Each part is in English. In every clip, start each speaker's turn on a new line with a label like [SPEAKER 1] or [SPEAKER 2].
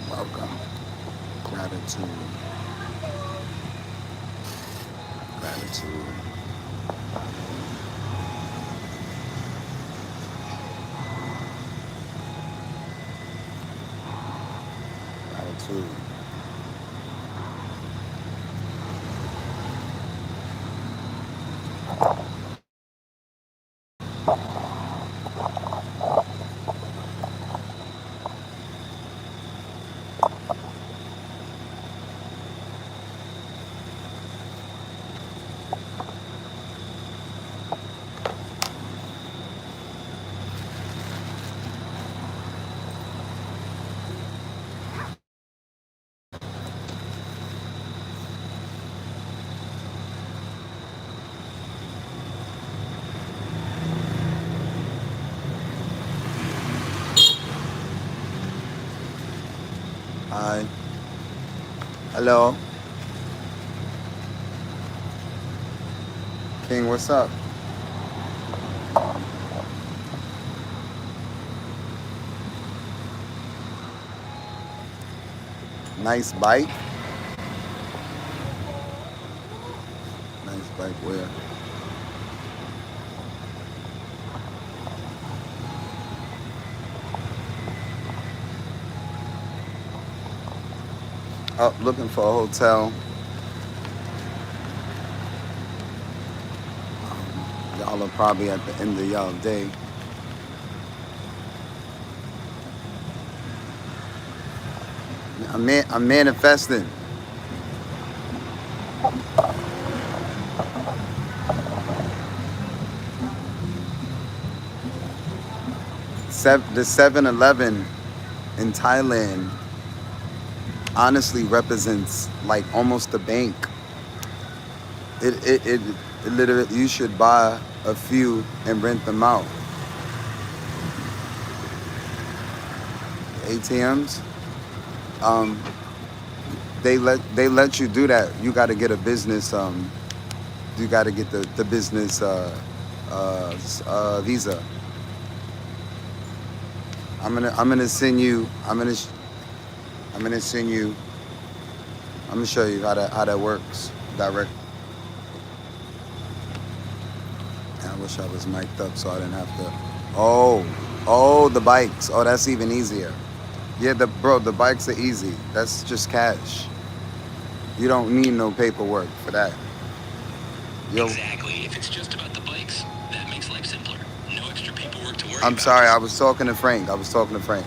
[SPEAKER 1] Welcome. Gratitude. Gratitude. Gratitude. Hi. Hello. King, what's up? Nice bike. Nice bike where? Oh, looking for a hotel. Y'all are probably at the end of y'all day. I'm manifesting. The 7-Eleven in Thailand honestly represents like almost a bank. It literally, you should buy a few and rent them out. ATMs, um, they let you do that. You got to get a business. You got to get the business visa. I'm gonna send you. I'm gonna send you. I'm gonna show you how that works. Direct. I wish I was mic'd up so I didn't have to. Oh, the bikes. Oh, that's even easier. Yeah, the bikes are easy. That's just cash. You don't need no paperwork for that. Yo,
[SPEAKER 2] Exactly. If it's just about the bikes, that makes life simpler. No extra paperwork to worry
[SPEAKER 1] I'm
[SPEAKER 2] about.
[SPEAKER 1] sorry. I was talking to Frank.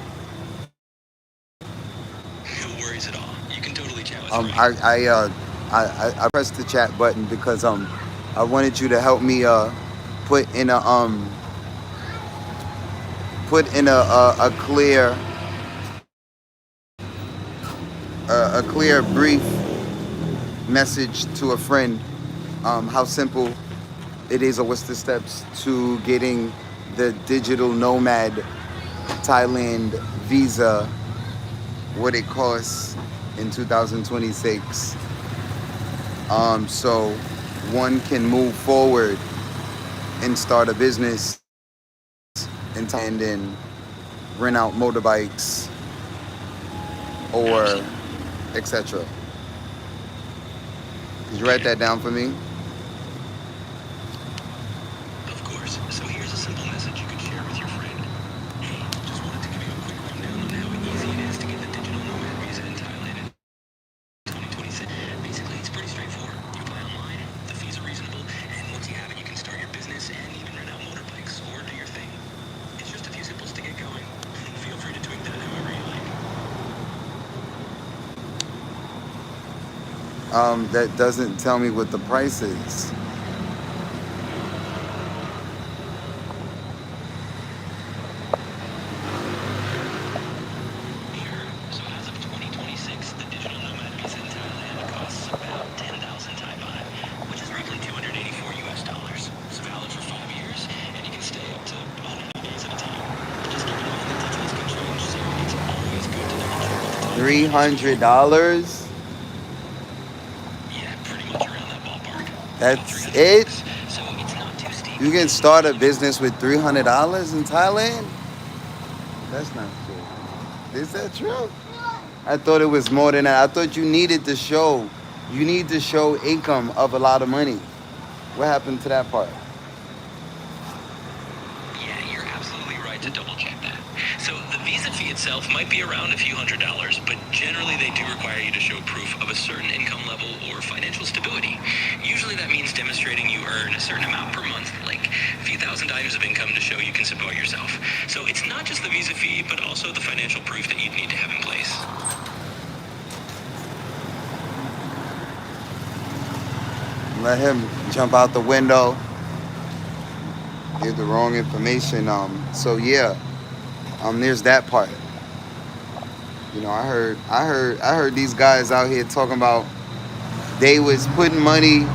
[SPEAKER 2] No worries at all. You can totally chat with
[SPEAKER 1] Um,
[SPEAKER 2] Frank.
[SPEAKER 1] I I uh I pressed the chat button because I wanted you to help me put in a um put in a clear a clear brief message to a friend how simple it is or what's the steps to getting the digital nomad Thailand visa, what it costs in 2026, so one can move forward and start a business in Thailand and rent out motorbikes or
[SPEAKER 2] Absolutely.
[SPEAKER 1] etc. Could you write that down for me?
[SPEAKER 2] Of course. So here's a simple message you could share with your friend. Hey, just wanted to give you a quick rundown on how easy it is to get the digital nomad visa in Thailand in 2026. Basically, it's pretty straightforward. You apply online, the fees are reasonable, and once you have it, you can start your business and even rent out motorbikes or do your thing. It's just a few simples to get going. Feel free to tweak that however you like.
[SPEAKER 1] That doesn't tell me what the price is.
[SPEAKER 2] Sure. So as of 2026, the digital nomad visa in Thailand costs about 10,000 Thai baht, which is roughly 284 US dollars. It's valid for 5 years, and you can stay up to 180 days at a time. Just keep in mind that details can change, so it's always good to double check with the Thai
[SPEAKER 1] Three
[SPEAKER 2] authorities
[SPEAKER 1] hundred
[SPEAKER 2] before.
[SPEAKER 1] dollars.
[SPEAKER 2] Yeah, pretty much around that ballpark. About
[SPEAKER 1] That's
[SPEAKER 2] 300
[SPEAKER 1] it.
[SPEAKER 2] bucks, so it's not too steep,
[SPEAKER 1] You can
[SPEAKER 2] but still
[SPEAKER 1] start a
[SPEAKER 2] manageable.
[SPEAKER 1] business with $300 in Thailand. That's not true. Is that true? I thought it was more than that. I thought you needed to show, you need to show income of a lot of money. What happened to that part?
[SPEAKER 2] Yeah, you're absolutely right to double check that. So the visa fee itself might be around a few $100s, but generally they do require you to show proof of a certain income level or financial stability. Usually that means demonstrating you earn a certain amount per month, like a few $1,000s of income to show you can support yourself. So it's not just the visa fee, but also the financial proof that you'd need to have in place.
[SPEAKER 1] Let him jump out the window. Give the wrong information. So yeah, there's that part. I heard these guys out here talking about they was putting money,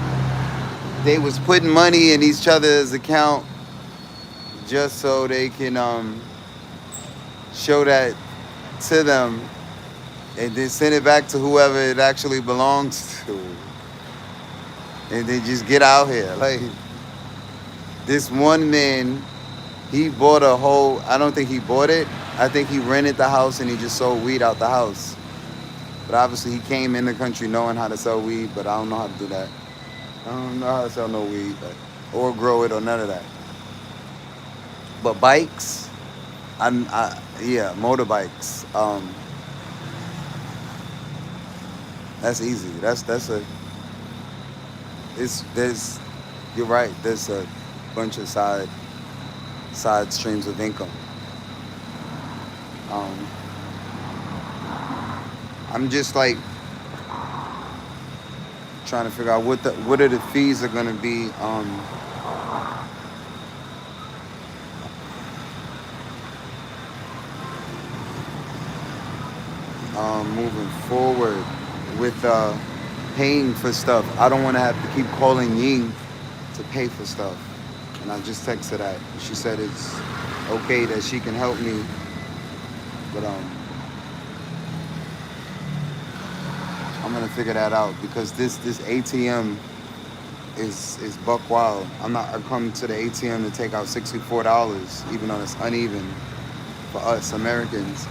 [SPEAKER 1] they was putting money in each other's account just so they can show that to them and then send it back to whoever it actually belongs to, and then just get out here. Like this one man, he bought a whole. I don't think he bought it. I think he rented the house and he just sold weed out the house. But obviously he came in the country knowing how to sell weed, but I don't know how to do that. I don't know how to sell no weed, or grow it or none of that. But bikes, yeah, motorbikes. That's easy. That's a. It's there's. You're right. There's a bunch of side streams of income. Um, I'm just like trying to figure out what are the fees are gonna be. Moving forward with paying for stuff. I don't want to have to keep calling Ying to pay for stuff. And I just texted that. She said it's okay that she can help me, but I'm gonna figure that out because this ATM is buck wild. I come to the ATM to take out $64, even though it's uneven for us Americans.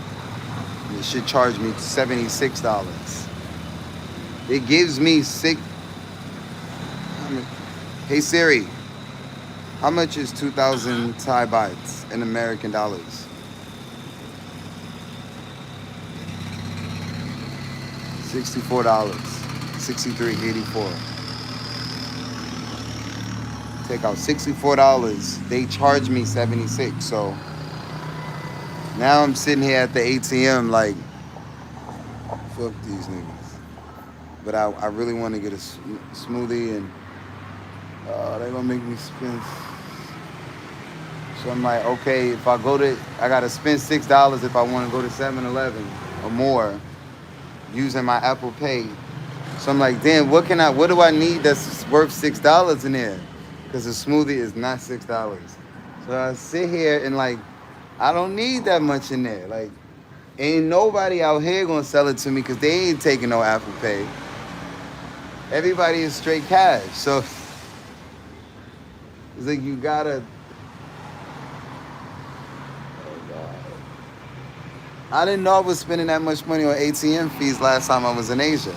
[SPEAKER 1] It should charge me $76. It gives me six. Hey Siri, how much is 2,000 Thai baht in American dollars? $64, 63.84. Take out $64. They charge me 76. So now I'm sitting here at the ATM like, fuck these niggas. But I really want to get a smoothie and they're gonna make me spend. So I'm like, okay, if I gotta spend $6 if I want to go to 7-Eleven or more using my Apple Pay. So I'm like, damn, what do I need that's worth $6 in there? Because the smoothie is not $6. So I sit here and like, I don't need that much in there. Like, ain't nobody out here gonna sell it to me because they ain't taking no Apple Pay. Everybody is straight cash. So it's like you gotta. Oh God. I didn't know I was spending that much money on ATM fees last time I was in Asia.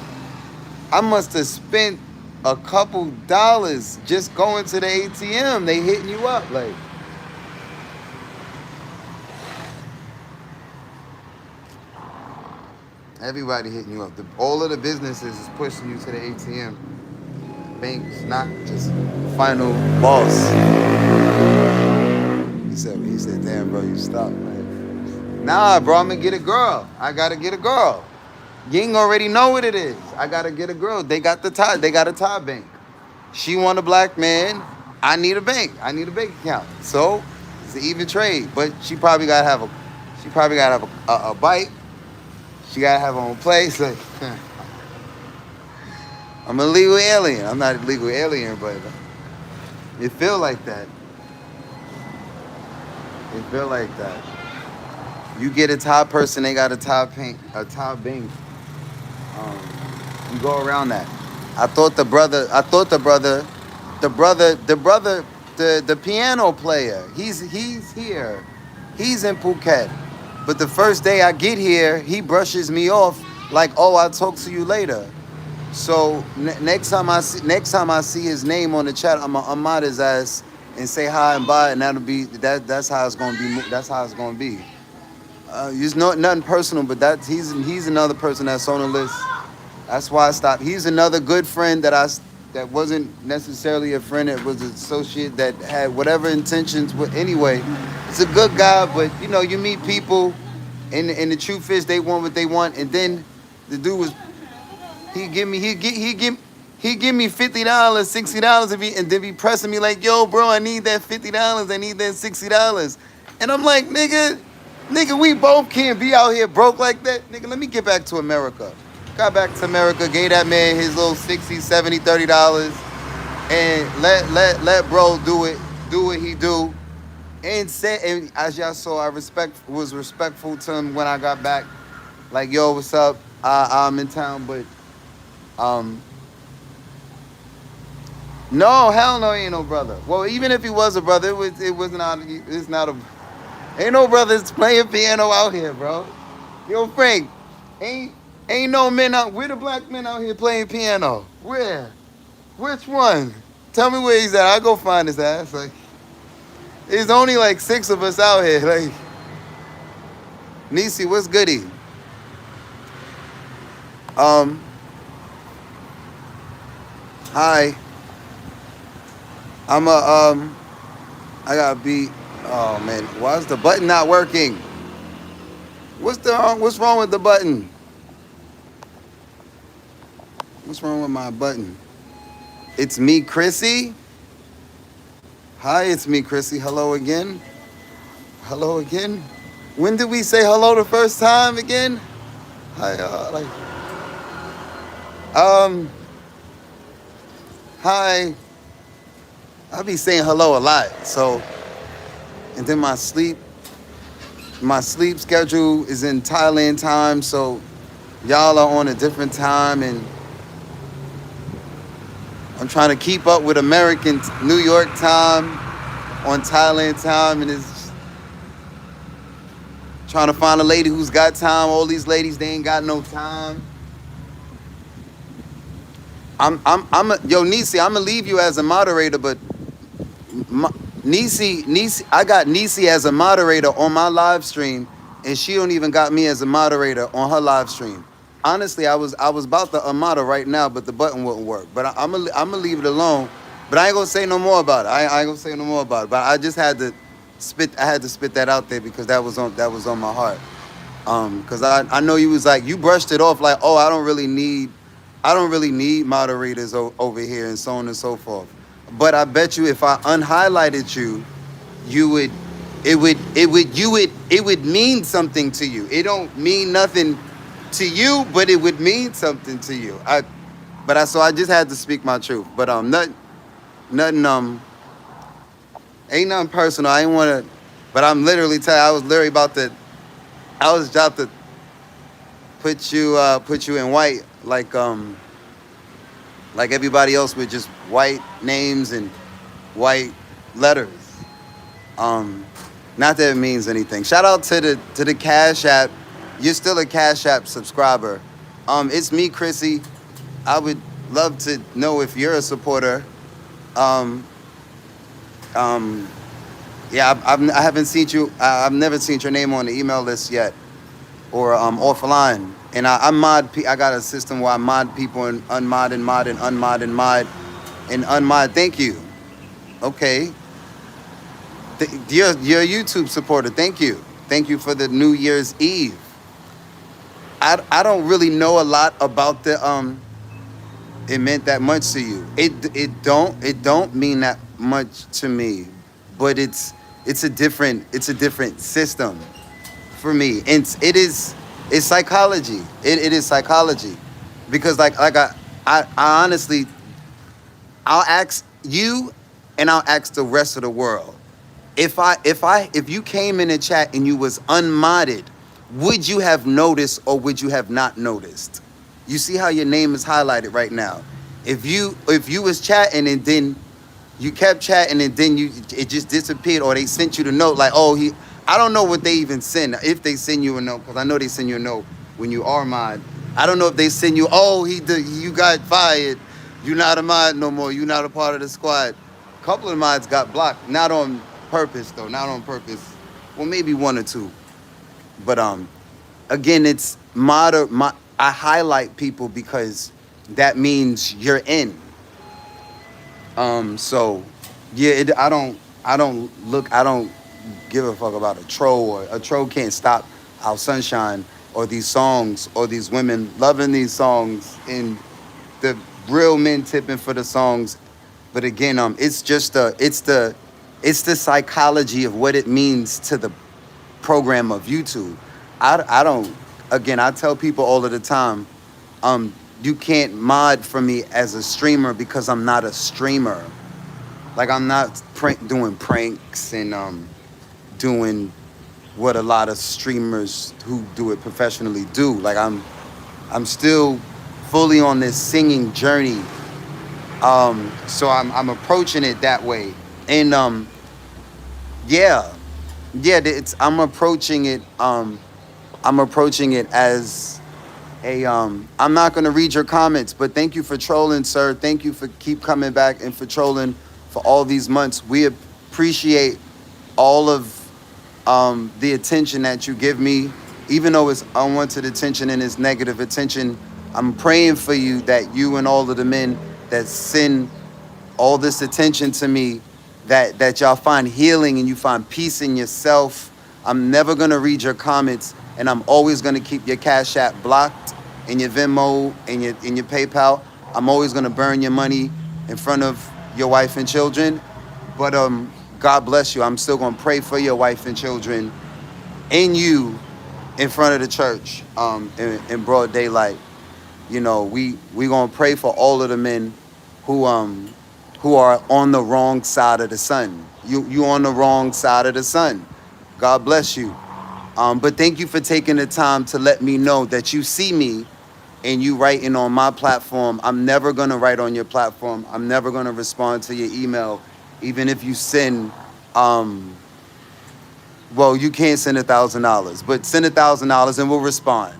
[SPEAKER 1] I must have spent a couple dollars just going to the ATM. They hitting you up like. Everybody hitting you up. All of the businesses is pushing you to the ATM. Banks, not just final boss. He said, damn, bro, you stop, man. Nah, bro, I'm gonna get a girl. I gotta get a girl. Ying already know what it is. I gotta get a girl. They got a Thai bank. She want a black man. I need a bank. I need a bank account. So it's an even trade. But she probably gotta have a bike. She gotta have her own place. Like, I'm a legal alien. I'm not a legal alien, but it feel like that. It feel like that. You get a top person, they got a top bank. You go around that. The piano player. He's here. He's in Phuket. But the first day I get here, he brushes me off like, oh, I'll talk to you later. So next time I see his name on the chat, I'm gonna unmod his ass and say hi and bye, and that'll be that. That's how it's gonna be. That's how it's gonna be. It's not nothing personal, but that he's another person that's on the list. That's why I stopped. He's another good friend that wasn't necessarily a friend. It was an associate that had whatever intentions. But anyway, it's a good guy. But you know, you meet people, and the truth is they want what they want. And then the dude was he give me he give me $50, $60, and then be pressing me like, yo, bro, I need that $50. I need that $60. And I'm like, nigga, we both can't be out here broke like that. Nigga, let me get back to America. Got back to America, gave that man his little 60, 70, $30, and let bro do what he do. And as y'all saw, was respectful to him when I got back. Like, yo, what's up? I'm in town, but um, no, hell no, he ain't no brother. Well, even if he was a brother, it's not a, ain't no brothers playing piano out here, bro. Yo, Frank, ain't ain't no men out, where the black men out here playing piano? Where? Which one? Tell me where he's at. I'll go find his ass. Like, there's only like 6 of us out here. Like, Nisi, what's goody? Um, Hi. I'm a I gotta be. Oh man, why is the button not working? What's wrong with the button? What's wrong with my button? It's me, Chrissy. Hi, it's me, Chrissy. Hello again. Hello again. When did we say hello the first time again? Hi, um, hi. I be saying hello a lot. So, and then my sleep schedule is in Thailand time. So, y'all are on a different time, and I'm trying to keep up with American New York time on Thailand time, and it's trying to find a lady who's got time. All these ladies, they ain't got no time. Yo, Nisi, I'm gonna leave you as a moderator, but Nisi, I got Nisi as a moderator on my live stream, and she don't even got me as a moderator on her live stream. Honestly, I was about to unmodder right now, but the button wouldn't work. But I'm gonna leave it alone. But I ain't gonna say no more about it. I ain't gonna say no more about it. But I just had to spit. I had to spit that out there because that was on my heart. Because I know you was like, you brushed it off like, oh, I don't really need moderators over here and so on and so forth. But I bet you if I unhighlighted you, you would it would mean something to you. It don't mean nothing to you, but it would mean something to you. So I just had to speak my truth. But nothing ain't nothing personal. I ain't wanna, but I'm literally telling I was literally about to, I was about to put you in white like everybody else with just white names and white letters. Not that it means anything. Shout out to the Cash App. You're still a Cash App subscriber. It's me, Chrissy. I would love to know if you're a supporter. Um, um, yeah, I haven't seen you. I've never seen your name on the email list yet, or offline. And I mod. I got a system where I mod people and unmod and mod and unmod and mod and unmod. Thank you. Okay. You're a YouTube supporter. Thank you. Thank you for the New Year's Eve. I don't really know a lot about the it meant that much to you. It don't mean that much to me, but it's a different system for me. It's psychology. It is psychology, because I honestly, I'll ask you, and I'll ask the rest of the world. If you came in the chat and you was unmodded, would you have noticed or would you have not noticed? You see how your name is highlighted right now. If you was chatting and then you kept chatting and then it just disappeared, or they sent you the note like, oh, I don't know what they even send, if they send you a note, because I know they send you a note when you are mod. I don't know if they send you, oh, you got fired. You're not a mod no more. You're not a part of the squad. A couple of mods got blocked. Not on purpose, though. Not on purpose. Well, maybe one or two. But again, it's I highlight people because that means you're in. So yeah, I don't give a fuck about a troll, or a troll can't stop our sunshine or these songs or these women loving these songs and the real men tipping for the songs. But again, it's the psychology of what it means to the program of YouTube. I don't, again, I tell people all of the time, you can't mod for me as a streamer because I'm not a streamer. Like I'm not doing pranks and doing what a lot of streamers who do it professionally do. Like I'm still fully on this singing journey. So I'm approaching it that way. And yeah, yeah, it's I'm approaching it as a I'm not gonna read your comments, but thank you for trolling, sir. Thank you for keep coming back and for trolling for all these months. We appreciate all of the attention that you give me, even though it's unwanted attention and it's negative attention. I'm praying for you that you and all of the men that send all this attention to me, that y'all find healing and you find peace in yourself. I'm never gonna read your comments, and I'm always gonna keep your Cash App blocked and your Venmo and your PayPal. I'm always gonna burn your money in front of your wife and children. But God bless you. I'm still gonna pray for your wife and children and you in front of the church in broad daylight. You know, we gonna pray for all of the men who are on the wrong side of the sun. You on the wrong side of the sun. God bless you. But thank you for taking the time to let me know that you see me and you writing on my platform. I'm never gonna write on your platform. I'm never gonna respond to your email, even if you send. Well, you can't send $1,000, but send $1,000 and we'll respond.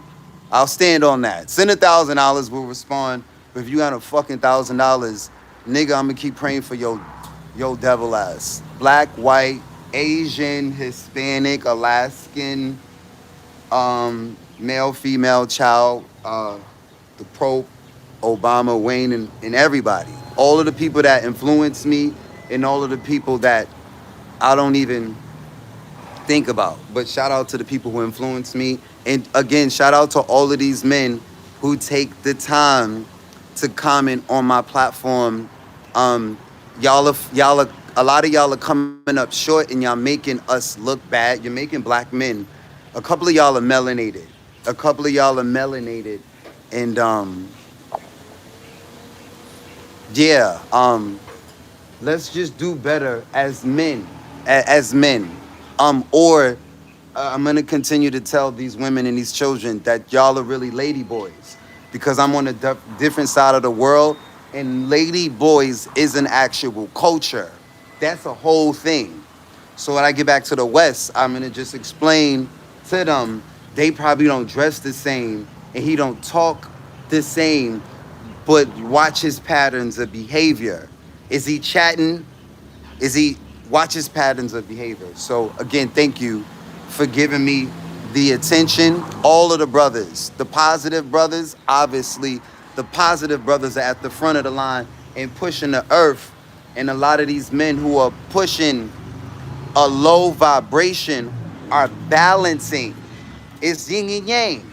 [SPEAKER 1] I'll stand on that. Send $1,000, we'll respond. But if you got a fucking $1,000, nigga, I'm gonna keep praying for your devil ass. Black, white, Asian, Hispanic, Alaskan, male, female, child, the Pope, Obama, Wayne, and everybody. All of the people that influence me and all of the people that I don't even think about. But shout out to the people who influence me. And again, shout out to all of these men who take the time to comment on my platform. A lot of y'all are coming up short and y'all making us look bad. You're making black men. A couple of y'all are melanated. And yeah, let's just do better as men, as men. Or I'm gonna continue to tell these women and these children that y'all are really lady boys, because I'm on a different side of the world, and lady boys is an actual culture. That's a whole thing. So when I get back to the West, I'm gonna just explain to them they probably don't dress the same and he don't talk the same, but watch his patterns of behavior. Is he chatting? Is he watch his patterns of behavior? So again, thank you for giving me the attention. All of the brothers, the positive brothers, obviously the positive brothers are at the front of the line and pushing the earth. And a lot of these men who are pushing a low vibration are balancing. It's yin and yang.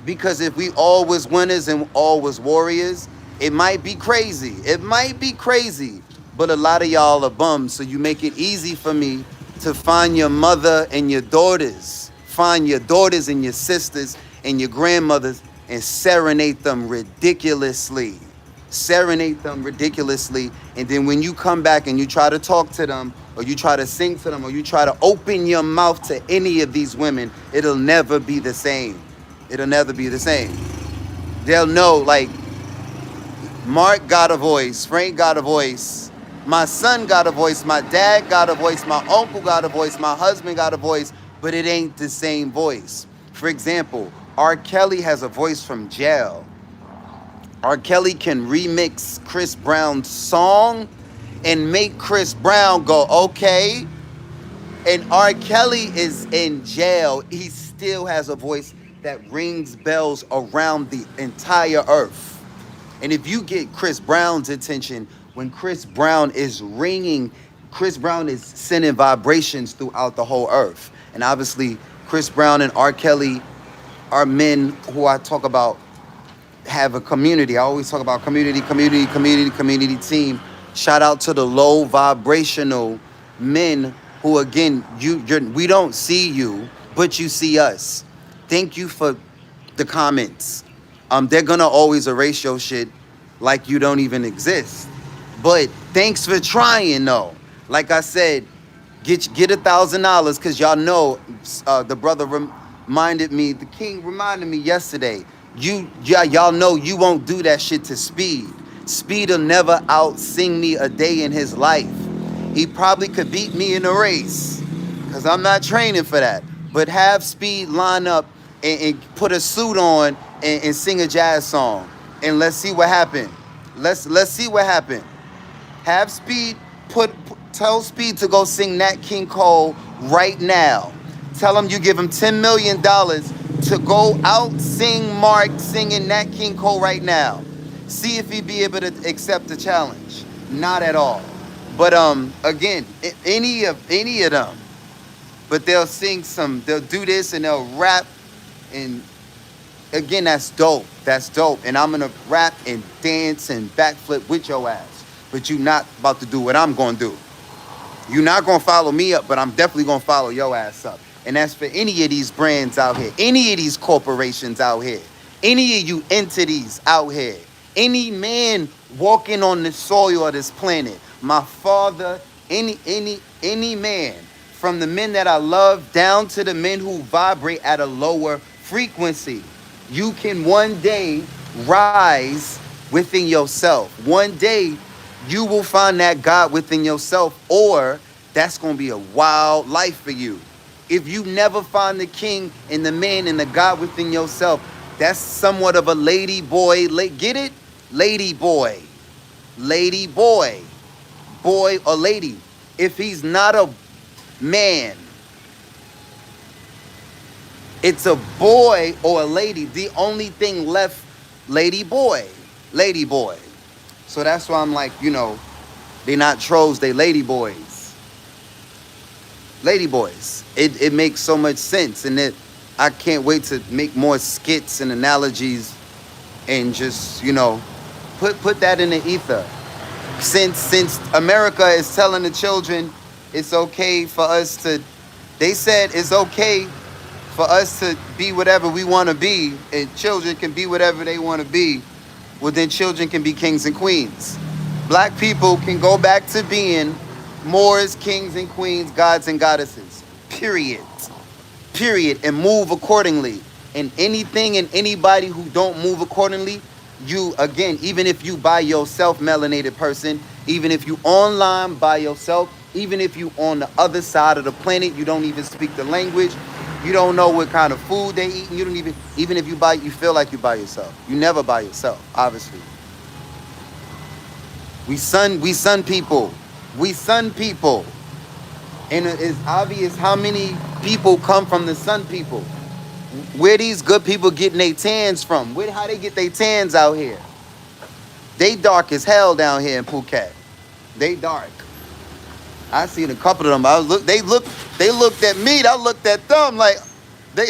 [SPEAKER 1] Because if we all was winners and all was warriors, it might be crazy. It might be crazy. But a lot of y'all are bums, so you make it easy for me to find your mother and your daughters. Find your daughters and your sisters and your grandmothers and serenade them ridiculously. Serenade them ridiculously. And then when you come back and you try to talk to them, or you try to sing to them, or you try to open your mouth to any of these women, it'll never be the same. It'll never be the same. They'll know, like, Mark got a voice, Frank got a voice, my son got a voice, my dad got a voice, my uncle got a voice, my husband got a voice, but it ain't the same voice. For example, R. Kelly has a voice from jail. R. Kelly can remix Chris Brown's song and make Chris Brown go, okay. And R. Kelly is in jail. He still has a voice that rings bells around the entire earth. And if you get Chris Brown's attention, when Chris Brown is ringing, Chris Brown is sending vibrations throughout the whole earth. And obviously, Chris Brown and R. Kelly are men who I talk about have a community. I always talk about community team. Shout out to the low vibrational men who, again, we don't see you, but you see us. Thank you for the comments. They're gonna always erase your shit like you don't even exist. But thanks for trying, though. Like I said, get $1,000 because y'all know the brother reminded me, the king reminded me yesterday. Y'all know you won't do that shit to Speed. Speed'll never out sing me a day in his life. He probably could beat me in a race because I'm not training for that. But have Speed line up and put a suit on and sing a jazz song. And let's see what happened. Let's see what happened. Have Speed tell Speed to go sing Nat King Cole right now. Tell him you give him $10 million to go out sing Mark singing Nat King Cole right now. See if he'd be able to accept the challenge. Not at all. But again, any of them. But they'll they'll do this and they'll rap. And again, that's dope. That's dope. And I'm gonna rap and dance and backflip with your ass. But you not about to do what I'm gonna do. You're not gonna follow me up, but I'm definitely gonna follow your ass up. And that's for any of these brands out here, any of these corporations out here, any of you entities out here, any man walking on the soil of this planet, my father, any man, from the men that I love down to the men who vibrate at a lower frequency. You can one day rise within yourself. One day you will find that God within yourself, or that's going to be a wild life for you. If you never find the king and the man and the God within yourself, that's somewhat of a lady boy. Get it? Lady boy. Lady boy. Boy or lady. If he's not a man, it's a boy or a lady. The only thing left, lady boy. Lady boy. So that's why I'm like, they not trolls, they lady boys. Lady boys. It makes so much sense. And I can't wait to make more skits and analogies and just, put that in the ether. Since America is telling the children it's okay for us to, they said it's okay for us to be whatever we want to be, and children can be whatever they want to be, well then children can be kings and queens. Black people can go back to being Moors, kings and queens, gods and goddesses. Period. And move accordingly. And anything and anybody who don't move accordingly, you, again, even if you by yourself, melanated person, even if you online by yourself, even if you on the other side of the planet, you don't even speak the language, you don't know what kind of food they eat, and you don't even if you feel like you by yourself. You never by yourself, obviously. We sun people. We sun people. And it's obvious how many people come from the sun people. Where these good people getting their tans from? How they get their tans out here? They dark as hell down here in Phuket. They dark. I seen a couple of them. They looked at me. I looked at them like they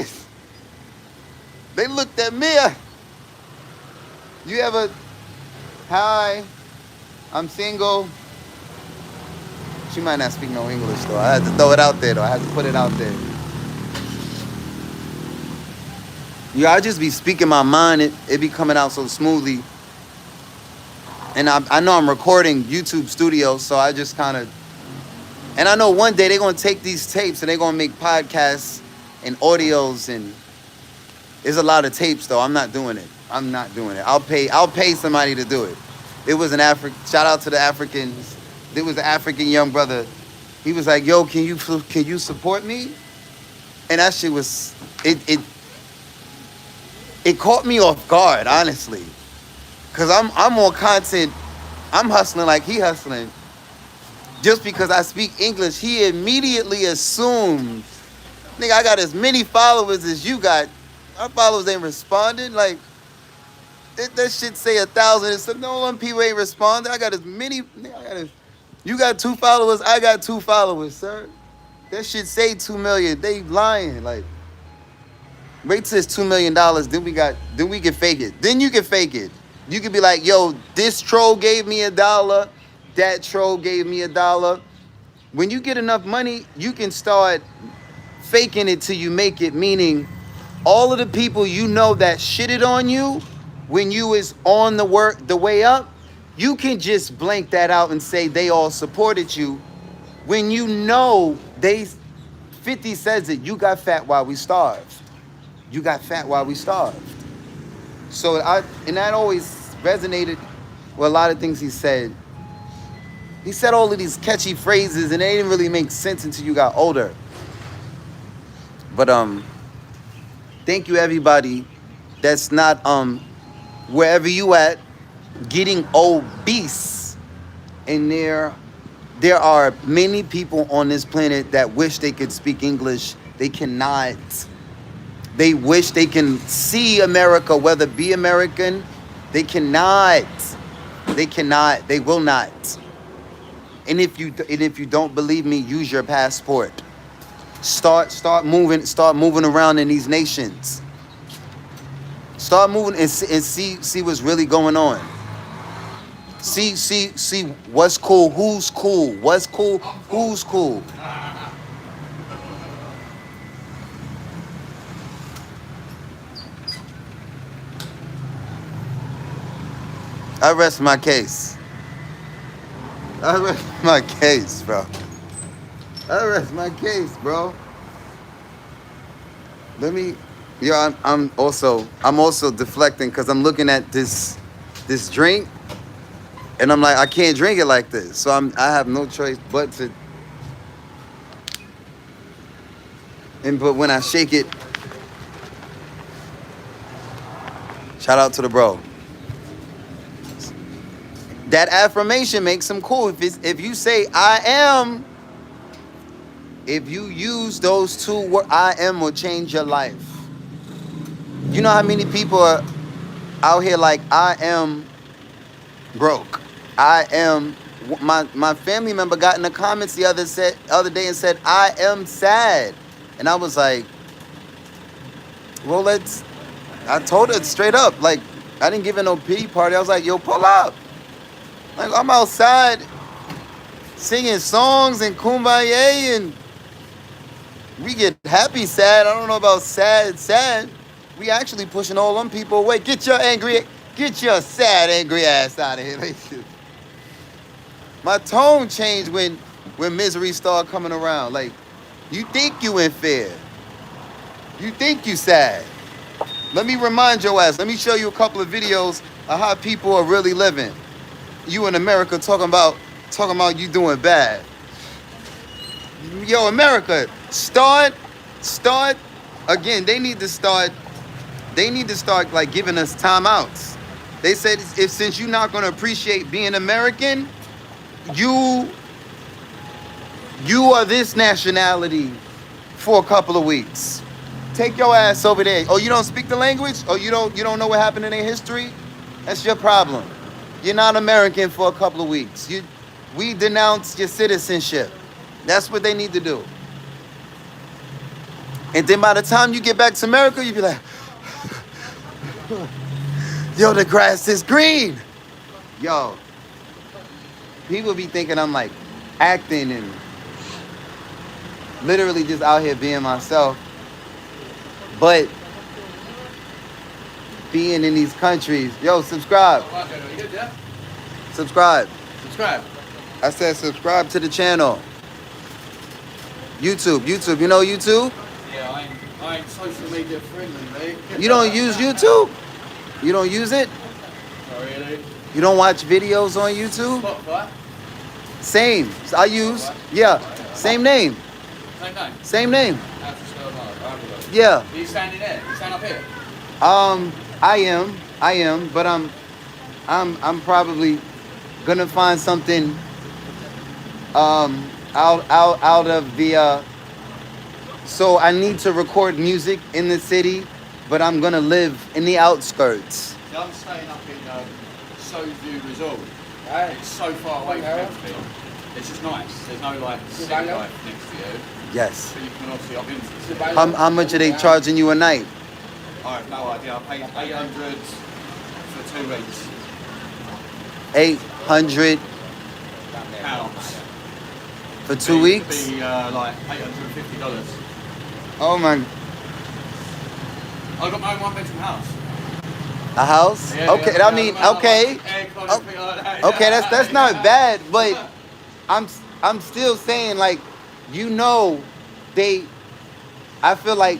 [SPEAKER 1] looked at me. You ever? Hi, I'm single. She might not speak no English though. I had to throw it out there though. I had to put it out there. Yeah, I just be speaking my mind. It be coming out so smoothly. And I know I'm recording YouTube Studio, so I just kind of... And I know one day they're going to take these tapes and they're going to make podcasts and audios, and there's a lot of tapes though. I'm not doing it. I'll pay somebody to do it. It was shout out to the Africans. There was an African young brother. He was like, yo, can you support me? And that shit was, it caught me off guard, honestly. Cause I'm on content, I'm hustling like he hustling. Just because I speak English, he immediately assumes, nigga, I got as many followers as you got. Our followers ain't responding. Like, that shit say 1,000 and some no one people ain't responding. I got as many. You got 2 followers. I got 2 followers, sir. That shit say 2 million. They lying. Like, wait till it's $2 million. Then we can fake it. Then you can fake it. You can be like, yo, this troll gave me $1. That troll gave me $1. When you get enough money, you can start faking it till you make it. Meaning, all of the people you know that shitted on you when you was on the way up, you can just blank that out and say they all supported you. When you know 50 says it, you got fat while we starved. You got fat while we starved. So that always resonated with a lot of things he said. He said all of these catchy phrases and they didn't really make sense until you got older. But thank you everybody that's not wherever you at getting obese. And there are many people on this planet that wish they could speak English. They cannot. They wish they can see America, whether be American. They cannot. They cannot. They will not. And if you don't believe me, use your passport. Start moving around in these nations. Start moving and see what's really going on. See what's cool, who's cool, what's cool, who's cool. I rest my case. I rest my case, bro. I rest my case, bro. I'm also deflecting because I'm looking at this drink and I'm like, I can't drink it like this. So I have no choice but to. But when I shake it, shout out to the bro. That affirmation makes him cool. If you say I am, if you use those 2 words, I am will change your life. You know how many people are out here like, I am broke. I am. My family member got in the comments the other day and said, I am sad. And I was like, well, I told her straight up. Like, I didn't give her no pity party. I was like, yo, pull up. Like, I'm outside singing songs and kumbaya and we get happy sad. I don't know about sad. We actually pushing all them people away. Get your sad, angry ass out of here. My tone changed when misery started coming around. Like, you think you in fear. You think you sad. Let me remind your ass. Let me show you a couple of videos of how people are really living. You in America talking about you doing bad. Yo, America, start again. They need to start like giving us timeouts. They said since you're not gonna appreciate being American, you are this nationality for a couple of weeks. Take your ass over there. Oh, you don't speak the language? Oh, you don't know what happened in their history? That's your problem. You're not American for a couple of weeks. We denounce your citizenship. That's what they need to do. And then by the time you get back to America, you be like, yo, the grass is green. Yo, people be thinking I'm like acting and literally just out here being myself. But being in these countries, yo, subscribe. Subscribe. I said subscribe to the channel. YouTube, you know YouTube?
[SPEAKER 3] Yeah, I ain't social media friendly, mate.
[SPEAKER 1] You don't use YouTube? You don't use it?
[SPEAKER 3] Oh, really?
[SPEAKER 1] You don't watch videos on YouTube?
[SPEAKER 3] Spotify?
[SPEAKER 1] Same. I use, yeah, same name.
[SPEAKER 3] Same name?
[SPEAKER 1] Same name.
[SPEAKER 3] That's just going on.
[SPEAKER 1] Yeah.
[SPEAKER 3] Are you standing there? You stand up here?
[SPEAKER 1] I am, but I'm probably gonna find something out of the. So I need to record music in the city, but I'm gonna live in the outskirts.
[SPEAKER 3] See, I'm staying up in Soju Resort. It's so far away from everything. It's just nice. There's no like city life next to you.
[SPEAKER 1] Yes.
[SPEAKER 3] So you can obviously opt into the city.
[SPEAKER 1] How much are they charging you a night?
[SPEAKER 3] I have no idea. I paid 800 for 2 weeks.
[SPEAKER 1] 800
[SPEAKER 3] Pounds.
[SPEAKER 1] for 2 weeks.
[SPEAKER 3] It'd be like $850.
[SPEAKER 1] Oh my!
[SPEAKER 3] I got my own one-bedroom house.
[SPEAKER 1] A house?
[SPEAKER 3] Yeah,
[SPEAKER 1] Okay,
[SPEAKER 3] yeah,
[SPEAKER 1] I mean,
[SPEAKER 3] yeah,
[SPEAKER 1] okay,
[SPEAKER 3] aircon,
[SPEAKER 1] Oh,
[SPEAKER 3] everything like that,
[SPEAKER 1] okay.
[SPEAKER 3] yeah.
[SPEAKER 1] That's not bad, but I'm still saying like, you know, they. I feel like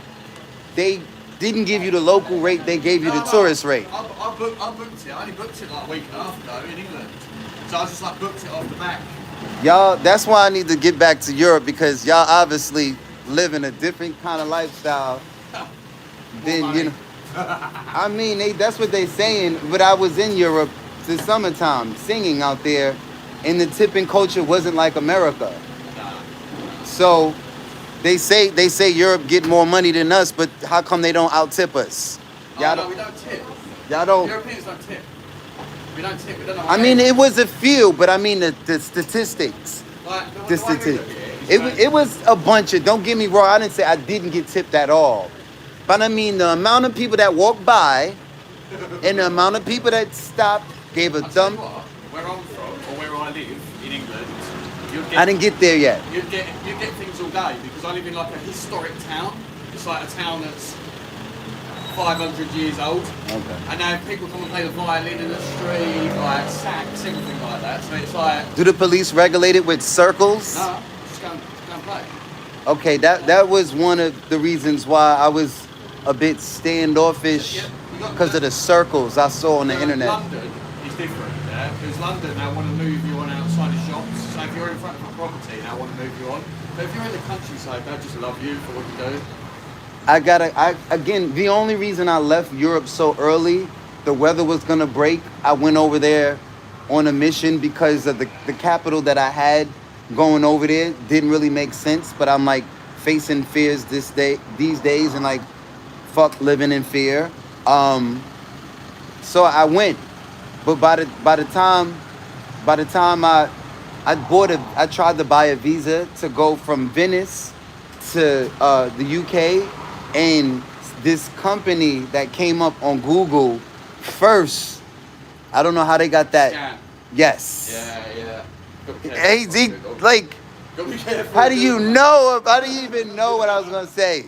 [SPEAKER 1] they didn't give you the local rate; they gave you the tourist rate.
[SPEAKER 3] I booked it. I only booked it like a week and a half ago in England. So I just like booked it off the back.
[SPEAKER 1] Y'all, that's why I need to get back to Europe because y'all obviously live in a different kind of lifestyle than you know. I mean, that's what they saying. But I was in Europe this summertime singing out there, and the tipping culture wasn't like America. So they say Europe get more money than us, but how come they don't out tip us?
[SPEAKER 3] Oh, no, we don't tip.
[SPEAKER 1] Y'all don't.
[SPEAKER 3] Europeans don't tip. We don't tip. We don't know
[SPEAKER 1] I mean, it was a few, but I mean the statistics.
[SPEAKER 3] like,
[SPEAKER 1] The
[SPEAKER 3] way we
[SPEAKER 1] statistics.
[SPEAKER 3] look at it,
[SPEAKER 1] It was a bunch of. Don't get me wrong. I didn't say I didn't get tipped at all, but I mean the amount of people that walked by, and the amount of people that stopped, gave a
[SPEAKER 3] I'll tell
[SPEAKER 1] thumb.
[SPEAKER 3] you what, where I'm from, or where I live in England,
[SPEAKER 1] I didn't get there yet.
[SPEAKER 3] you'd get things all day because I live in like a historic town. It's like a town that's 500 years old.
[SPEAKER 1] Okay.
[SPEAKER 3] And now people come and play the violin in the street, like sax, everything like that. So it's like,
[SPEAKER 1] Do the police regulate it with circles?
[SPEAKER 3] no, just go and play.
[SPEAKER 1] Okay, that was one of the reasons why I was a bit standoffish
[SPEAKER 3] Yeah, you got-
[SPEAKER 1] because of the circles I saw on the internet.
[SPEAKER 3] London is different, yeah? Because London, they want to move you on outside of shops. So if you're in front of a property, they want to move you on. But if you're in the countryside, they just love you for what you do.
[SPEAKER 1] Again, the only reason I left Europe so early, the weather was gonna break. I went over there on a mission because of the capital that I had going over there didn't really make sense. But I'm like facing fears these days, and like fuck living in fear. So I went, but by the time I tried to buy a visa to go from Venice to the UK, and this company that came up on Google first, I don't know how they got that.
[SPEAKER 3] Scam.
[SPEAKER 1] Yes.
[SPEAKER 3] Yeah. Gotta be careful
[SPEAKER 1] Hey,
[SPEAKER 3] with Google.
[SPEAKER 1] like,
[SPEAKER 3] Gotta be careful
[SPEAKER 1] how
[SPEAKER 3] with
[SPEAKER 1] do you
[SPEAKER 3] Google.
[SPEAKER 1] know? How do you even know what I was gonna say?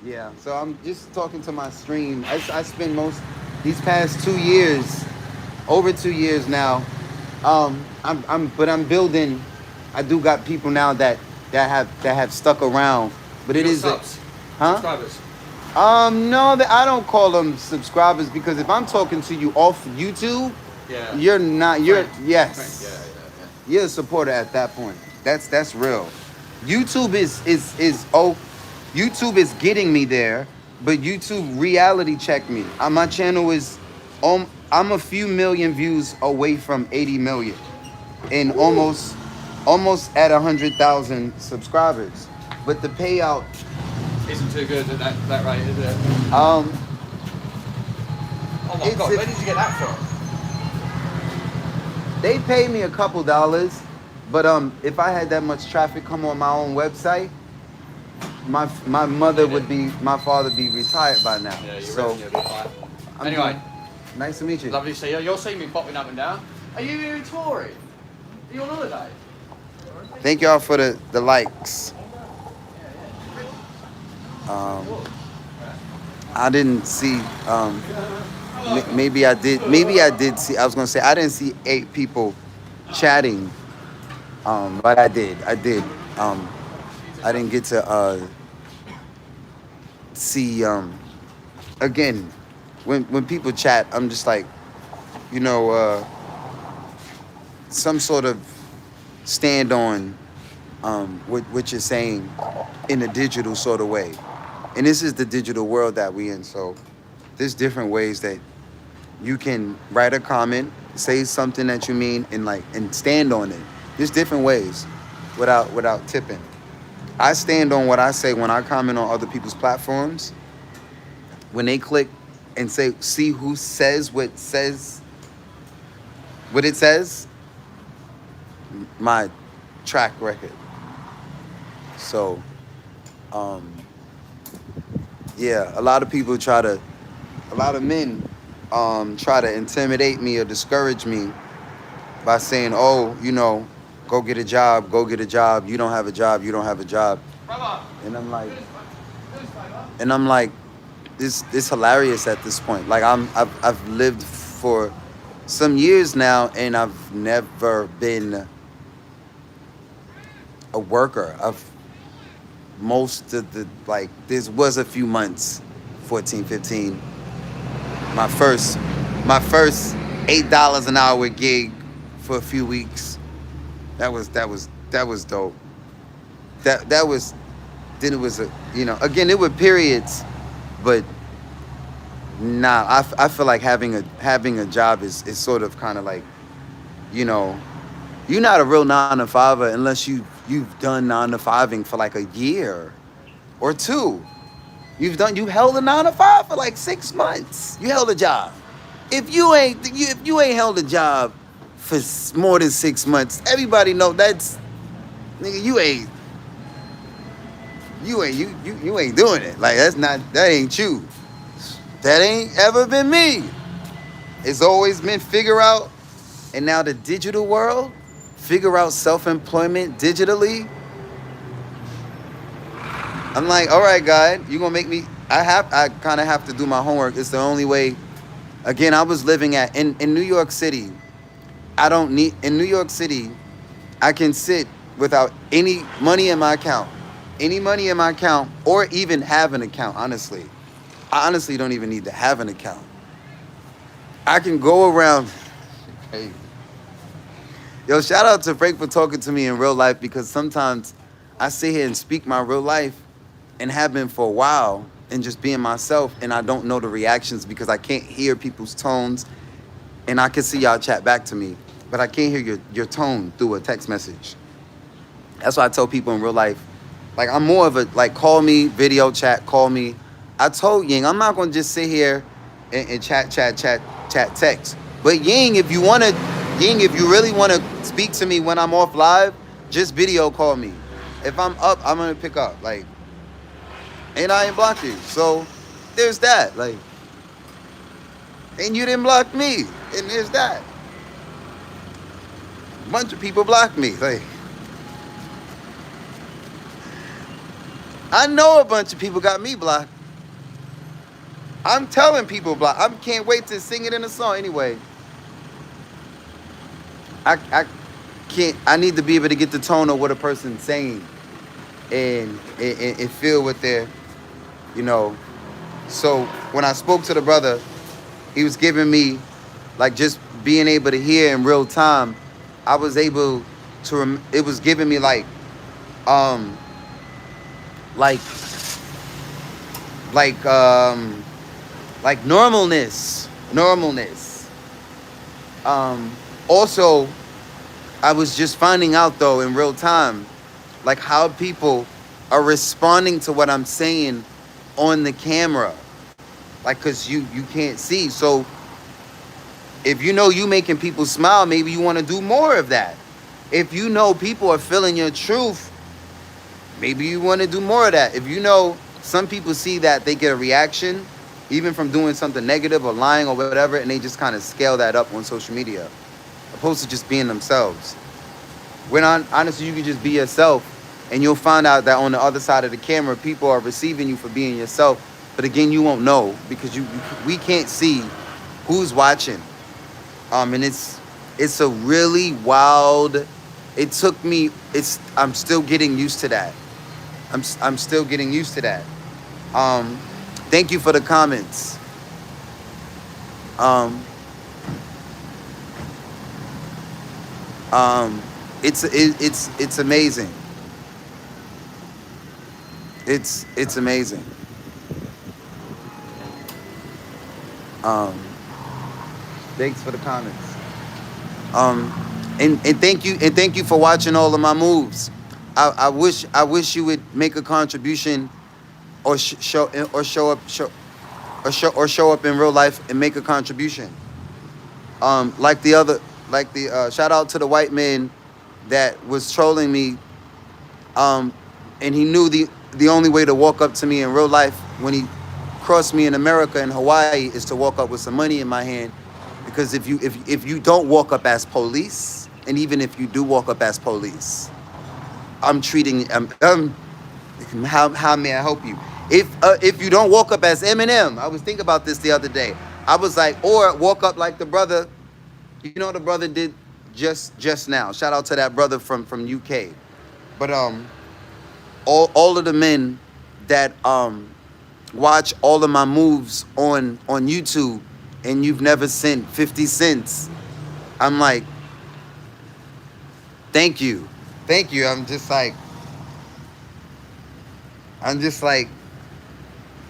[SPEAKER 1] Yeah. So I'm just talking to my stream. I spend these past 2 years, over 2 years now. I'm building. I do got people now that have stuck around, but it
[SPEAKER 3] You got
[SPEAKER 1] is
[SPEAKER 3] subs,
[SPEAKER 1] huh?
[SPEAKER 3] subscribers.
[SPEAKER 1] No, I don't call them subscribers because if I'm talking to you off YouTube,
[SPEAKER 3] Yeah.
[SPEAKER 1] you're not. You're
[SPEAKER 3] Friend.
[SPEAKER 1] yes.
[SPEAKER 3] Yeah.
[SPEAKER 1] You're a supporter at that point. That's real. YouTube is YouTube is getting me there, but YouTube reality checked me. My channel is I'm a few million views away from 80 million, and almost at 100,000 subscribers. But the payout,
[SPEAKER 3] Isn't too good at that rate, is it?
[SPEAKER 1] um,
[SPEAKER 3] Oh my
[SPEAKER 1] It's
[SPEAKER 3] god,
[SPEAKER 1] if-
[SPEAKER 3] where did you get that from?
[SPEAKER 1] they pay me a couple dollars, but if I had that much traffic come on my own website, my mother would be, my father be retired by now.
[SPEAKER 3] Yeah, your
[SPEAKER 1] So
[SPEAKER 3] revenue will be high.
[SPEAKER 1] I'm
[SPEAKER 3] Anyway,
[SPEAKER 1] doing- nice to meet you.
[SPEAKER 3] lovely to see you. You'll see me popping up and down. Are you here in Tory? Are you on holiday?
[SPEAKER 1] Thank y'all for the likes. I didn't see. Maybe I did. Maybe I did see. I was gonna say I didn't see 8 people chatting. But I did. I did. I didn't get to see. Again, when people chat, I'm just like, you know, some sort of stand on what you're saying in a digital sort of way. And this is the digital world that we in. So there's different ways that you can write a comment, say something that you mean, and stand on it. There's different ways without tipping. I stand on what I say when I comment on other people's platforms. When they click and see who says what it says, my track record. So, yeah, a lot of men try to intimidate me or discourage me by saying, oh, go get a job, you don't have a job, you don't have a job.
[SPEAKER 3] Brother,
[SPEAKER 1] And I'm like,
[SPEAKER 3] newspaper.
[SPEAKER 1] it's hilarious at this point. Like I've lived for some years now, and I've never been a worker. Most of the, this was a few months, 14, 15. My first $8 an hour gig for a few weeks. That was dope. That was, then it was again, it were periods, but nah, I feel like having a job is sort of kind of like, you're not a real 9-to-5er unless you've done 9-to-5ing for like a year or two. You held a 9-to-5 for like 6 months. You held a job. If you ain't held a job for more than 6 months, everybody know that's, nigga, you ain't doing it. Like that ain't you. That ain't ever been me. It's always been figure out, and now the digital world, figure out self-employment digitally. I'm like, all right, God, you gonna make me? I kind of have to do my homework. It's the only way. Again, I was living in New York City. In New York City, I can sit without any money in my account, or even have an account. Honestly, I honestly don't even need to have an account. I can go around. Hey, yo, shout out to Frank for talking to me in real life, because sometimes I sit here and speak my real life, and have been for a while, and just being myself, and I don't know the reactions because I can't hear people's tones, and I can see y'all chat back to me, but I can't hear your tone through a text message. That's why I tell people in real life, like, I'm more of a, like, call me, video chat, call me. I told Ying, I'm not gonna just sit here and chat text. But Ying, if you really wanna speak to me when I'm off live, just video call me. If I'm up, I'm gonna pick up, like, and I ain't blocked you. So there's that, like, and you didn't block me, and there's that. A bunch of people blocked me, like, I know a bunch of people got me blocked. I'm telling people block. I can't wait to sing it in a song anyway. I can't. I need to be able to get the tone of what a person's saying, and feel what they're, So when I spoke to the brother, he was giving me, like, just being able to hear in real time. I was able to. It was giving me like normalness. Also, I was just finding out, though, in real time, like, how people are responding to what I'm saying on the camera, like, because you can't see. So if you making people smile, maybe you want to do more of that. If people are feeling your truth, maybe you want to do more of that. If some people see that they get a reaction, even from doing something negative or lying or whatever, and they just kind of scale that up on social media, opposed to just being themselves. Honestly, you can just be yourself, and you'll find out that on the other side of the camera, people are receiving you for being yourself. But again, you won't know, because we can't see who's watching. And it's a really wild. It took me. I'm still getting used to that. I'm still getting used to that. Thank you for the comments. It's amazing. It's amazing. Um, thanks for the comments. Um, and thank you for watching all of my moves. I wish you would make a contribution or show up in real life and make a contribution. Like the other, like the shout out to the white man that was trolling me. Um, and he knew the only way to walk up to me in real life when he crossed me in America and Hawaii is to walk up with some money in my hand. Because if you don't walk up as police, and even if you do walk up as police, I'm treating how may I help you? If you don't walk up as Eminem, I was thinking about this the other day. I was like, or walk up like the brother, you know, the brother did just now. Shout out to that brother from UK. But all of the men that watch all of my moves on YouTube and you've never sent 50 cents, I'm like, thank you. Thank you. I'm just like,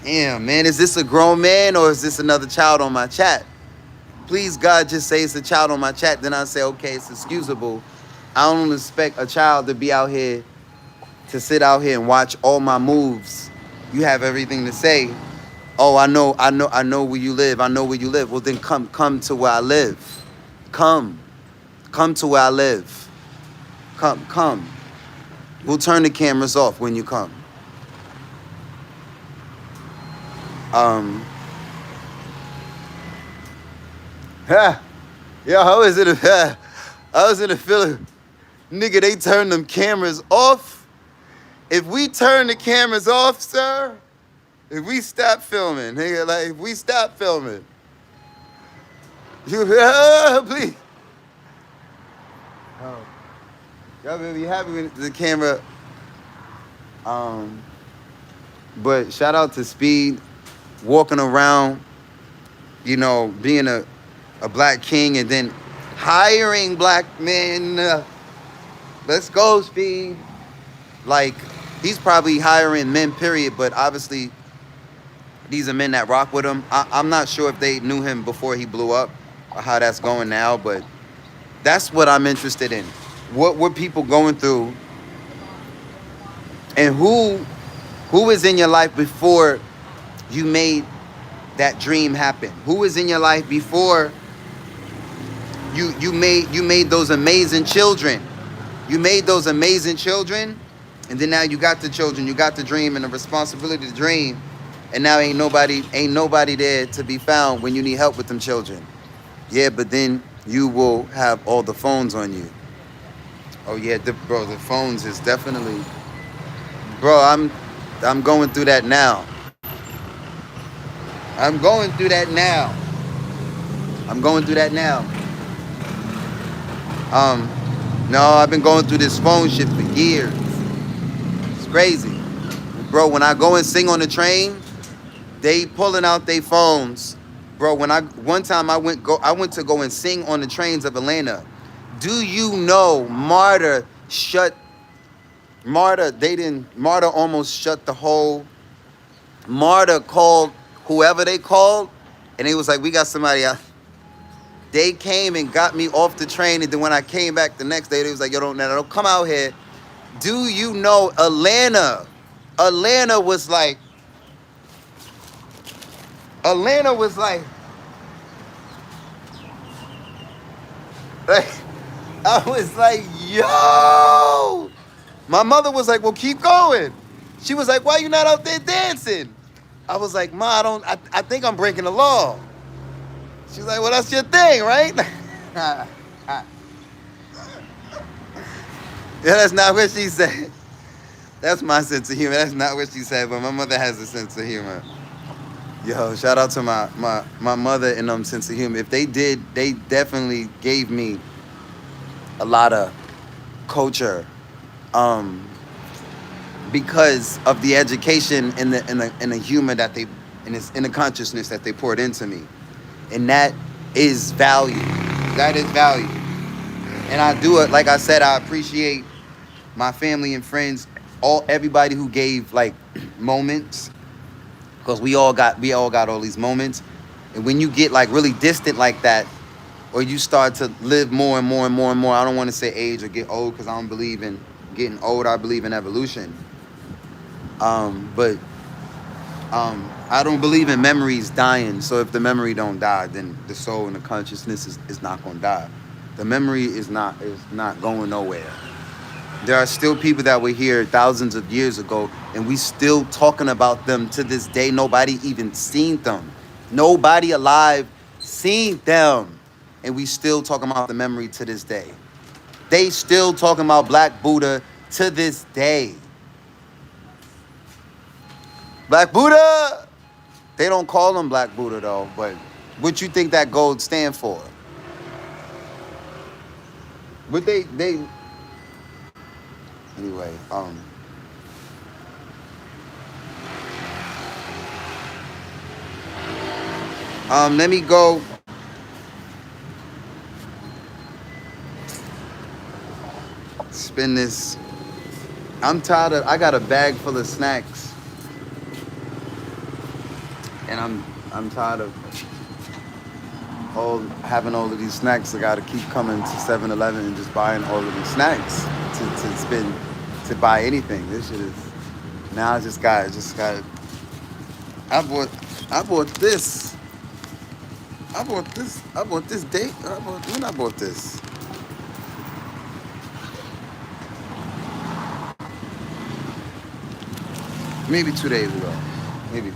[SPEAKER 1] damn, man, is this a grown man or is this another child on my chat? Please, God, just say it's a child on my chat. Then I say, okay, it's excusable. I don't expect a child to be out here, to sit out here and watch all my moves. You have everything to say. Oh, I know where you live. I know where you live. Well, then come to where I live. Come to where I live. Come. We'll turn the cameras off when you come. Yeah, I was in a feeling, nigga, they turned them cameras off. If we turn the cameras off, sir, if we stop filming, nigga, like, if we stop filming, you, please. Oh, y'all gonna be happy with the camera. But shout out to Speed, walking around, you know, being a black king and then hiring black men. Let's go, Speed. Like, he's probably hiring men, period, but obviously these are men that rock with him. I'm not sure if they knew him before he blew up or how that's going now, but that's what I'm interested in. What were people going through, and who is in your life before you made that dream happen? Who was in your life before you made those amazing children? You made those amazing children, and then now you got the children, you got the dream and the responsibility to dream, and now ain't nobody there to be found when you need help with them children. Yeah, but then you will have all the phones on you. Oh yeah, the phones is definitely, bro. I'm going through that now. I'm going through that now. No, I've been going through this phone shit for years. It's crazy, bro. When I go and sing on the train, they pulling out their phones, bro. One time I went to go and sing on the trains of Atlanta. Do you know Marta almost shut the whole. Marta called whoever they called, and they was like, we got somebody out. They came and got me off the train, and then when I came back the next day, they was like, yo, don't come out here. Do you know Atlanta? Atlanta was like, I was like, yo. My mother was like, well, keep going. She was like, why you not out there dancing? I was like, Ma, I think I'm breaking the law. She's like, well, that's your thing, right? Yeah, that's not what she said. That's my sense of humor. That's not what she said, but my mother has a sense of humor. Yo, shout out to my mother and sense of humor. If they did, they definitely gave me a lot of culture, because of the education and the humor that they in the consciousness that they poured into me, and that is value. That is value, and I do it. Like I said, I appreciate my family and friends, everybody who gave like moments, because we all got all these moments. And when you get like really distant like that, or you start to live more and more and more and more, I don't want to say age or get old because I don't believe in getting old. I believe in evolution. But I don't believe in memories dying. So if the memory don't die, then the soul and the consciousness is not going to die. The memory is not going nowhere. There are still people that were here thousands of years ago, and we still talking about them to this day. Nobody even seen them. Nobody alive seen them. And we still talking about the memory to this day. They still talking about Black Buddha to this day. Black Buddha! They don't call him Black Buddha though, but what you think that gold stand for? But they anyway, let me go. Spin this. I'm tired of, I got a bag full of snacks. And I'm tired of having all of these snacks. I gotta keep coming to 7-Eleven and just buying all of these snacks to spend, to buy anything. This shit is, now I just got I bought this. I bought this date. When I bought this. Maybe 2 days ago. Maybe.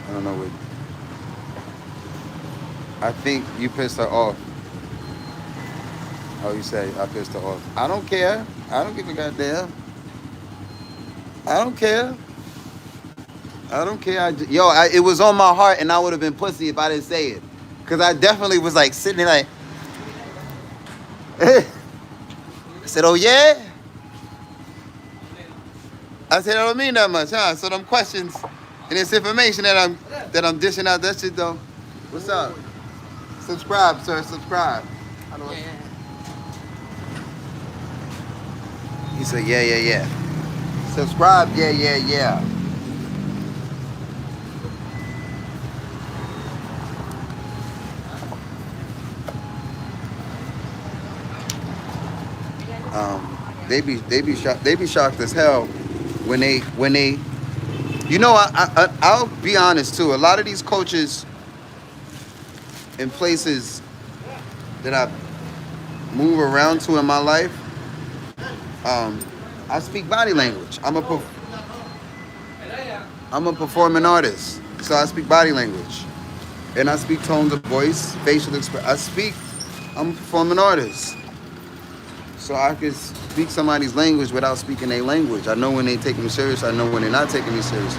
[SPEAKER 1] I don't know what. I think you pissed her off. Oh, you say I pissed her off. I don't care. I don't give a goddamn. I don't care. I don't care. It was on my heart, and I would have been pussy if I didn't say it. Because I definitely was like sitting there like, I said, oh yeah? I said, I don't mean that much, huh? So them questions and this information that I'm dishing out, that shit though. What's up? Subscribe, sir, subscribe. He said, yeah. Subscribe, yeah. They be shocked as hell when they you know, I'll be honest too. A lot of these coaches in places that I move around to in my life, I speak body language. I'm a performing artist, so I speak body language, and I speak tones of voice, facial expression. I'm a performing artist, so I can speak somebody's language without speaking their language. I know when they take me serious. I know when they're not taking me serious,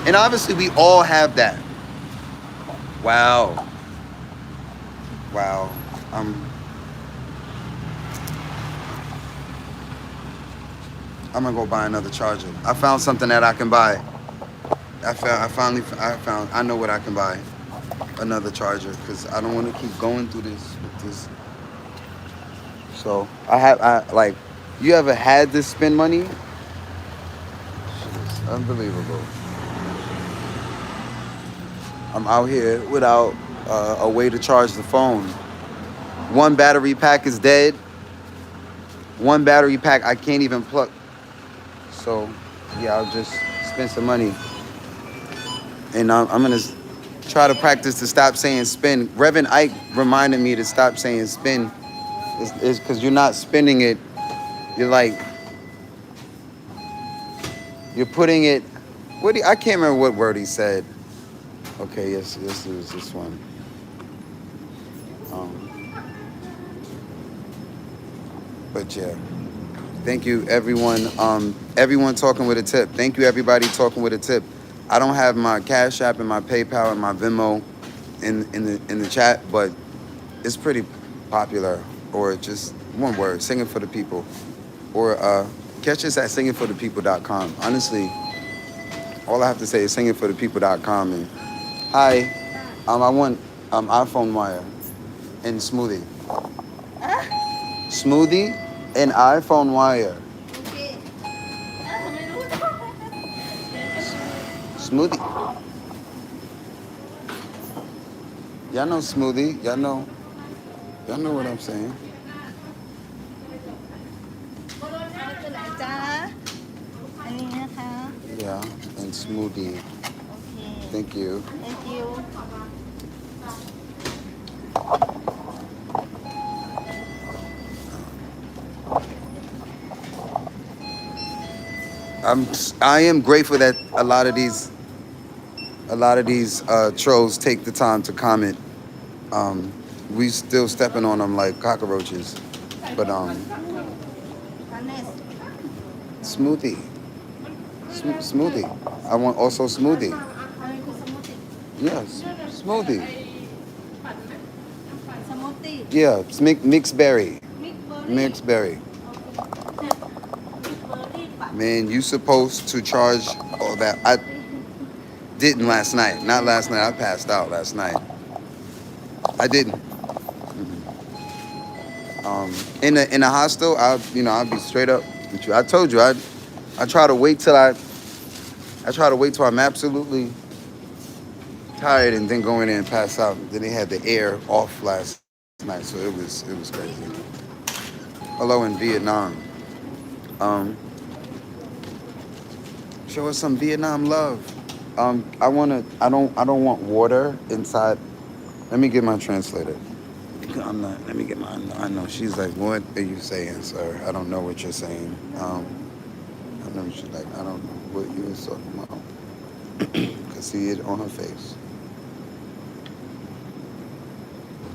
[SPEAKER 1] and obviously we all have that. Wow. I'm gonna go buy another charger. I found something that I can buy. I know what I can buy. Another charger, because I don't want to keep going through this with this. So you ever had to spend money? It's unbelievable. I'm out here without a way to charge the phone. One battery pack is dead. One battery pack I can't even plug. So yeah, I'll just spend some money. And I'm gonna try to practice to stop saying spin. Reverend Ike reminded me to stop saying spin. Is because you're not spinning it. You're like, you're putting it. I can't remember what word he said. Okay, yes, it was this one. But yeah, thank you everyone. Everyone talking with a tip. Thank you everybody talking with a tip. I don't have my CashApp and my PayPal and my Venmo in the chat, but it's pretty popular. Or just one word, Singing for the People. Or catch us at SingingForThePeople.com. Honestly, all I have to say is SingingForThePeople.com. And hi, I want iPhone wire and smoothie. Smoothie and iPhone wire. Smoothie. Y'all know smoothie. Y'all know what I'm saying.
[SPEAKER 4] เอาตัวไหนจ๊ะอันนี้นะคะ
[SPEAKER 1] Yeah, and smoothie.
[SPEAKER 4] โอเค
[SPEAKER 1] Thank you.
[SPEAKER 4] thank you
[SPEAKER 1] I am grateful that a lot of these trolls take the time to comment. We still stepping on them like cockroaches, but
[SPEAKER 4] อันนี้
[SPEAKER 1] smoothie, smoothie. I want also smoothie.
[SPEAKER 4] อันนี้คือสมูทตี้
[SPEAKER 1] Yes, smoothie.
[SPEAKER 4] สมูทตี้
[SPEAKER 1] Yeah, it's mixed berry.
[SPEAKER 4] มิกเบอร์รี่
[SPEAKER 1] Mixed berry.
[SPEAKER 4] มิกเบอร์รี่ปั่น
[SPEAKER 1] Man, you supposed to charge all that. I didn't last night. Not last night. I passed out last night. I didn't. In a hostel, I'll be straight up with you. I told you I try to wait till I'm absolutely tired and then go in there and pass out. Then they had the air off last night, so it was crazy. Hello in Vietnam. Show us some Vietnam love. I don't want water inside. Let me get my translator. Let me get mine. I know. She's like, what are you saying, sir? I don't know what you're saying. I know she's like, I don't know what you was talking about. Could see it on her face.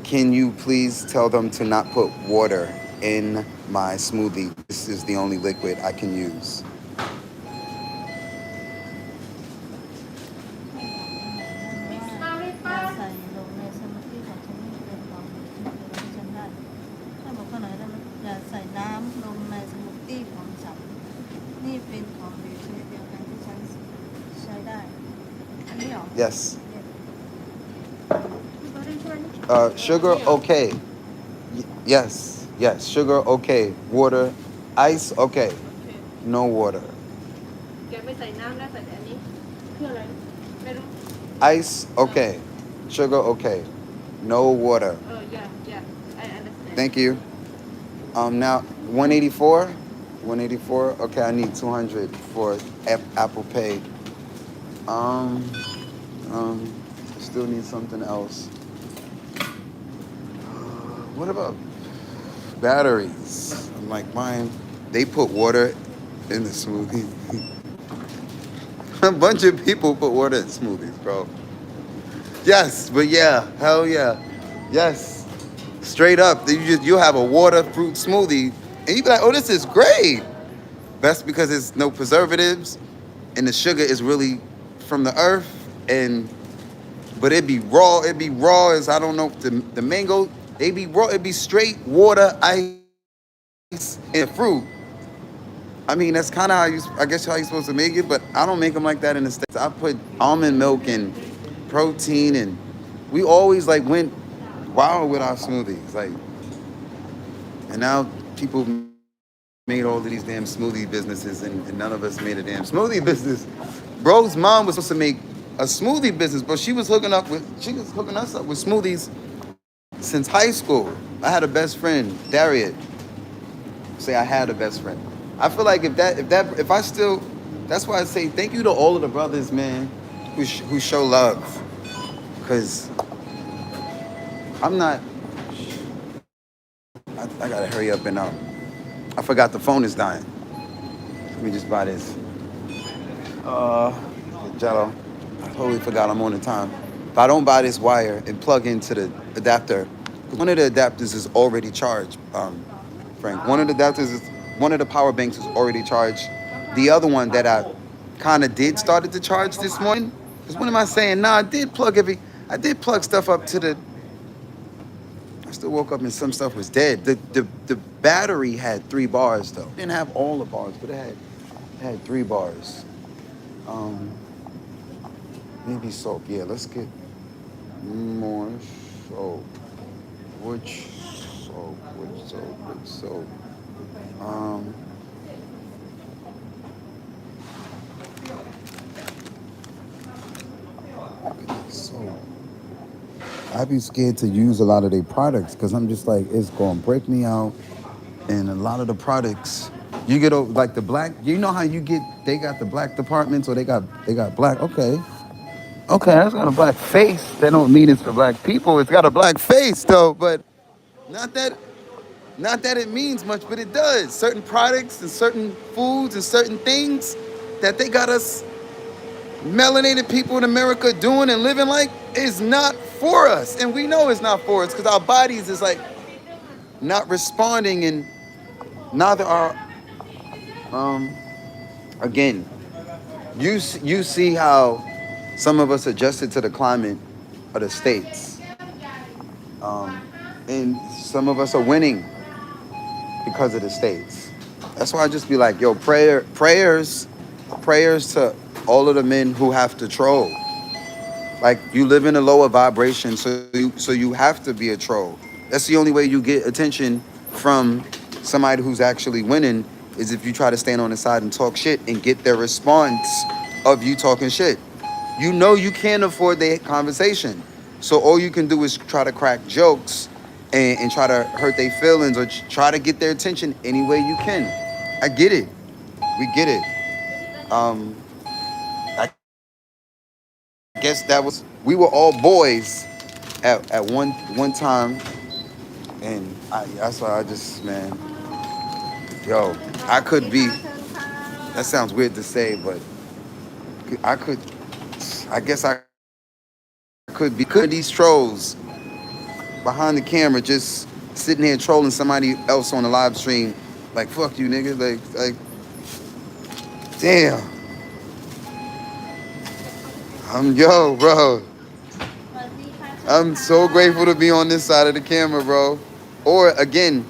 [SPEAKER 1] Can you please tell them to not put water in my smoothie? This is the only liquid I can use.
[SPEAKER 4] อย่าใส่ลงในสมูทตี้ของฉันนี่เป็นของดีที่ฉันได้ถ้าบอกข้อไหนได้ไหมอย่าใส่น้ำลงในสมูทตี้ของฉันนี่เป็นของดีชนิดเดียวกันที่ฉันใช้ได้อันนี้หรอ
[SPEAKER 1] Yes. Sugar, okay. Yes. Sugar, okay. Water, ice, okay. No water.
[SPEAKER 5] แกไม่ใส่น้ำแล้วใส่แต่อันนี้เพื่ออะไรไม่รู้
[SPEAKER 1] Ice, okay. Sugar, okay. No water.
[SPEAKER 5] I understand
[SPEAKER 1] Thank you. Now 184. 184. Okay, I need 200 for Apple Pay. Still need something else. What about batteries? I'm like, mine. They put water in the smoothie. A bunch of people put water in smoothies, bro. Yes, but yeah, hell yeah, yes. Straight up, you have a water fruit smoothie, and you be like, oh, this is great. That's because there's no preservatives, and the sugar is really from the earth, but it be raw. It be raw as I don't know the mango. They be raw. It be straight water, ice, and fruit. I mean, that's kind of I guess how you're supposed to make it, but I don't make them like that in the States. I put almond milk and protein, and we always like went wild with our smoothies. Like, and now people made all of these damn smoothie businesses, and none of us made a damn smoothie business. Bro's mom was supposed to make a smoothie business, but she was hooking us up with smoothies since high school. I had a best friend, Darius. Say I had a best friend. I feel like if I still, that's why I say thank you to all of the brothers, man, who show love. Cause I'm not. I gotta hurry up and I forgot the phone is dying. Let me just buy this. Jello. I totally forgot I'm on the time. If I don't buy this wire and plug into the adapter, one of the adapters is already charged. Frank, one of the power banks is already charged. The other one that I kind of did started to charge this morning. Because what am I saying? Nah, I did plug stuff up to the. I still woke up and some stuff was dead. The battery had 3 bars though. It didn't have all the bars, but it had 3 bars. Maybe soap. Yeah, let's get more soap. Which soap? So I be scared to use a lot of their products because I'm just like, it's going to break me out. And a lot of the products, you get like the black, you know how you get, they got the black departments or they got black, okay. Okay, that's got a black face. That don't mean it's for black people. It's got a black face though, but not that not that it means much, but it does. Certain products and certain foods and certain things that they got us melanated people in America doing and living like is not for us. And we know it's not for us because our bodies is like not responding and neither are again, you see how some of us adjusted to the climate of the states. And some of us are winning because of the states. That's why I just be like, yo, prayers to all of the men who have to troll. Like you live in a lower vibration, so you have to be a troll. That's the only way you get attention from somebody who's actually winning is if you try to stand on the side and talk shit and get their response of you talking shit. You know you can't afford their conversation. So all you can do is try to crack jokes and try to hurt their feelings or try to get their attention any way you can. I get it. We get it. I guess that was we were all boys at one time, and that's why I just man, yo, I could be. That sounds weird to say, but I could. I guess I could be these trolls behind the camera, just sitting here trolling somebody else on the live stream, like fuck you, nigga, like damn. Yo, bro. I'm so grateful to be on this side of the camera, bro. Or again,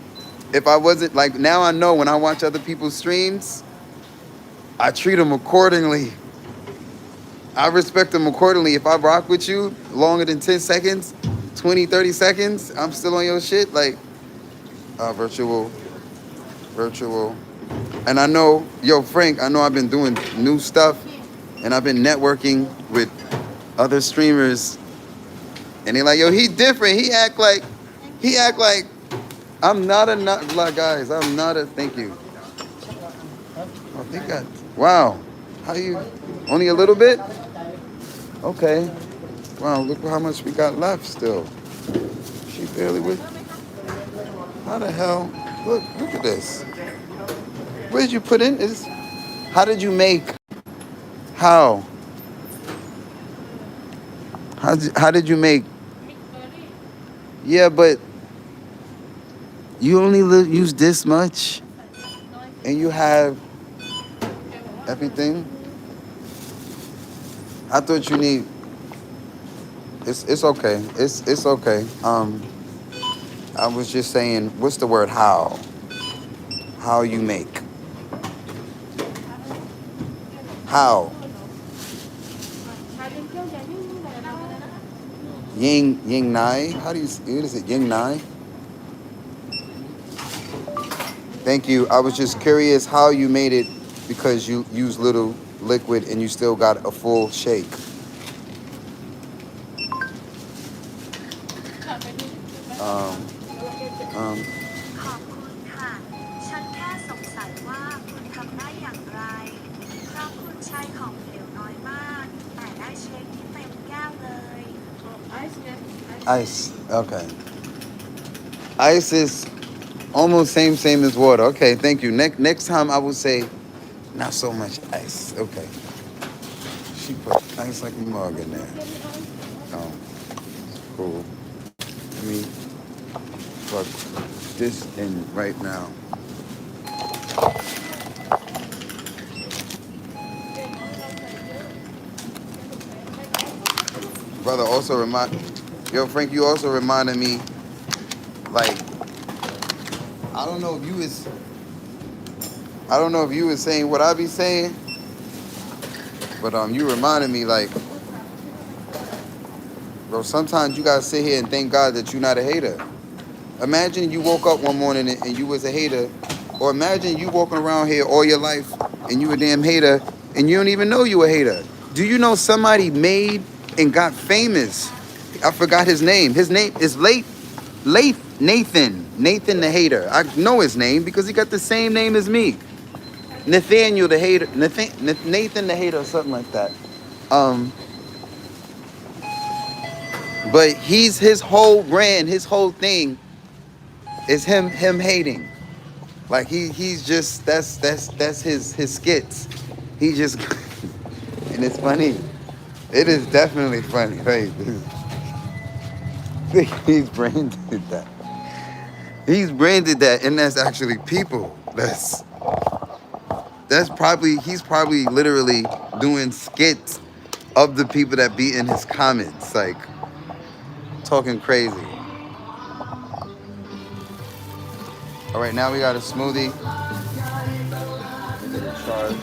[SPEAKER 1] if I wasn't like now, I know when I watch other people's streams, I treat them accordingly. I respect them accordingly. If I rock with you longer than 10 seconds, 20, 30 seconds, I'm still on your shit. Like, virtual. And I know, yo, Frank, I know I've been doing new stuff and I've been networking with other streamers. And they're like, yo, he different. He act like I'm not a not like guys. I'm not a thank you. I think wow. How you only a little bit? Okay. Wow, look how much we got left still. She barely with how the hell? Look at this. Where did you put in this? How did you make how? How did you make yeah, but you only use this much and you have everything. I thought you need. It's okay. It's okay. I was just saying, what's the word? How? How you make? How? Ying nai? How do you? What is it? Ying nai? Thank you. I was just curious how you made it because you use little liquid and you still got a full shake. Um, um,
[SPEAKER 6] ขอบคุณค่ะฉันแค่สงสัยว่าคุณทำได้อย่างไรเพราะคุณใช้ของเหลวน้อยมากแต่ได้เชคที่เต็มแก้วเลย
[SPEAKER 1] ice. Okay. Ice is almost same as water. Okay, thank you. Next time I will say not so much ice. Okay. She put ice like a mug in there. Oh, cool. Let me plug this in right now. Brother, also yo, Frank, you also reminded me, like, I don't know if you was saying what I be saying, but you reminded me, like, bro, sometimes you gotta sit here and thank God that you're not a hater. Imagine you woke up one morning and you was a hater, or imagine you walking around here all your life and you a damn hater and you don't even know you a hater. Do you know somebody made and got famous I forgot his name. His name is Nathan. Nathan the Hater. I know his name because he got the same name as me. Nathaniel the Hater. Nathan the Hater or something like that. But his whole brand, his whole thing is him hating. Like he's just that's his skits. He just and it's funny. It is definitely funny. Hey, he's branded that. He's branded that, and that's actually people. He's probably literally doing skits of the people that be in his comments, like talking crazy. All right, now we got a smoothie. Get it charged.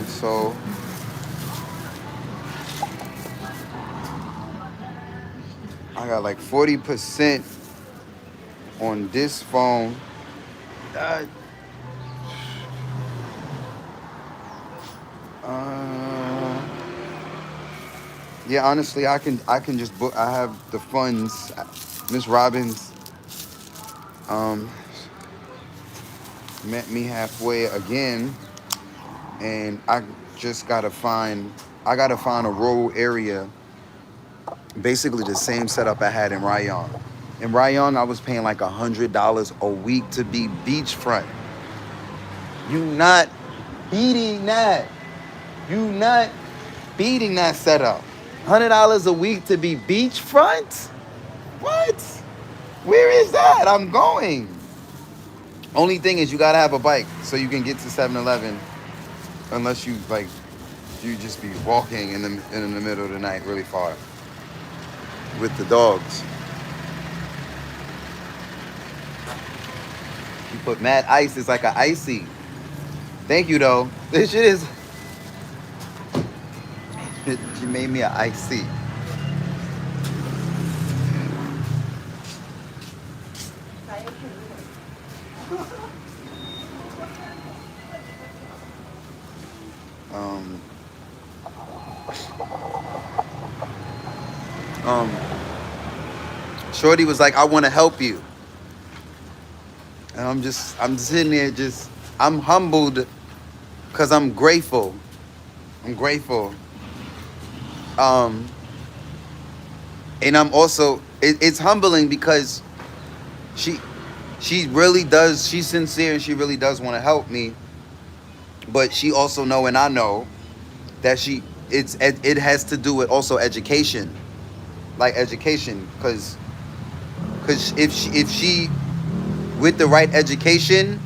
[SPEAKER 1] So I got like 40% on this phone. Yeah, honestly, I can just book. I have the funds. Miss Robbins met me halfway again, and I gotta find a rural area. Basically the same setup I had in Rayong. In Rayong, I was paying like $100 a week to be beachfront. You not beating that. You not beating that setup. $100 a week to be beachfront? What? Where is that? I'm going. Only thing is you gotta have a bike so you can get to 7-Eleven. Unless you you just be walking in the middle of the night really far with the dogs. You put mad ice, it's like an icy. Thank you though. This shit is. She made me an icy. Shorty was like, I want to help you. And I'm sitting there I'm humbled because I'm grateful. I'm grateful. And I'm also, it's humbling because she really does, she's sincere and she really does want to help me. But she also know, and I know, that it has to do with also education. Like education, because if she with the right education,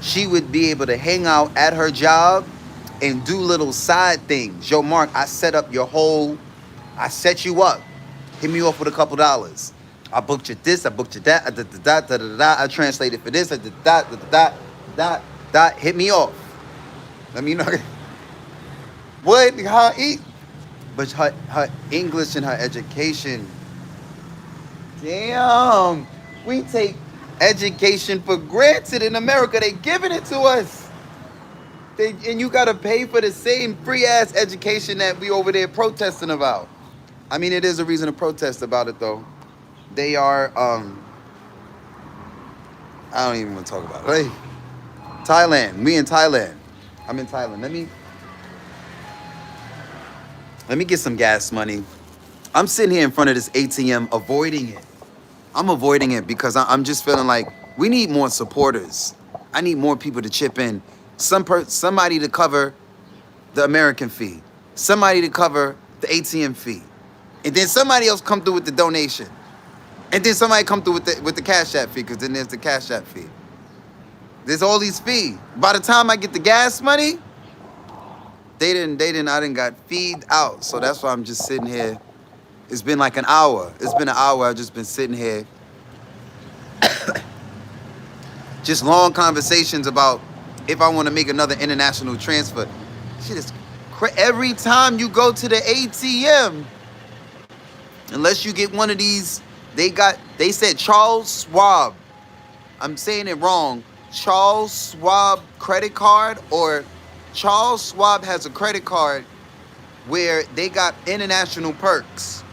[SPEAKER 1] she would be able to hang out at her job and do little side things. Yo, Mark, I set you up. Hit me off with a couple dollars. I booked you this, I booked you that, I translated for this, hit me off. Let me know. What? How eat? But her English and her education. Damn. We take education for granted in America. They giving it to us. And you gotta pay for the same free ass education that we over there protesting about. I mean, it is a reason to protest about it though. They are I don't even want to talk about it. Hey, Thailand. We in Thailand. I'm in Thailand. Let me get some gas money. I'm sitting here in front of this ATM avoiding it. I'm avoiding it because I'm just feeling like we need more supporters. I need more people to chip in. Somebody to cover the American fee. Somebody to cover the ATM fee. And then somebody else come through with the donation. And then somebody come through with the CashApp fee, because then there's the CashApp fee. There's all these fees. By the time I get the gas money, I didn't got feed out. So that's why I'm just sitting here. It's been like an hour. It's been an hour. I've just been sitting here. Just long conversations about if I want to make another international transfer. Shit is every time you go to the ATM, unless you get one of these, they said Charles Schwab. I'm saying it wrong. Charles Schwab credit card, or Charles Schwab has a credit card where they got international perks.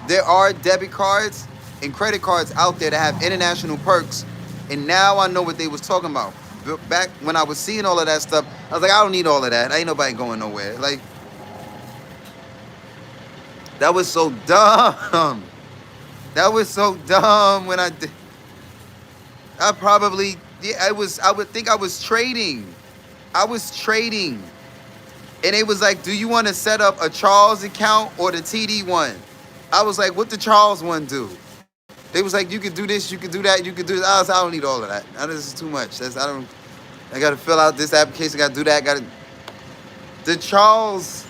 [SPEAKER 1] There are debit cards and credit cards out there that have international perks, and now I know what they was talking about. Back when I was seeing all of that stuff, I was like, I don't need all of that. Ain't nobody going nowhere. Like, that was so dumb. That was so dumb when I did. I probably, yeah, I would think I was trading. I was trading. And it was like, do you want to set up a Charles account or the TD one? I was like, what the Charles one do? They was like, you could do this, you could do that, you could do this. I don't need all of that. This is too much. I got to fill out this application, got to do that, the Charles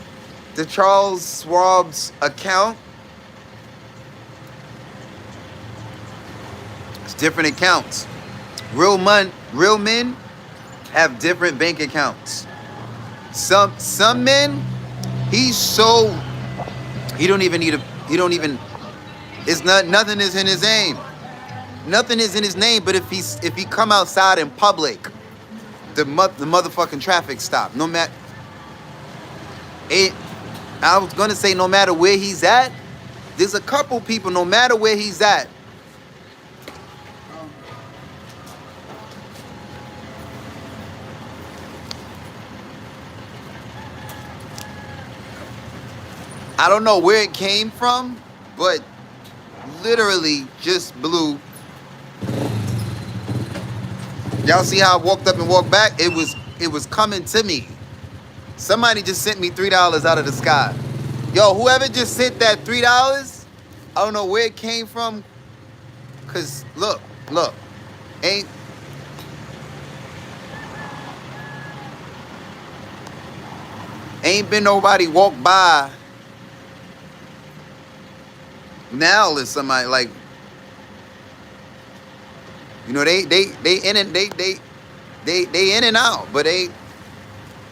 [SPEAKER 1] Schwab's account. It's different accounts. Real men have different bank accounts. Some men, he don't even it's not, nothing is in his name. Nothing is in his name, but if he come outside in public, the motherfucking traffic stop. No matter I was gonna say no matter where he's at, there's a couple people, no matter where he's at. I don't know where it came from, but literally just blew. Y'all see how I walked up and walked back? It was coming to me. Somebody just sent me $3 out of the sky. Yo, whoever just sent that $3, I don't know where it came from. Cause look, ain't been nobody walk by. Now is somebody like, you know, they in and they in and out, but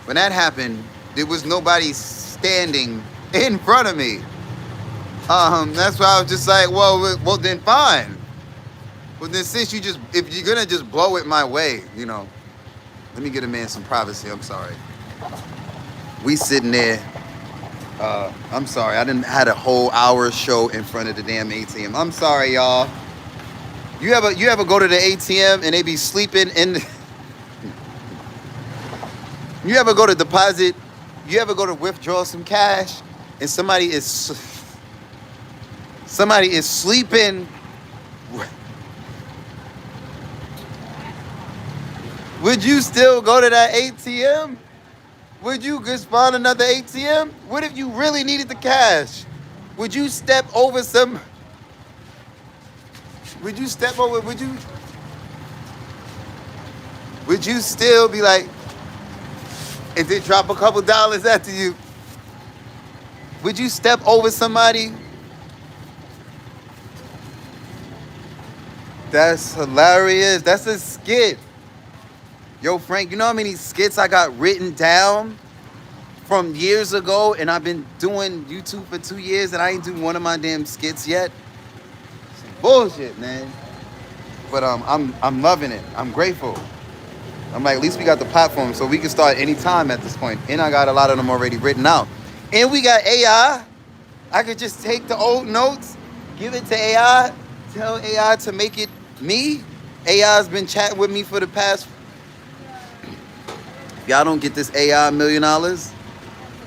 [SPEAKER 1] when that happened, there was nobody standing in front of me. That's why I was just like, well then fine. Well then since if you're gonna just blow it my way, you know, let me get a man some privacy. I'm sorry. We sitting there. I'm sorry, I didn't had a whole hour show in front of the damn ATM. I'm sorry, y'all. You ever go to the ATM and they be sleeping in? You ever go to deposit? You ever go to withdraw some cash and somebody is sleeping? Would you still go to that ATM? Would you just find another ATM? What if you really needed the cash? Would you step over some? Would you still be like, if they drop a couple dollars after you, would you step over somebody? That's hilarious. That's a skit. Yo, Frank, you know how many skits I got written down from years ago, and I've been doing YouTube for 2 years, and I ain't do one of my damn skits yet? Some bullshit, man. But I'm loving it. I'm grateful. I'm like, at least we got the platform, so we can start anytime at this point. And I got a lot of them already written out. And we got AI. I could just take the old notes, give it to AI, tell AI to make it me. AI's been chatting with me for the past. If y'all don't get this AI $1 million,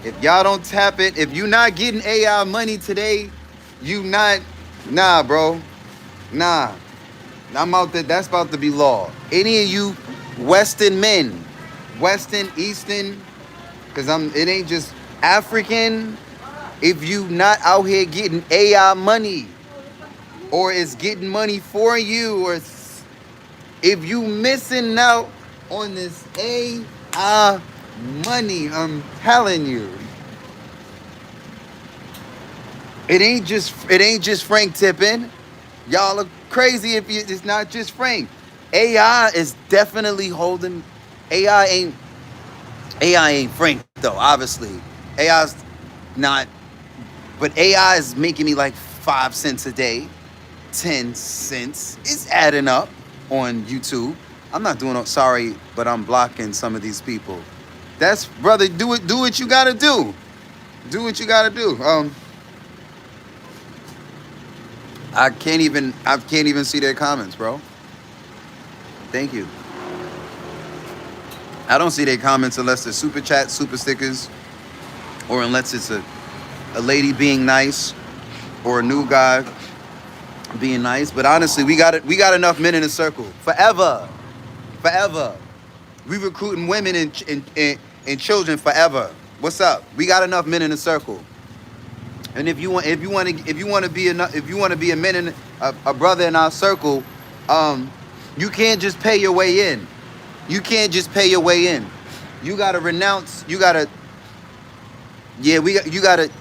[SPEAKER 1] if y'all don't tap it, if you not getting AI money today, nah, bro. Nah. I'm out there, that's about to be law. Any of you Western men, Western, Eastern, because it ain't just African, if you not out here getting AI money, or it's getting money for you, or if you missing out on this AI money, I'm telling you, it ain't just Frank tipping. Y'all are crazy if it's not just Frank. AI is definitely holding. AI ain't Frank though, obviously. AI's not, but AI is making me like 5 cents a day, 10 cents. It's adding up on YouTube. I'm not doing sorry, but I'm blocking some of these people. That's, brother, do what you gotta do. Do what you gotta do. I can't even see their comments, bro. Thank you. I don't see their comments unless they're super chat, super stickers, or unless it's a lady being nice or a new guy being nice. But honestly, we got it. We got enough men in the circle forever, forever. We recruiting women and children forever. What's up? We got enough men in the circle. And if you want to be a man in a brother in our circle, you can't just pay your way in. You can't just pay your way in. You gotta renounce. You gotta. Yeah, you gotta.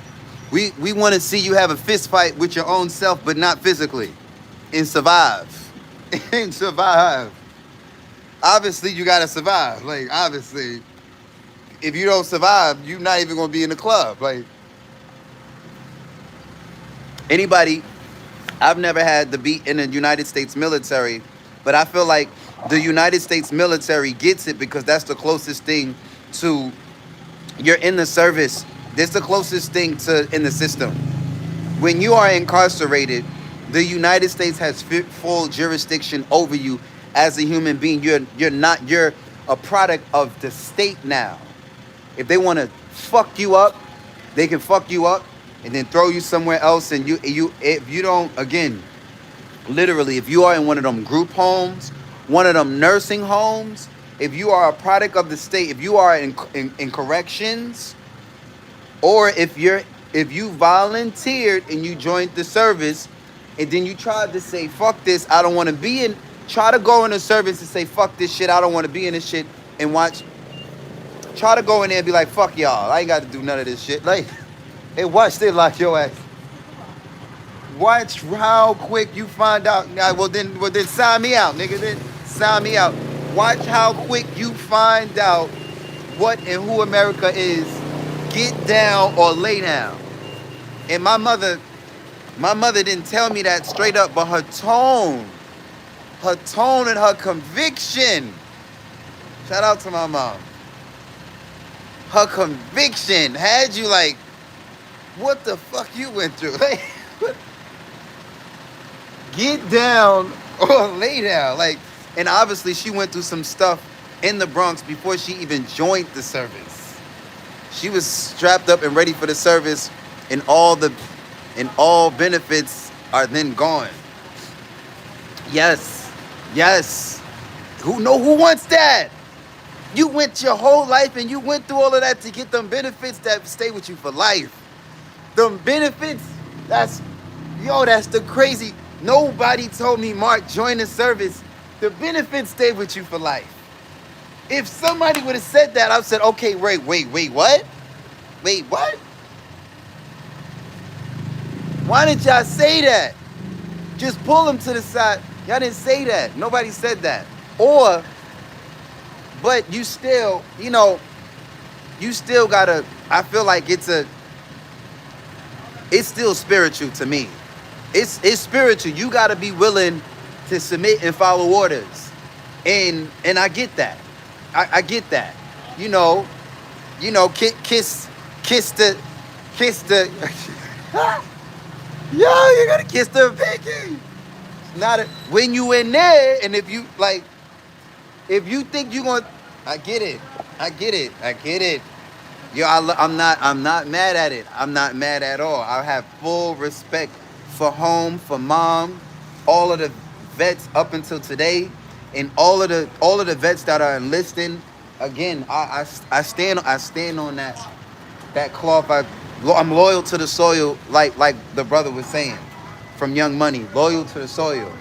[SPEAKER 1] We want to see you have a fist fight with your own self, but not physically, and survive. And survive. Obviously, you gotta survive. Like, obviously, if you don't survive, you're not even gonna be in the club. Like, anybody, I've never had to be in the United States military, but I feel like the United States military gets it because that's the closest thing to you're in the service. That's the closest thing to in the system. When you are incarcerated, the United States has full jurisdiction over you as a human being. You're a product of the state now. If they want to fuck you up, they can fuck you up and then throw you somewhere else. And if you don't, again, literally, if you are in one of them group homes, one of them nursing homes, if you are a product of the state, if you are in corrections, or if you volunteered and you joined the service, and then you tried to say, fuck this, I don't want to be in, try to go in the service and say, fuck this shit, I don't want to be in this shit, and try to go in there and be like, fuck y'all, I ain't got to do none of this shit. Like, hey, watch they lock your ass. Watch how quick you find out. Nah, well then sign me out, nigga. Then sign me out. Watch how quick you find out what and who America is. Get down or lay down. And my mother didn't tell me that straight up, but her tone and her conviction. Shout out to my mom. Her conviction had you like, what the fuck you went through? Like, get down or lay down. Like, and obviously she went through some stuff in the Bronx before she even joined the service. She was strapped up and ready for the service, and all benefits are then gone. Yes. Who wants that? You went your whole life and you went through all of that to get them benefits that stay with you for life. Them benefits, that's the crazy. Nobody told me, Mark, join the service. The benefits stay with you for life. If somebody would have said that, I said, okay, wait, what? Wait, what? Why didn't y'all say that? Just pull them to the side. Y'all didn't say that. Nobody said that. But you still, gotta, I feel like it's still spiritual to me. It's spiritual. You gotta be willing to submit and follow orders. And I get that. I get that. Kiss the yo, you gotta kiss the pinky. When you in there, and if you think you gonna, I get it. Yo, I'm not mad at it. I'm not mad at all. I have full respect for home, for mom, all of the vets up until today, and all of the vets that are enlisting. Again, I stand on that cloth. I'm loyal to the soil, like the brother was saying, from Young Money, loyal to the soil.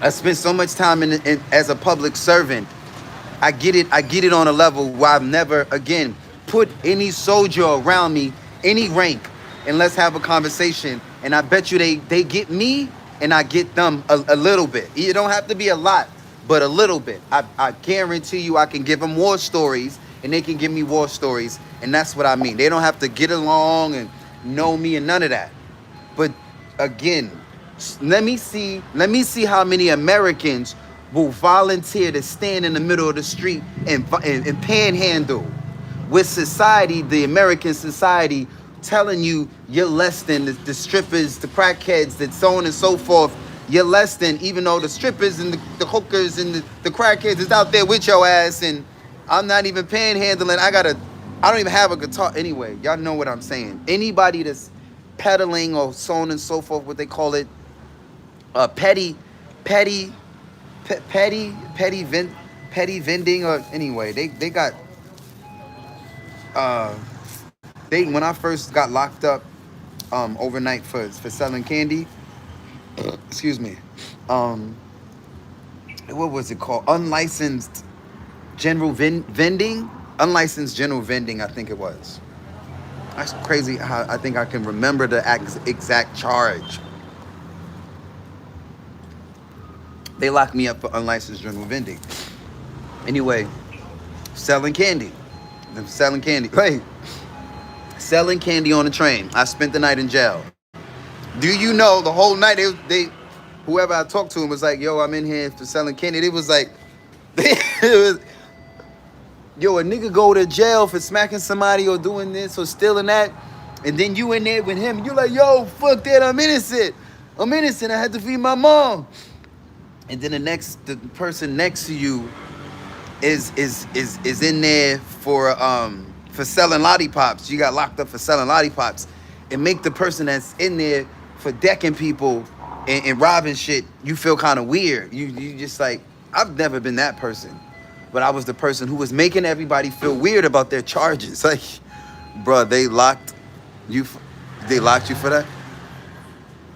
[SPEAKER 1] I spent so much time as a public servant. I get it on a level where I've never, again, put any soldier around me, any rank, and let's have a conversation. And I bet you they get me, and I get them a little bit. It don't have to be a lot, but a little bit. I guarantee you I can give them war stories, and they can give me war stories, and that's what I mean. They don't have to get along and know me and none of that. But again, let me see how many Americans will volunteer to stand in the middle of the street and panhandle. with society, the American society, telling you you're less than the strippers, the crackheads, that so on and so forth. You're less than, even though the strippers and the hookers and the crackheads is out there with your ass, and I'm not even panhandling. I don't even have a guitar. Anyway, y'all know what I'm saying. Anybody that's peddling or so on and so forth, what they call it, petty, petty, petty vending, or anyway, they got they when I first got locked up overnight for selling candy. Excuse me. Um, what was it called? Unlicensed general vending. Unlicensed general vending, I think it was. That's crazy how I think I can remember the exact charge. They locked me up for unlicensed general vending. Anyway, selling candy. Them selling candy. Wait. Selling candy on the train. I spent the night in jail. Do you know the whole night they whoever I talked to him was like, yo, I'm in here for selling candy. It was like, it was, yo, a nigga go to jail for smacking somebody or doing this or stealing that, and then you in there with him, and you're like, yo, fuck that, I'm innocent. I'm innocent, I had to feed my mom. And then the person next to you is in there for selling lollipops. You got locked up for selling lollipops, and make the person that's in there for decking people and robbing shit, you feel kind of weird. You just like, I've never been that person, but I was the person who was making everybody feel weird about their charges. Like, bro, they locked you for that?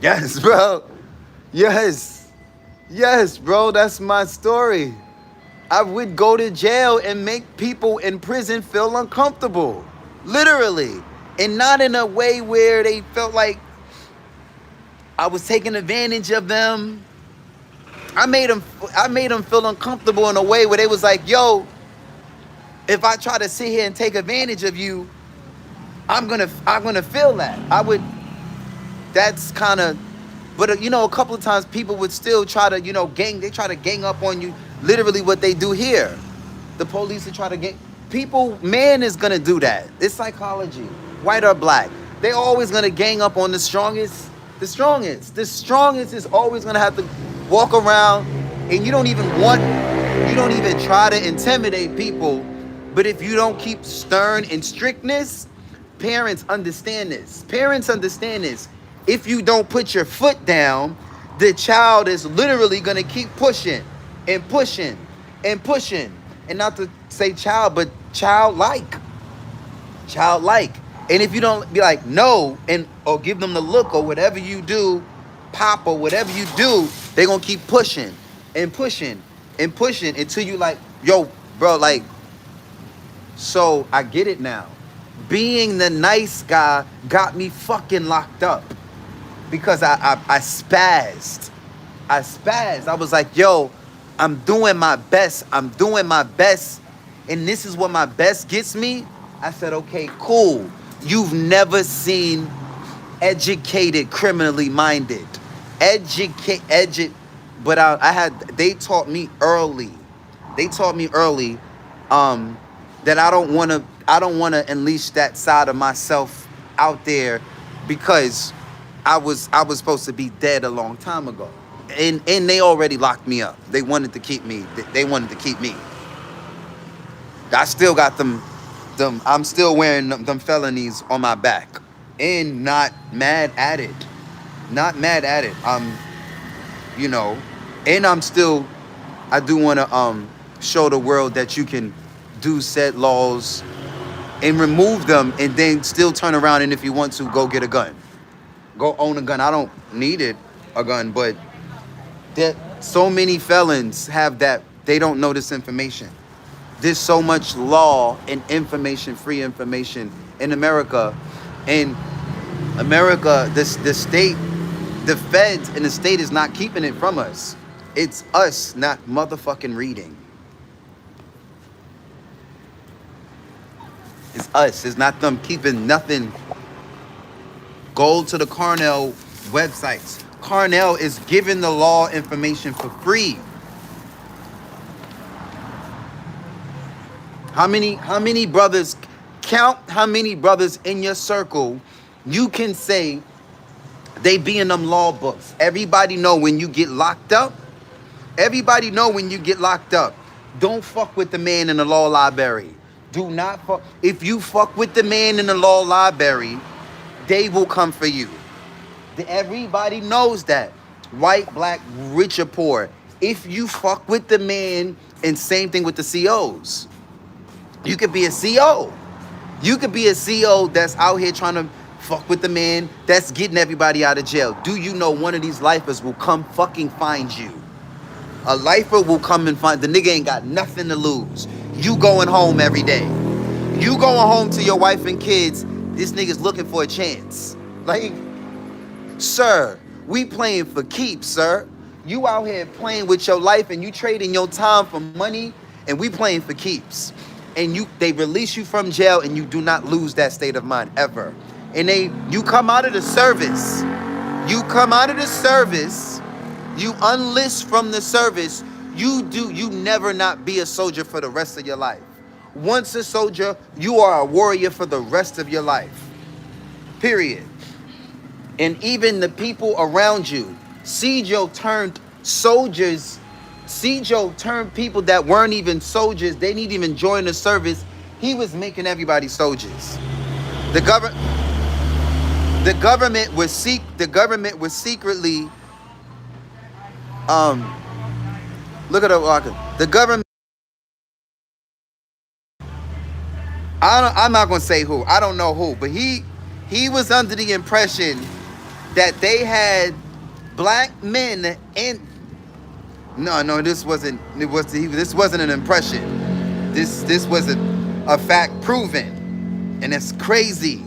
[SPEAKER 1] Yes, bro. Yes, bro, that's my story. I would go to jail and make people in prison feel uncomfortable, literally, and not in a way where they felt like I was taking advantage of them. I made them feel uncomfortable in a way where they was like, yo, if I try to sit here and take advantage of you, I'm gonna feel that. That's kind of, but a couple of times people would still try to, they try to gang up on you. Literally what they do here. The police would try to gang. People, man is gonna do that. It's psychology, white or black. They always gonna gang up on the strongest. The strongest is always gonna have to walk around, and you don't even try to intimidate people. But if you don't keep stern and strictness, parents understand this. If you don't put your foot down, the child is literally gonna keep pushing and pushing and pushing. And not to say child, but childlike. And if you don't be like, no, or give them the look or whatever you do, pop or whatever you do, they're gonna keep pushing and pushing and pushing until you like, yo, bro, like, so I get it now. Being the nice guy got me fucking locked up because I spazzed. I was like, yo, I'm doing my best. And this is what my best gets me. I said, okay, cool. You've never seen educated, criminally minded. But they taught me early. That I don't want to unleash that side of myself out there, because I was supposed to be dead a long time ago. And they already locked me up. They wanted to keep me. I still got them. I'm still wearing them felonies on my back, and not mad at it. And I do want to show the world that you can do said laws and remove them, and then still turn around, and if you want to, go get a gun. Go own a gun. I don't need a gun, but that so many felons have that. They don't know this information. There's so much law and free information in America. In America, the state, the feds and the state is not keeping it from us. It's us not motherfucking reading. It's us. It's not them keeping nothing. Go to the Cornell websites. Cornell is giving the law information for free. How many brothers count how many brothers in your circle you can say they be in them law books. Everybody know when you get locked up. Everybody know when you get locked up. Don't fuck with the man in the law library. Do not fuck. If you fuck with the man in the law library, they will come for you. Everybody knows that. White, black, rich or poor. If you fuck with the man, and same thing with the COs. You could be a CO. You could be a CO that's out here trying to fuck with the man that's getting everybody out of jail. Do you know one of these lifers will come fucking find you? A lifer will come and find the nigga ain't got nothing to lose. You going home every day. You going home to your wife and kids. This nigga's looking for a chance. Like, sir, we playing for keeps, sir. You out here playing with your life and you trading your time for money, and we playing for keeps. And they release you from jail and you do not lose that state of mind ever. And you come out of the service. You come out of the service. You unlist from the service. You never not be a soldier for the rest of your life. Once a soldier, you are a warrior for the rest of your life. Period. And even the people around you, Cjo turned soldiers. Cjo turned people that weren't even soldiers. They didn't even join the service. He was making everybody soldiers. The government was secretly look at the government. I'm not gonna say who. I don't know who, but he was under the impression that they had black men in. No, this wasn't. This wasn't an impression. This was a fact proven, and it's crazy.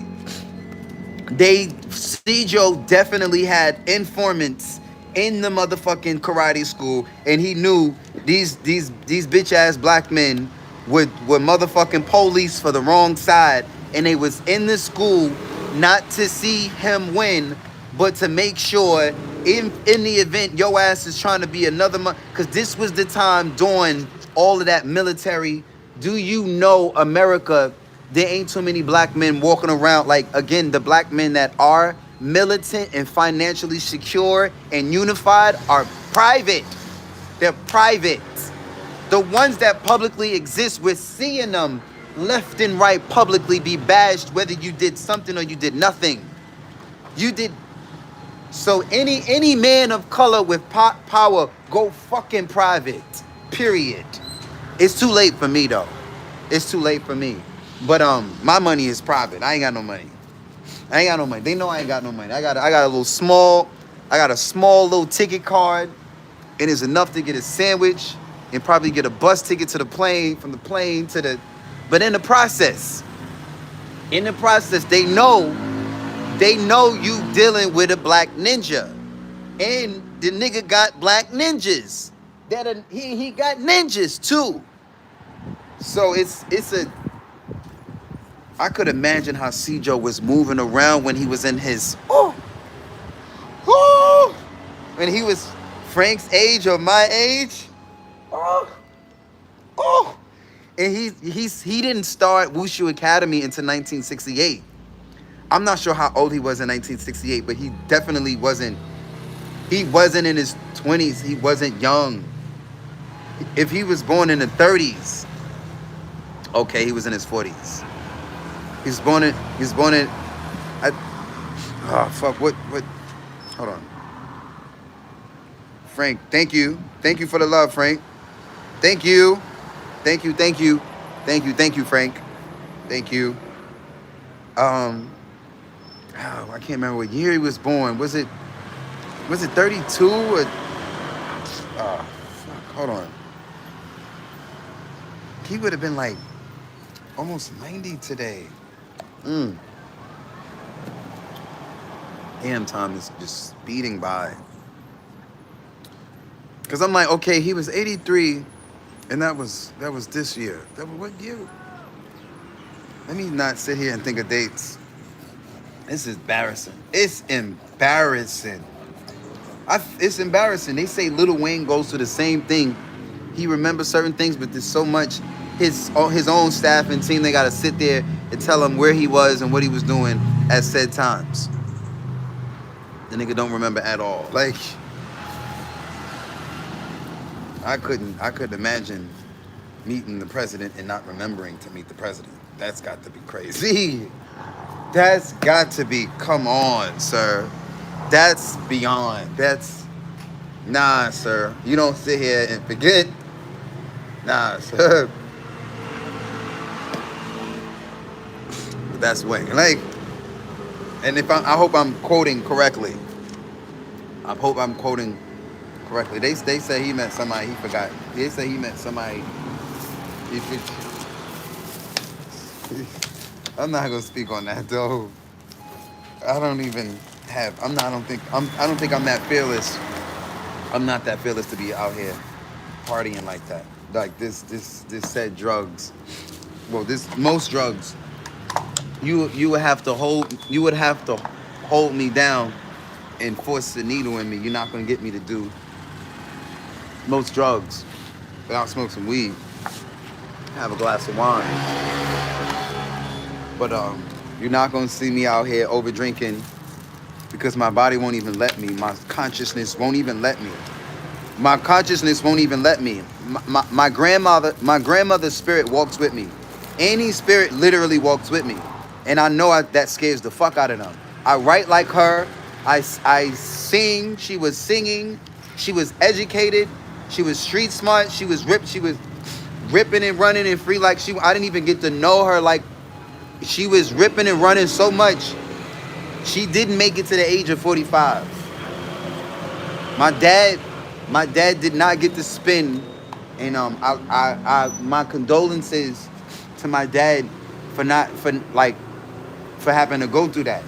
[SPEAKER 1] Cjo definitely had informants in the motherfucking karate school, and he knew these bitch ass black men were motherfucking police for the wrong side, and they was in the school not to see him win, but to make sure in the event your ass is trying to be another because this was the time during all of that military. Do you know America? There ain't too many black men walking around. Like, again, the black men that are militant and financially secure and unified are private. They're private. The ones that publicly exist, we're seeing them left and right publicly be bashed, whether you did something or you did nothing. You did. So any man of color with power, go fucking private. Period. It's too late for me, though. It's too late for me. But my money is private. I ain't got no money. They know I ain't got no money. I got a small little ticket card, and it's enough to get a sandwich and probably get a bus ticket to the plane, from the plane to the. But in the process, they know you dealing with a black ninja, and the nigga got black ninjas. He got ninjas too. So it's a. I could imagine how Cjo was moving around when he was in his when he was Frank's age or my age. And he didn't start Wushu Academy until 1968. I'm not sure how old he was in 1968, but he definitely wasn't. He wasn't in his 20s. He wasn't young. If he was born in the 30s, okay, he was in his 40s. He's born in. What? Hold on. Frank, thank you. Thank you for the love, Frank. Thank you, Frank. Thank you. I can't remember what year he was born. Was it 32 or? Hold on. He would have been like almost 90 today. Damn, time is just speeding by. Cause I'm like, okay, he was 83, and that was this year. That was what year? Let me not sit here and think of dates. This is embarrassing. It's embarrassing. It's embarrassing. They say Lil Wayne goes through the same thing. He remembers certain things, but there's so much his own staff and team, they gotta sit there and tell him where he was and what he was doing at said times. The nigga don't remember at all. Like, I couldn't imagine meeting the president and not remembering to meet the president. That's got to be crazy. That's got to be, come on, sir. That's beyond. That's, nah, sir. You don't sit here and forget. Nah, sir. That's way. Like, and if I hope I'm quoting correctly. I hope I'm quoting correctly. They say he met somebody, he forgot. They say he met somebody. I'm not gonna speak on that though. I don't think I'm that fearless. I'm not that fearless to be out here partying like that. Like this said drugs. Well, most drugs. You would have to hold me down and force the needle in me. You're not gonna get me to do most drugs. But I'll smoke some weed, have a glass of wine. But you're not gonna see me out here over drinking because my body won't even let me. My consciousness won't even let me. My consciousness won't even let me. My grandmother's spirit walks with me. Any spirit literally walks with me. And I know that scares the fuck out of them. I write like her. I sing. She was singing. She was educated. She was street smart. She was ripping and running and free like I didn't even get to know her. Like, she was ripping and running so much. She didn't make it to the age of 45. My dad did not get to spin. And my condolences to my dad for having to go through that.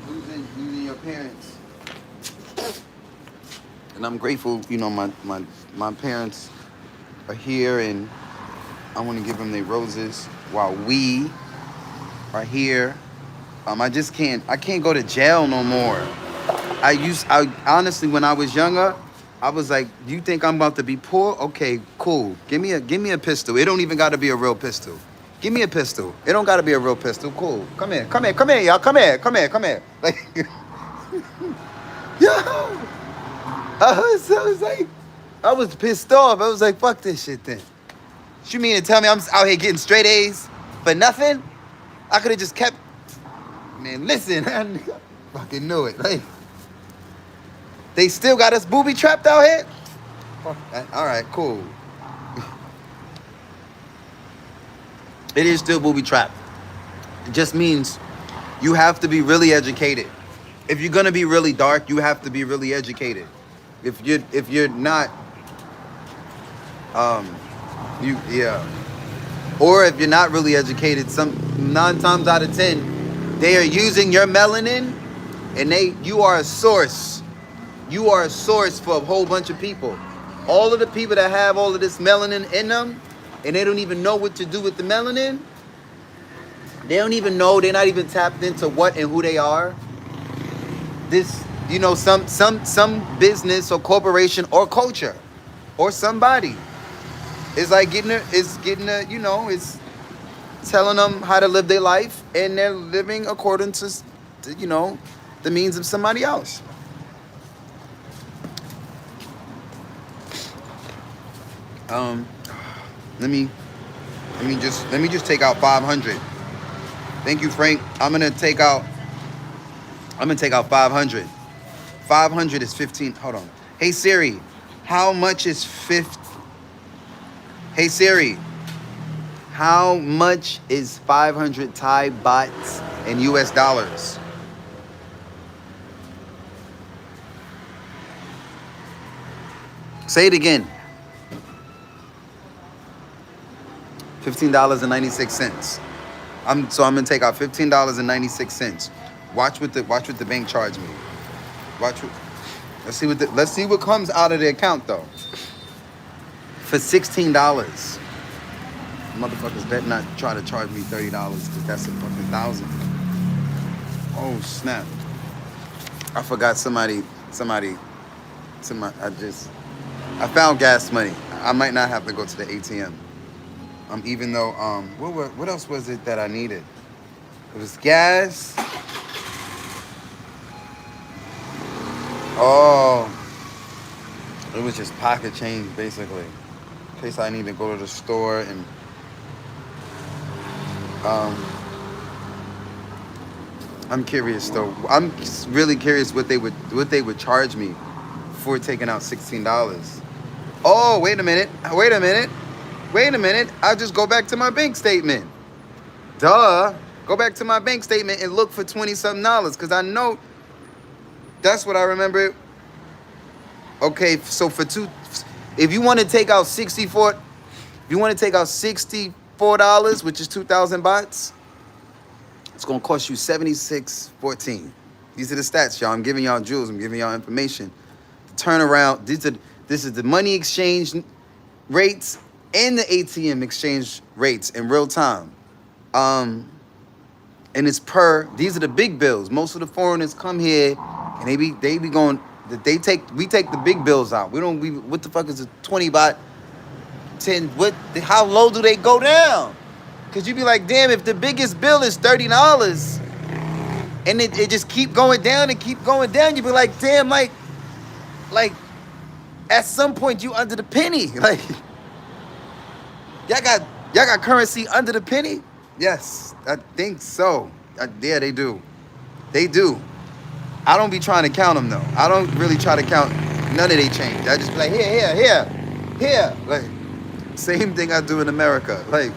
[SPEAKER 1] Losing your parents. And I'm grateful, my parents are here, and I want to give them their roses while we are here. I can't go to jail no more. I honestly, when I was younger, I was like, you think I'm about to be poor? Okay, cool. Give me a pistol. It don't even got to be a real pistol. Give me a pistol. It don't got to be a real pistol. Cool. Come here, y'all. Come here. Like, yo. I was pissed off. I was like, fuck this shit then. You mean to tell me I'm out here getting straight A's for nothing? I could have just kept, man, listen, I fucking knew it. Like, they still got us booby trapped out here? All right, cool. It is still booby trapped. It just means you have to be really educated. If you're gonna be really dark, you have to be really educated. If you're not, or if you're not really educated, 9 times out of 10, they are using your melanin, and you are a source. You are a source for a whole bunch of people. All of the people that have all of this melanin in them, and they don't even know what to do with the melanin. They don't even know. They're not even tapped into what and who they are. This, some business or corporation or culture or somebody is like it's telling them how to live their life, and they're living according to the means of somebody else. Let me just take out 500. Thank you, Frank. I'm gonna take out 500. 500 is 15. Hold on. Hey Siri, how much is 50? Hey Siri, how much is 500 Thai bahts in US dollars? Say it again. $15.96. I'm gonna take out $15.96. Watch what the bank charged me. Let's see what comes out of the account though. For $16. Motherfuckers better not try to charge me $30 because that's a fucking 1,000. Oh snap. I forgot somebody I found gas money. I might not have to go to the ATM. Even though what else was it that I needed? It was gas. Oh, it was just pocket change basically. In case I need to go to the store and um I'm curious though. I'm really curious what they would charge me for taking out $16. Oh, wait a minute. Wait a minute. Wait a minute. I'll just go back to my bank statement. Duh. Go back to my bank statement and look for 20-something dollars because I know that's what I remember. Okay, so if you want to take out $64, which is 2,000 bahts, it's gonna cost you 76.14. These are the stats, y'all. I'm giving y'all jewels. I'm giving y'all information. The turnaround. This is the money exchange rates and the ATM exchange rates in real time. And it's these are the big bills. Most of the foreigners come here and they be going, we take the big bills out. What the fuck is a 20 baht, 10, how low do they go down? Cause you be like, damn, if the biggest bill is $30 and it just keep going down and keep going down, you be like, damn, like at some point you under the penny. Like y'all got currency under the penny? Yes, I think so. Yeah, they do. They do. I don't be trying to count them though. I don't really try to count none of they change. I just be like, here. Like, same thing I do in America. Like,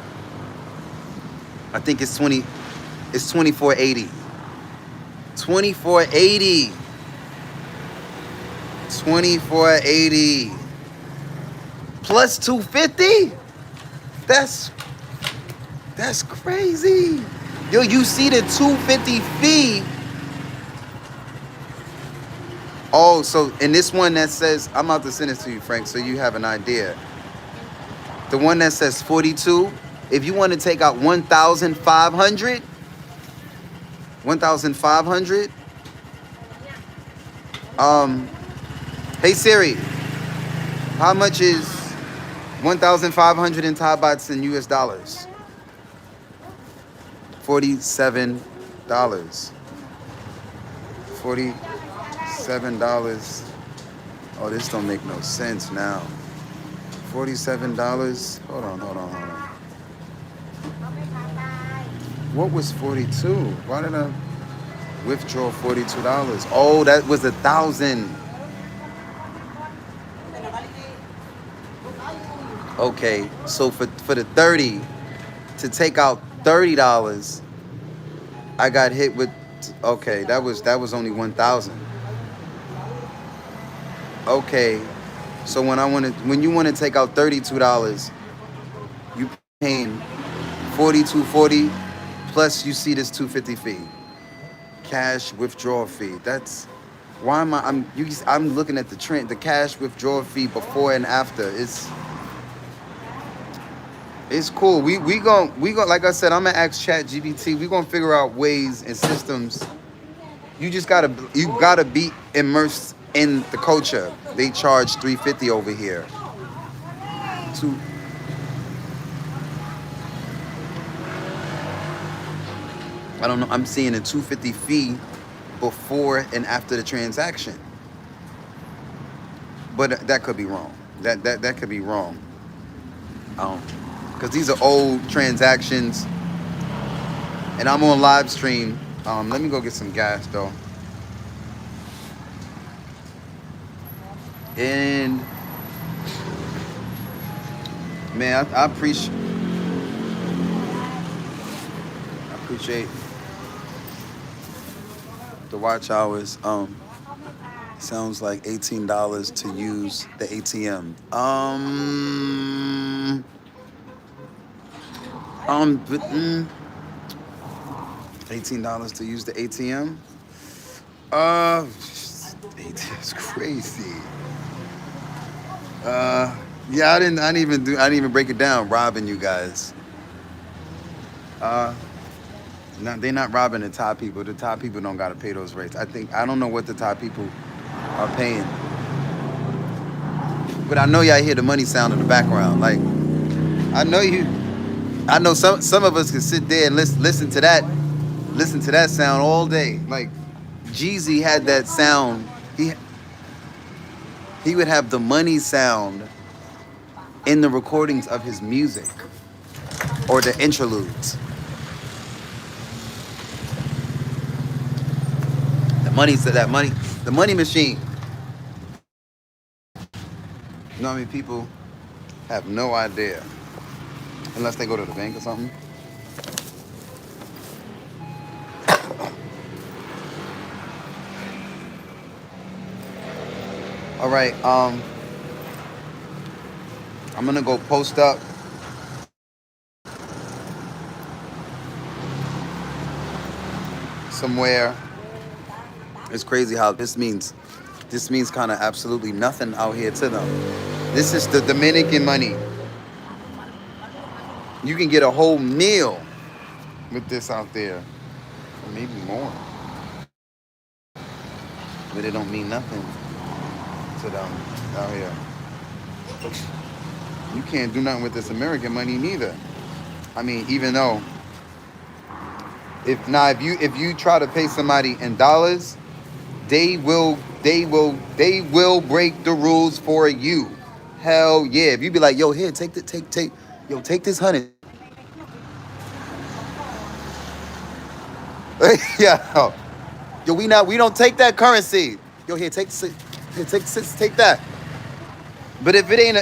[SPEAKER 1] I think it's 2480. 2480. 2480. Plus 250? That's crazy. Yo, you see the 250 fee. Oh, so in this one that says, I'm about to send it to you, Frank, so you have an idea. The one that says 42, if you want to take out 1,500, hey Siri, how much is 1,500 in Thai bahts in US dollars? $47. $47. Oh, this don't make no sense now. $47. Hold on. What was 42? Why did I withdraw $42? Oh, that was 1,000. Okay, so for the 30, to take out $30, I got hit with. Okay, that was only 1,000. Okay, so when you want to take out $32, you paying $42.40 plus you see this $250 fee, cash withdrawal fee. That's why I'm looking at the trend, the cash withdrawal fee before and after. It's cool. We gon' like I said, I'm gonna ask ChatGPT. We gonna figure out ways and systems. You gotta be immersed in the culture. They charge $350 over here. I don't know. I'm seeing a $250 fee before and after the transaction, but that could be wrong. That could be wrong. Because these are old transactions, and I'm on live stream. Let me go get some gas though. And man, I appreciate the watch hours. Sounds like $18 to use the ATM. $18 to use the ATM. It's crazy. Yeah, I didn't even break it down. Robbing you guys. No, they're not robbing the Thai people. The Thai people don't gotta pay those rates. I don't know what the Thai people are paying. But I know y'all hear the money sound in the background. Like, I know you. I know some of us can sit there and listen to that sound all day. Like, Jeezy had that sound. He would have the money sound in the recordings of his music or the interludes. The money machine. You know how many people have no idea unless they go to the bank or something. All right, I'm gonna go post up somewhere. It's crazy how this means kind of absolutely nothing out here to them. This is the Dominican money. You can get a whole meal with this out there, or maybe more. But it don't mean nothing to them out here. You can't do nothing with this American money neither. I mean, even though if you try to pay somebody in dollars, they will break the rules for you. Hell yeah. If you be like, yo, here, take this 100. Yeah. Yo, we don't take that currency. Yo, here, take that. But if it ain't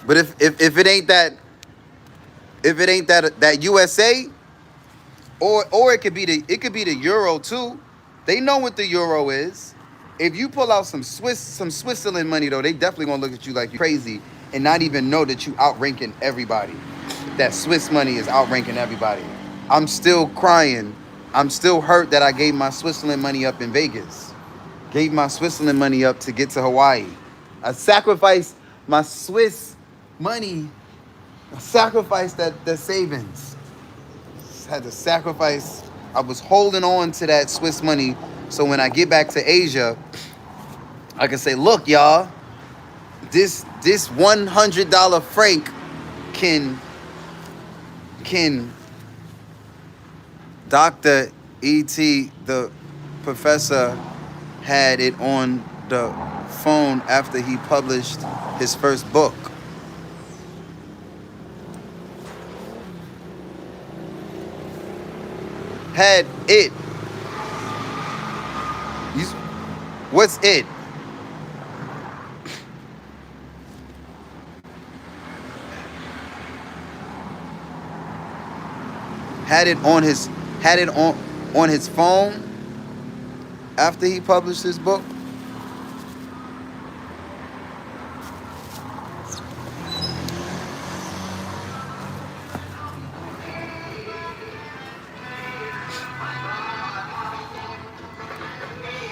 [SPEAKER 1] but if it ain't that USA, or it could be the euro too. They know what the euro is. If you pull out some Switzerland money though, they definitely gonna look at you like you're crazy and not even know that you outranking everybody. That Swiss money is outranking everybody. I'm still crying. I'm still hurt that I gave my Switzerland money up in Vegas. Gave my Switzerland money up to get to Hawaii. I sacrificed my Swiss money. I sacrificed the savings. Had to sacrifice. I was holding on to that Swiss money so when I get back to Asia, I can say, look, y'all, this $100 franc can Dr. E.T., the professor, had it on the phone after he published his first book. Had it. What's it? Had it on his phone after he published his book.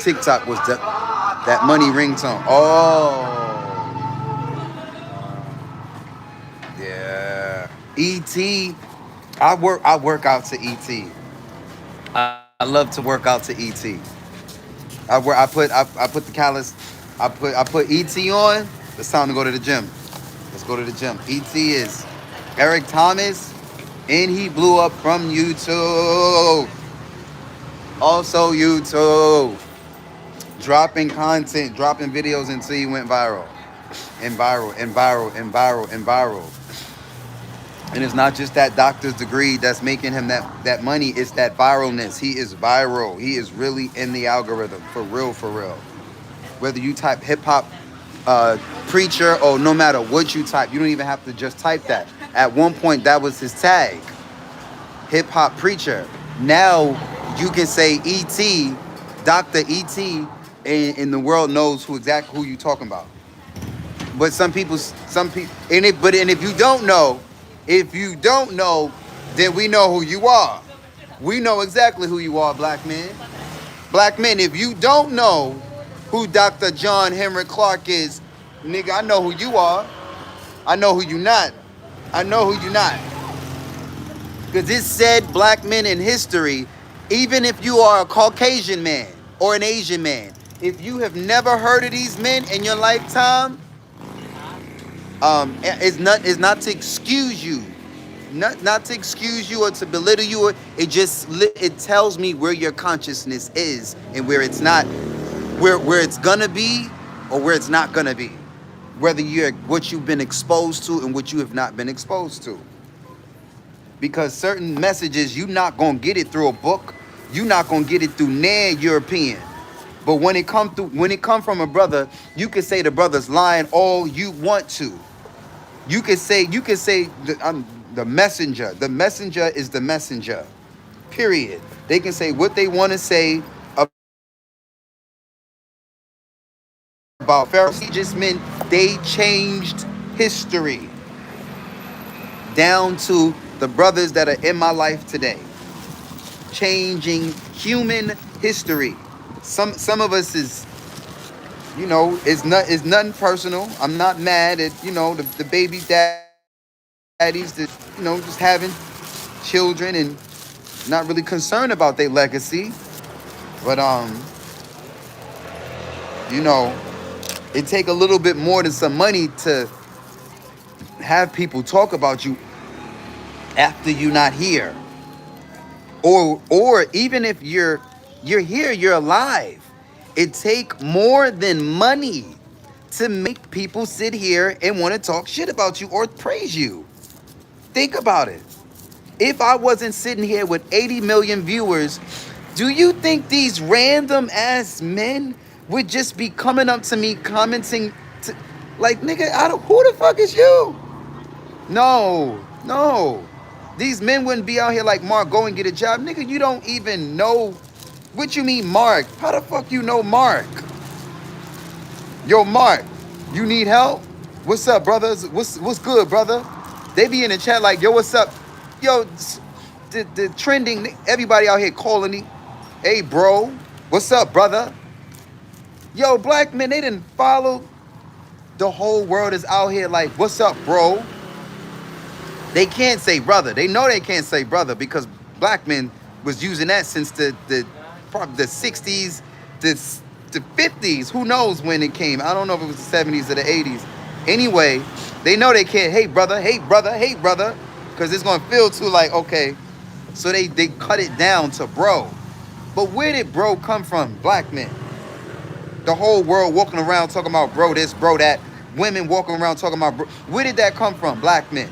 [SPEAKER 1] TikTok was that money ringtone. Oh, yeah. E.T. I work out to E.T. I love to work out to E.T. I put the callus. I put E.T. on. It's time to go to the gym. Let's go to the gym. E.T. is Eric Thomas, and he blew up from YouTube. Also YouTube. Dropping content, dropping videos until he went viral. And viral. And it's not just that doctor's degree that's making him that money. It's that viralness. He is viral. He is really in the algorithm. For real. Whether you type hip-hop preacher or no matter what you type, you don't even have to just type that. At one point, that was his tag. Hip-hop preacher. Now, you can say E.T., Dr. E.T., and the world knows who you're talking about. But some people, and if you don't know, then we know who you are. We know exactly who you are, black men. Black men, if you don't know who Dr. John Henry Clark is, nigga, I know who you are. I know who you not. Because it said black men in history, even if you are a Caucasian man or an Asian man, If you have never heard of these men in your lifetime, it's not to excuse you, not to excuse you or to belittle you. It tells me where your consciousness is and where it's not, where it's gonna be or where it's not gonna be. Whether you're what you've been exposed to and what you have not been exposed to. Because certain messages you're not gonna get it through a book, you're not gonna get it through nan European. But when it come from a brother, you can say the brother's lying all you want to. You can say I'm the messenger. The messenger is the messenger. Period. They can say what they want to say about Pharaoh. It just meant they changed history down to the brothers that are in my life today. Changing human history. Some of us is, it's nothing personal. I'm not mad at, the baby daddies that, just having children and not really concerned about their legacy. But it take a little bit more than some money to have people talk about you after you're not here. Or even if you're here, you're alive. It take more than money to make people sit here and want to talk shit about you or praise you. Think about it. If I wasn't sitting here with 80 million viewers, do you think these random ass men would just be coming up to me commenting like, nigga, who the fuck is you? No. These men wouldn't be out here like, Mark, go and get a job. Nigga, you don't even know. What you mean, Mark? How the fuck you know Mark? Yo, Mark, you need help? What's up, brothers? What's good, brother? They be in the chat like, yo, what's up? Yo, the trending, everybody out here calling me. Hey, bro, what's up, brother? Yo, black men, they didn't follow. The whole world is out here like, what's up, bro? They can't say brother. They know they can't say brother because black men was using that since probably the 60s, the 50s. Who knows when it came? I don't know if it was the 70s or the 80s. Anyway, they know they can't, hey brother, because it's going to feel too like, okay. So they cut it down to bro. But where did bro come from? Black men. The whole world walking around talking about bro this, bro that. Women walking around talking about bro. Where did that come from? Black men.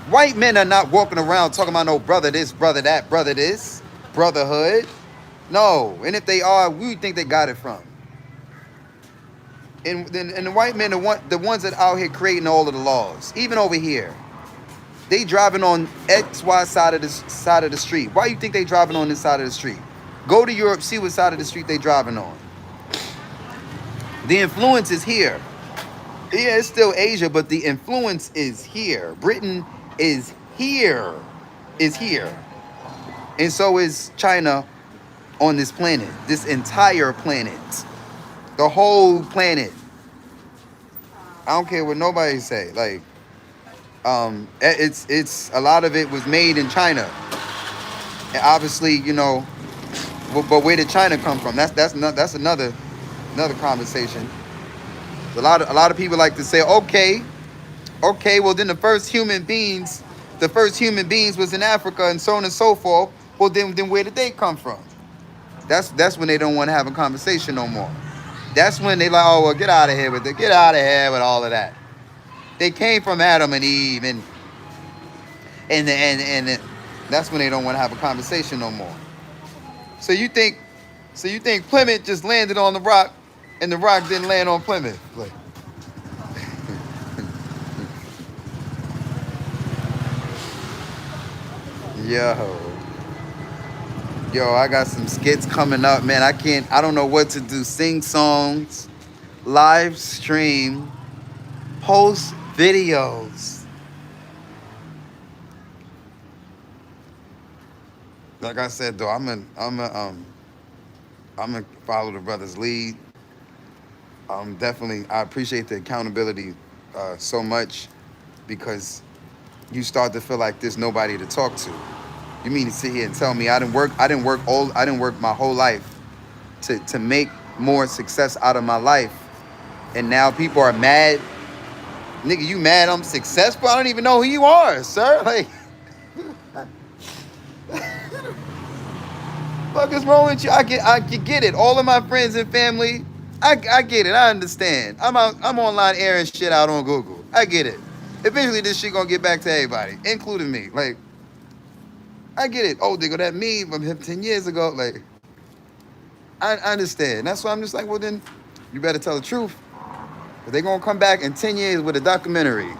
[SPEAKER 1] White men are not walking around talking about no brother this, brother that, brother this, brotherhood. No. And if they are, where do you think they got it from? And the white men are the ones that are out here creating all of the laws. Even over here. They driving on XY side of the street. Why do you think they driving on this side of the street? Go to Europe, see what side of the street they driving on. The influence is here. Yeah, it's still Asia, but the influence is here. Britain is here. And so is China on this planet. This entire planet. The whole planet. I don't care what nobody say. Like, it's a lot of it was made in China. And obviously, but where did China come from? That's another conversation. A lot of people like to say, okay, well then the first human beings was in Africa and so on and so forth. Well then where did they come from? That's when they don't want to have a conversation no more. That's when they like, oh well, get out of here with all of that. They came from Adam and Eve and that's when they don't want to have a conversation no more. So you think Plymouth just landed on the rock and the rock didn't land on Plymouth? Like, Yo, I got some skits coming up, man. I don't know what to do. Sing songs, live stream, post videos. Like I said though, I'm gonna follow the brother's lead. Definitely, I appreciate the accountability so much because you start to feel like there's nobody to talk to. You mean to sit here and tell me I didn't work my whole life to make more success out of my life. And now people are mad. Nigga, you mad I'm successful? I don't even know who you are, sir. Like, fuck is wrong with you? I get it. All of my friends and family, I get it. I understand. I'm online airing shit out on Google. I get it. Eventually this shit gonna get back to everybody, including me. Like, I get it. Oh, they go that meme from him 10 years ago. Like, I understand. That's why I'm just like, well then, you better tell the truth. If they gonna come back in 10 years with a documentary,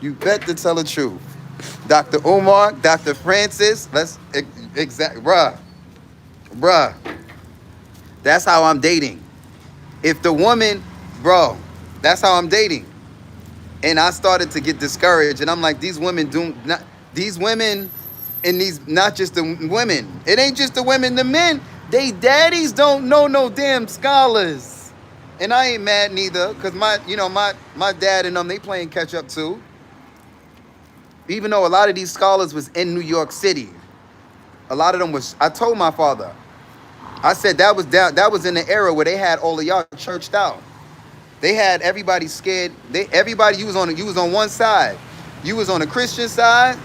[SPEAKER 1] you better tell the truth. Dr. Umar, Dr. Francis, bruh, that's how I'm dating. If the woman, bro, that's how I'm dating. And I started to get discouraged, and I'm like, these women, and these, not just the women, it ain't just the women, the men, they daddies don't know no damn scholars. And I ain't mad neither, because my dad and them, they playing catch up too. Even though a lot of these scholars was in New York City. A lot of them was, I told my father, I said that was in the era where they had all of y'all churched out. They had everybody scared. You was on one side. You was on the Christian side,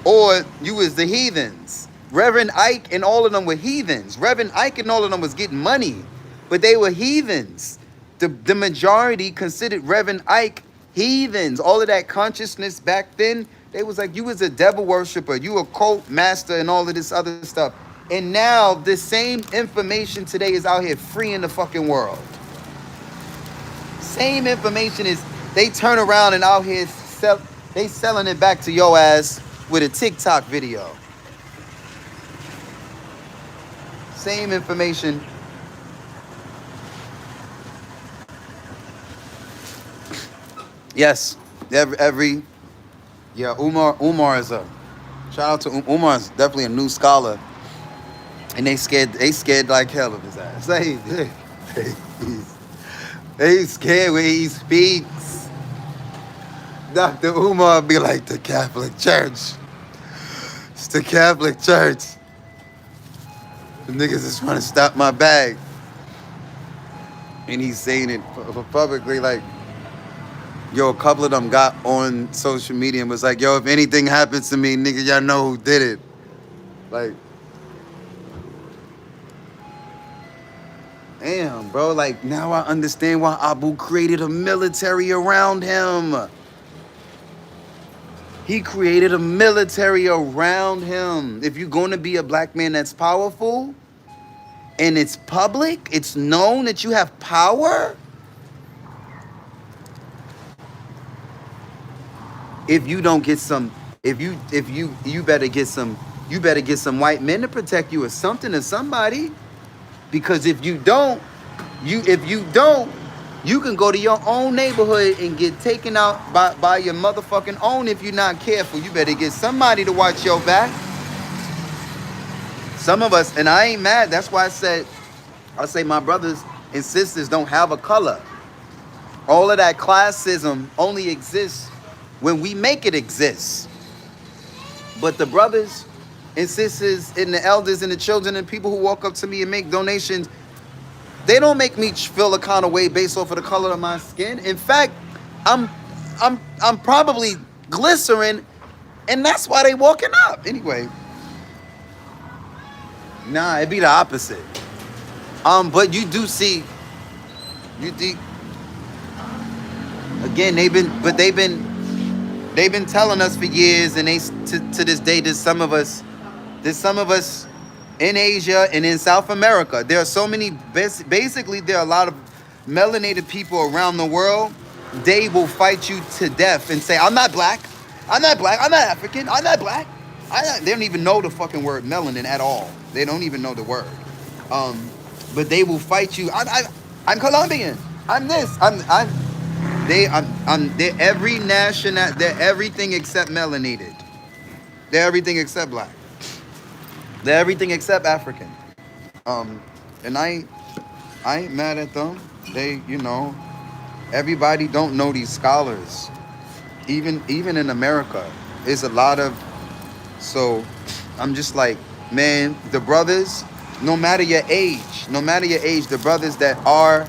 [SPEAKER 1] or you was the heathens. Reverend Ike and all of them were heathens. Reverend Ike and all of them was getting money, but they were heathens. The majority considered Reverend Ike heathens. All of that consciousness back then, they was like, you was a devil worshiper, you a cult master, and all of this other stuff. And now the same information today is out here free in the fucking world. Same information is, they turn around and out here selling it back to your ass with a TikTok video. Same information. Yes, yeah, Umar is a, shout out to Umar, is definitely a new scholar. And they scared like hell of his ass. They scared when he speaks. Dr. Umar be like, the Catholic Church. It's the Catholic Church. The niggas is trying to stop my bag. And he's saying it publicly, like, yo, a couple of them got on social media and was like, yo, if anything happens to me, nigga, y'all know who did it. Like, damn, bro, like, now I understand why Abu created a military around him. He created a military around him. If you're going to be a black man that's powerful, and it's public, it's known that you have power, if you don't get some, you better get some white men to protect you or something or somebody. Because if you don't, you can go to your own neighborhood and get taken out by your motherfucking own if you're not careful. You better get somebody to watch your back. Some of us, and I ain't mad, that's why I say my brothers and sisters don't have a color. All of that classism only exists when we make it exist. But the brothers and sisters and the elders and the children and people who walk up to me and make donations, they don't make me feel a kind of way based off of the color of my skin. In fact, I'm probably glycerin, and that's why they walking up. Anyway, nah, it'd be the opposite. But you do see, again, they've been telling us for years, and to this day, there's some of us in Asia and in South America. There are so many, basically there are a lot of melanated people around the world. They will fight you to death and say, I'm not black, I'm not African, I'm not black. They don't even know the fucking word melanin at all. They don't even know the word. But they will fight you. I'm Colombian. I'm this. They're every national. They're everything except melanated. They're everything except black. They're everything except African. And I ain't mad at them. They, everybody don't know these scholars. Even in America, there's a lot of. So, I'm just like, man, the brothers No matter your age, the brothers that are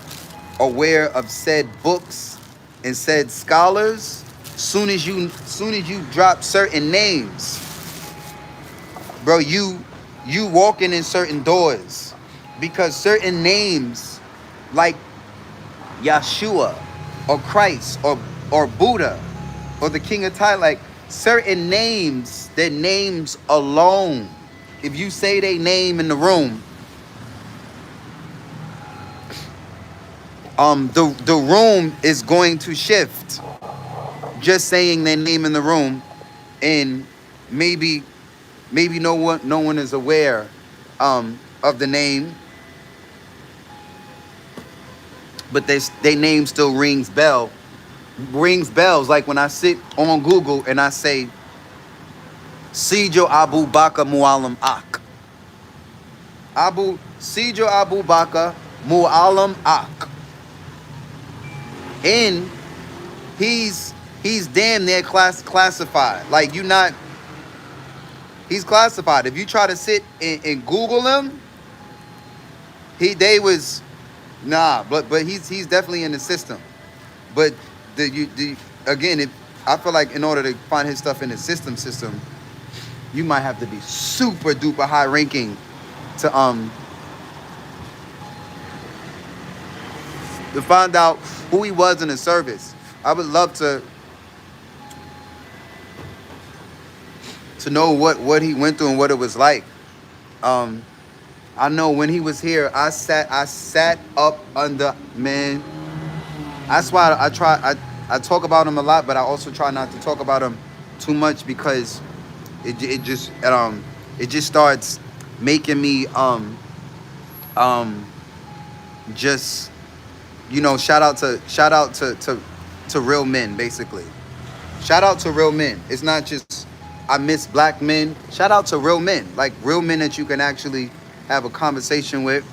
[SPEAKER 1] aware of said books and said scholars, soon as you drop certain names, bro, you walking in certain doors, because certain names like Yeshua or Christ or Buddha or the King of Thailand, like certain names, their names alone, if you say their name in the room, the room is going to shift. Just saying their name in the room, and maybe no one is aware of the name, but their name still rings bells. Like when I sit on Google and I say Sijo Abu Bakr Mualim Ak. Sijo Abu Bakr Mualim Ak. And he's damn near classified. Like he's classified. If you try to sit and Google him, but he's definitely in the system. But again, I feel like in order to find his stuff in the system, you might have to be super duper high ranking to find out who he was in the service. I would love to know what he went through and what it was like. I know when he was here, I sat up under, man. That's why I talk about him a lot, but I also try not to talk about him too much, because it just starts making me just, shout out to real men, basically. Shout out to real men. It's not just I miss black men. Shout out to real men, like real men that you can actually have a conversation with.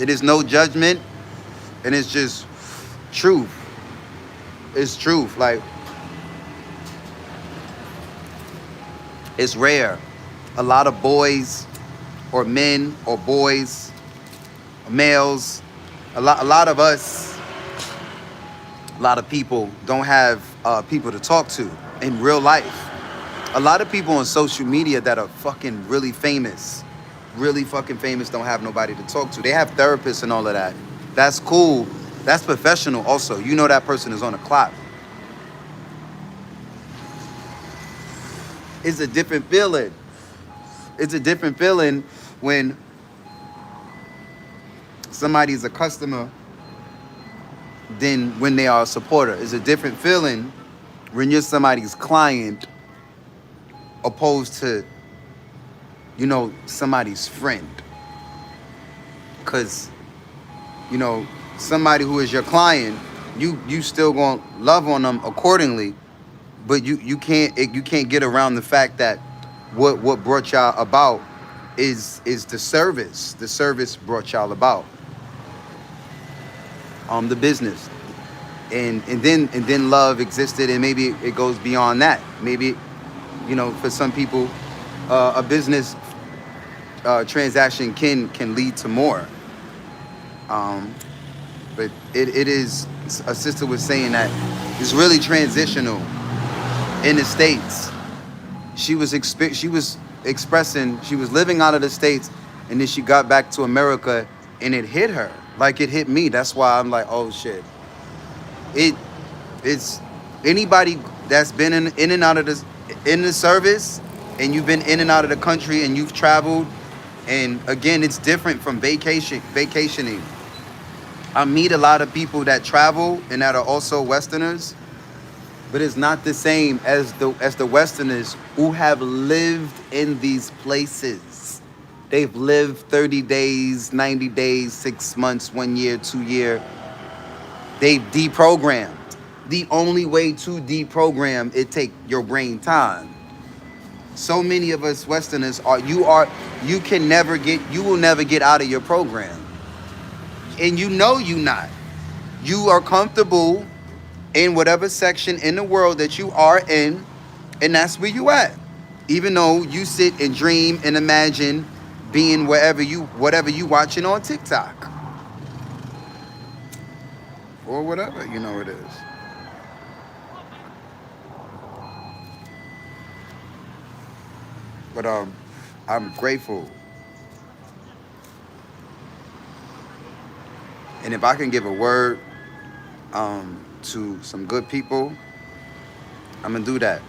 [SPEAKER 1] It is no judgment, and it's just truth. It's truth. Like, it's rare. A lot of boys or men or boys, males, a lot of us, a lot of people don't have people to talk to in real life. A lot of people on social media that are fucking really fucking famous, don't have nobody to talk to. They have therapists and all of that. That's cool. That's professional also. You know that person is on a clock. It's a different feeling. It's a different feeling when somebody's a customer than when they are a supporter. It's a different feeling when you're somebody's client opposed to, somebody's friend. Because, somebody who is your client, you still gonna love on them accordingly, but you can't get around the fact that what brought y'all about is the service. The service brought y'all about. The business. And then love existed, and maybe it goes beyond that. Maybe, for some people, a business transaction can lead to more. But it is, a sister was saying that it's really transitional in the States. She was expressing, she was living out of the States, and then she got back to America, and it hit her like it hit me. That's why I'm like, oh shit. It's anybody that's been in and out of the service, and you've been in and out of the country, and you've traveled, and again, it's different from vacationing. I meet a lot of people that travel and that are also Westerners, but it's not the same as the Westerners who have lived in these places. They've lived 30 days, 90 days, 6 months, 1 year, 2 year. They've deprogrammed. The only way to deprogram, it take your brain time. So many of us Westerners you will never get out of your program. And you not. You are comfortable in whatever section in the world that you are in, and that's where you at. Even though you sit and dream and imagine being whatever you watching on TikTok or whatever it is. But I'm grateful, and if I can give a word to some good people, I'm gonna do that.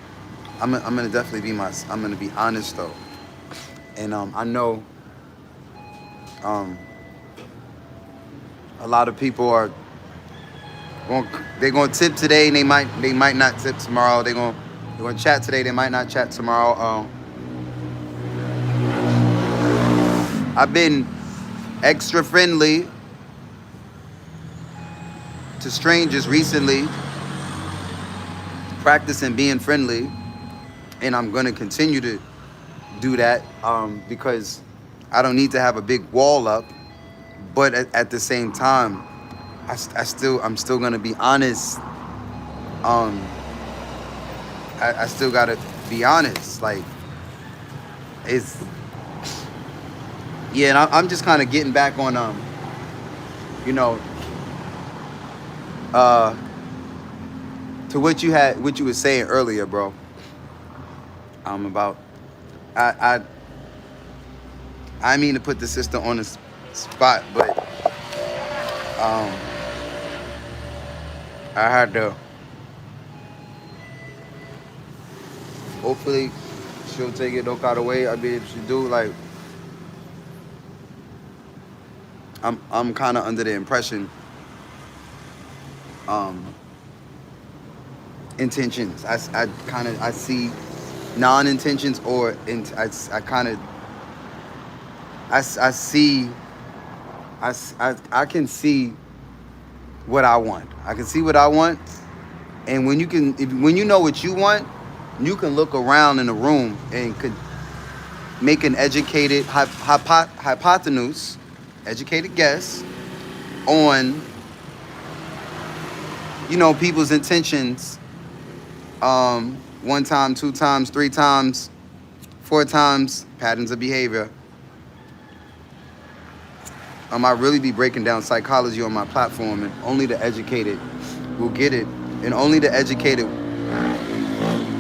[SPEAKER 1] I'm gonna definitely I'm gonna be honest though, and I know um, a lot of people are they're gonna tip today, and they might not tip tomorrow. They're gonna chat today, they might not chat tomorrow. I've been extra friendly to strangers recently, practicing being friendly, and I'm gonna continue to do that because I don't need to have a big wall up, but at the same time, I'm still gonna be honest. I still gotta be honest. Like it's yeah, and I'm just kind of getting back on you know uh to what you were saying earlier, bro. About I mean to put the sister on the spot, but um I had to. Hopefully, she'll take it no kind of way. I mean, if she do, like, I'm kind of under the impression, um, intentions. I see non-intentions or I kind of I see I can see what I want. I can see what I want, and when you know what you want, you can look around in the room and could make an educated hypotenuse, educated guess on people's intentions. One time, two times, three times, four times, patterns of behavior. I really be breaking down psychology on my platform, and only the educated will get it, and only the educated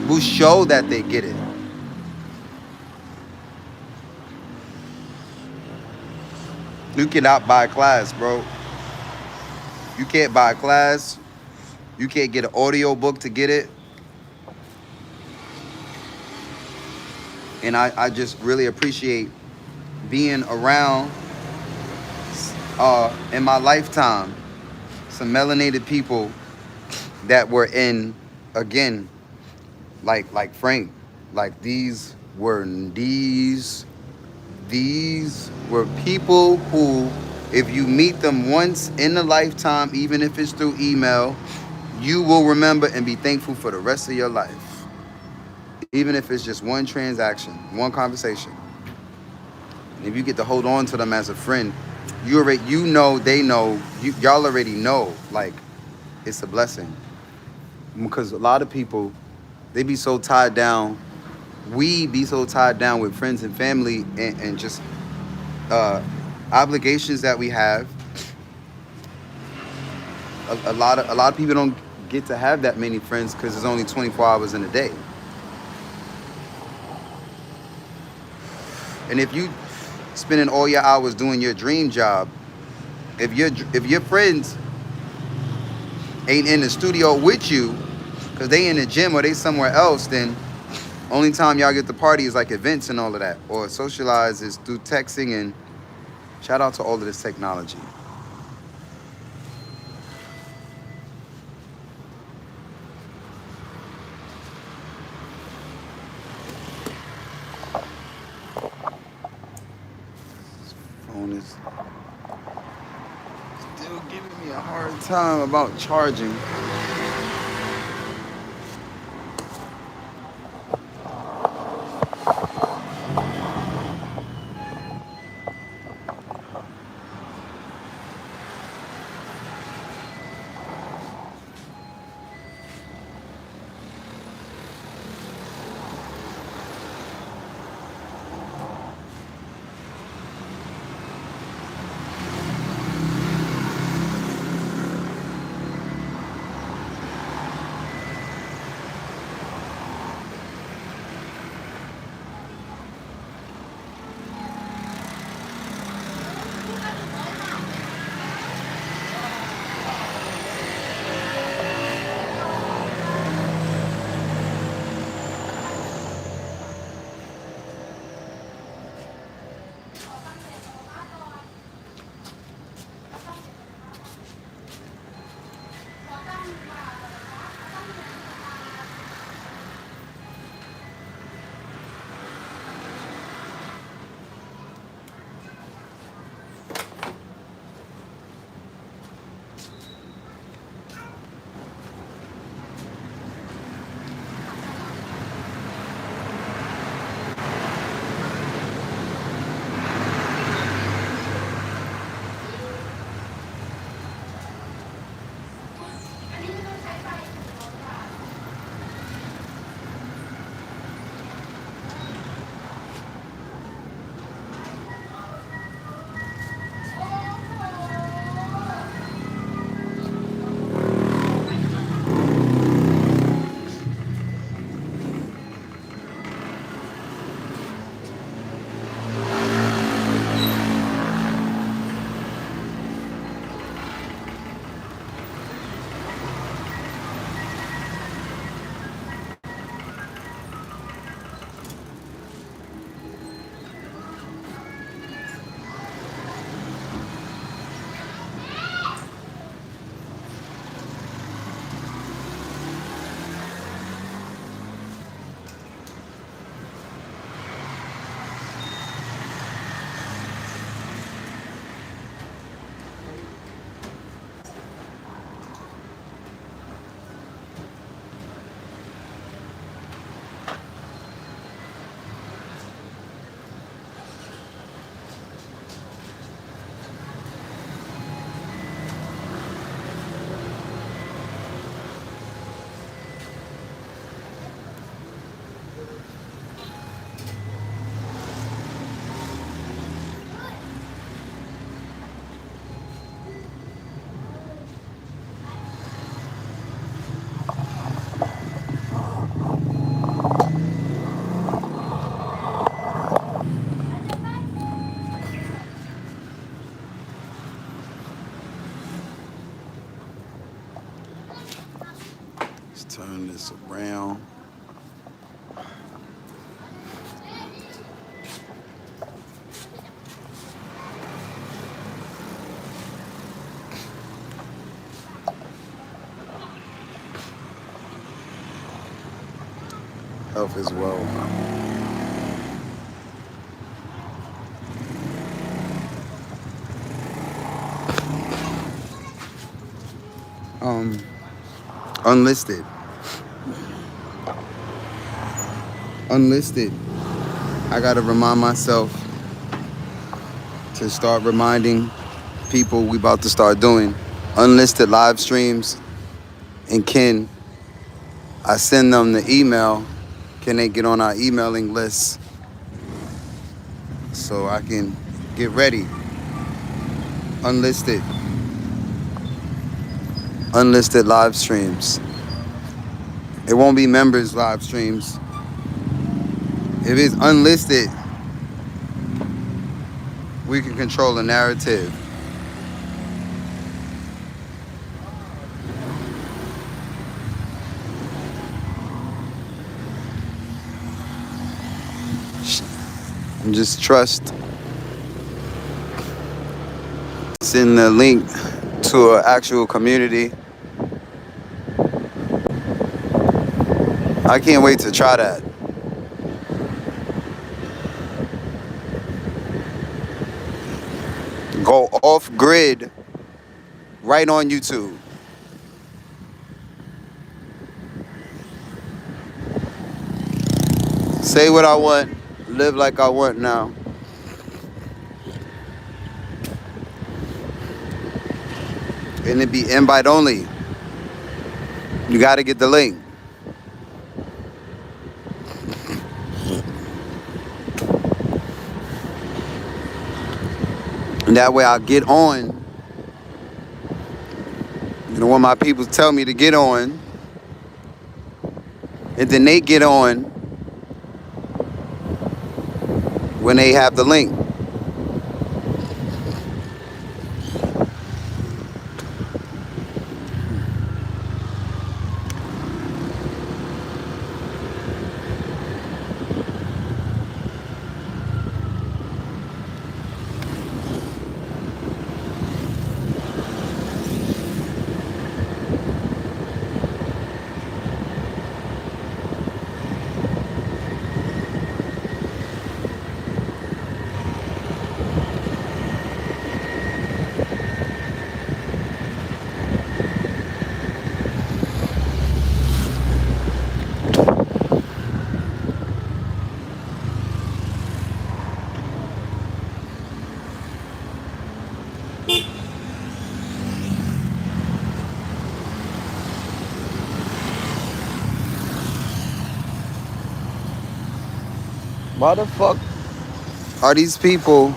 [SPEAKER 1] will show that they get it. You cannot buy a class, bro. You can't buy a class. You can't get an audio book to get it. And I just really appreciate being around in my lifetime some melanated people that were in, again, like Frank, like these were people who, if you meet them once in a lifetime, even if it's through email, you will remember and be thankful for the rest of your life. Even if it's just one transaction, one conversation. And if you get to hold on to them as a friend, they know, y'all already know, like, it's a blessing. Because a lot of people, they be so tied down. We be so tied down with friends and family and just obligations that we have. A lot of people don't get to have that many friends because there's only 24 hours in a day. And if you spending all your hours doing your dream job, if your friends ain't in the studio with you because they in the gym or they somewhere else, then only time y'all get to party is like events and all of that, or socialize is through texting. And shout out to all of this technology. This phone is still giving me a hard time about charging. Turn this around. Health is well. Unlisted. Unlisted. I gotta remind myself to start reminding people we about to start doing unlisted live streams. And I send them the email. Can they get on our emailing list so I can get ready? Unlisted. Unlisted live streams. It won't be members live streams. If it's unlisted, we can control the narrative. And just trust. Send the link to an actual community. I can't wait to try that. Go off grid right on YouTube. Say what I want, live like I want now. And it be invite only. You gotta get the link. And that way I'll get on. You know, when my people tell me to get on, and then they get on when they have the link. Why the fuck are these people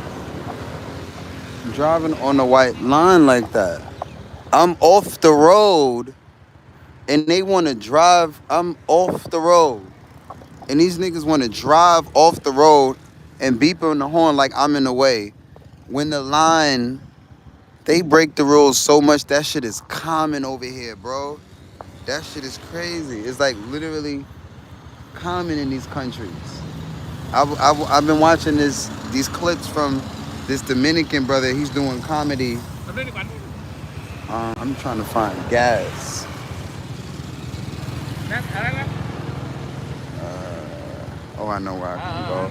[SPEAKER 1] driving on the white line like that? I'm off the road and they want to drive. I'm off the road. And these niggas want to drive off the road and beep on the horn like I'm in the way. When the line, they break the rules so much, that shit is common over here, bro. That shit is crazy. It's like literally common in these countries. I've been watching these clips from this Dominican brother. He's doing comedy. I'm trying to find gas. Oh, I know where I can go.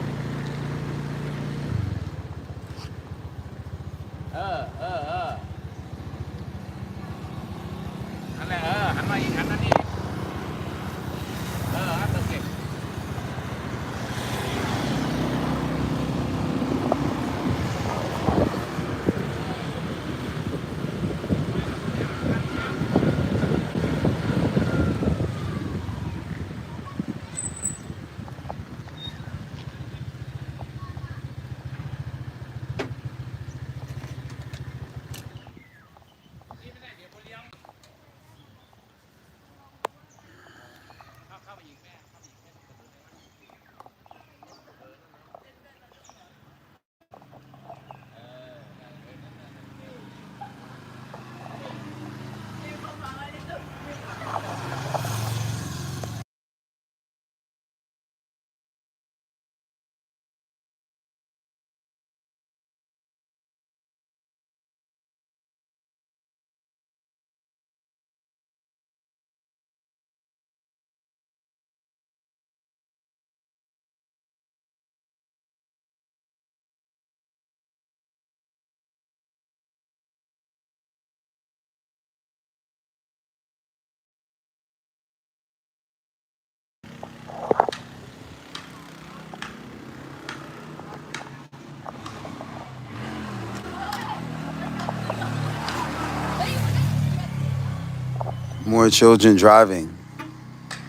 [SPEAKER 1] more children driving.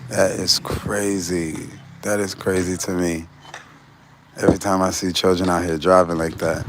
[SPEAKER 1] That is crazy. That is crazy to me. Every time I see children out here driving like that.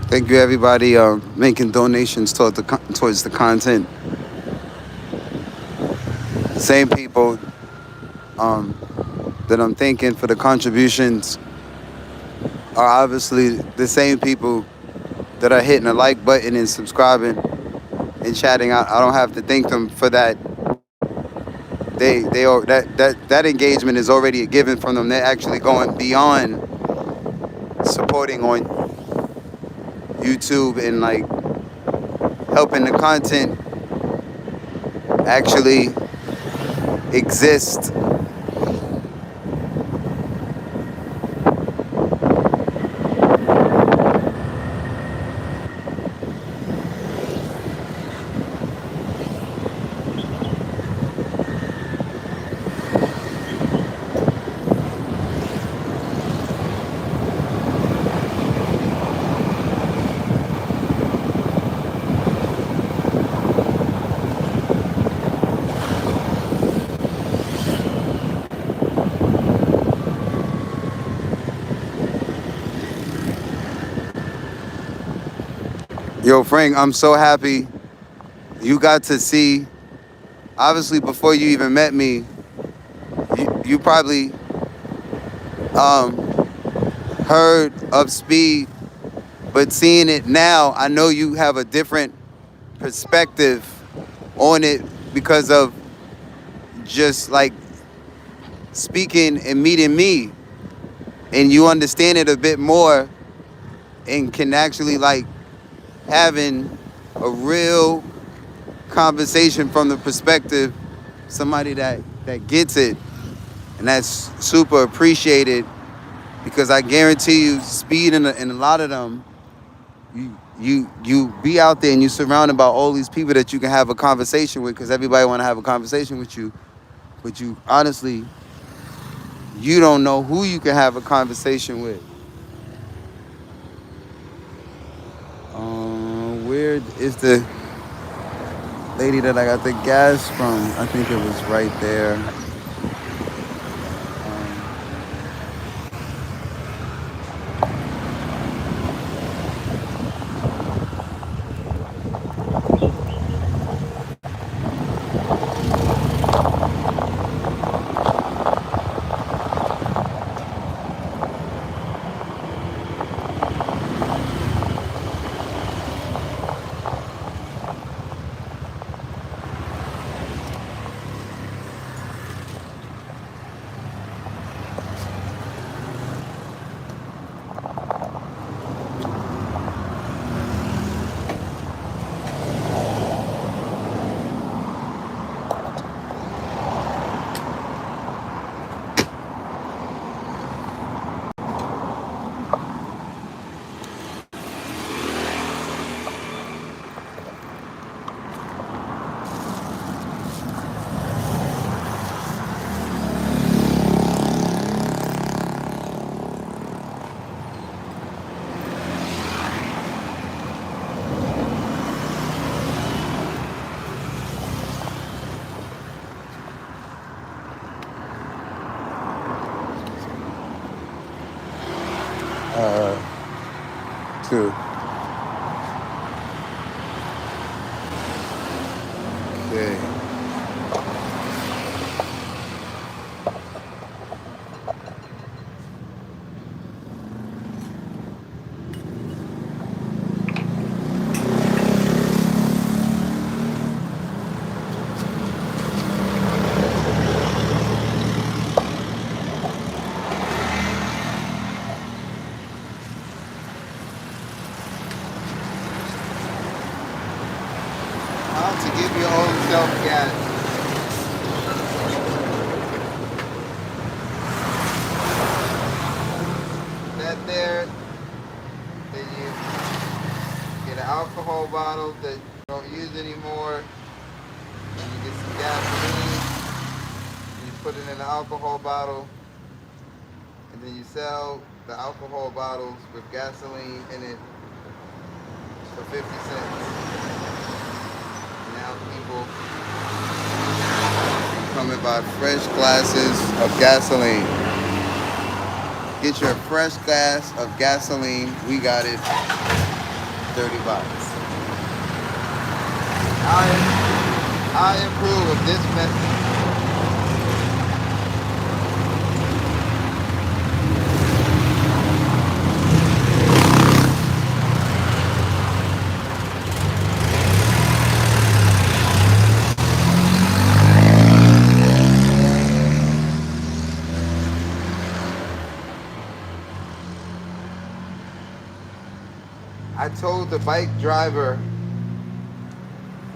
[SPEAKER 1] Thank you, everybody, making donations towards the content. Same people that I'm thanking for the contributions are obviously the same people that are hitting the like button and subscribing and chatting. I don't have to thank them for that. They are that engagement is already a given from them. They're actually going beyond supporting on YouTube and like helping the content actually exist. Yo, Frank, I'm so happy you got to see. Obviously, before you even met me, you probably heard of Speed, but seeing it now, I know you have a different perspective on it because of just like speaking and meeting me, and you understand it a bit more and can actually like having a real conversation from the perspective somebody that gets it, and that's super appreciated because I guarantee you Speed and a lot of them, you be out there and you surrounded by all these people that you can have a conversation with because everybody want to have a conversation with you, but you honestly you don't know who you can have a conversation with. Where is the lady that I got the gas from? I think it was right there. Too. Okay. alcohol bottles that you don't use anymore. And you get some gasoline, and you put it in an alcohol bottle, and then you sell the alcohol bottles with gasoline in it for 50 cents. Now people come and buy fresh glasses of gasoline. Get your fresh glass of gasoline. We got it, $30. I approve of this message. I told the bike driver,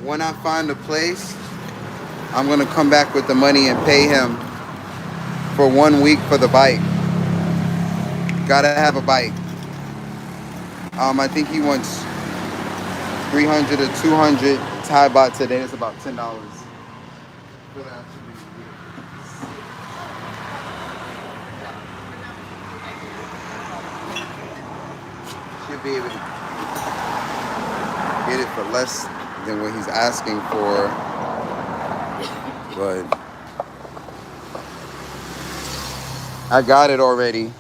[SPEAKER 1] when I find a place, I'm gonna come back with the money and pay him for 1 week for the bike. Gotta have a bike. I think he wants 300 or 200 Thai baht today. It's about $10. Should be able to get it for less than what he's asking for, but I got it already.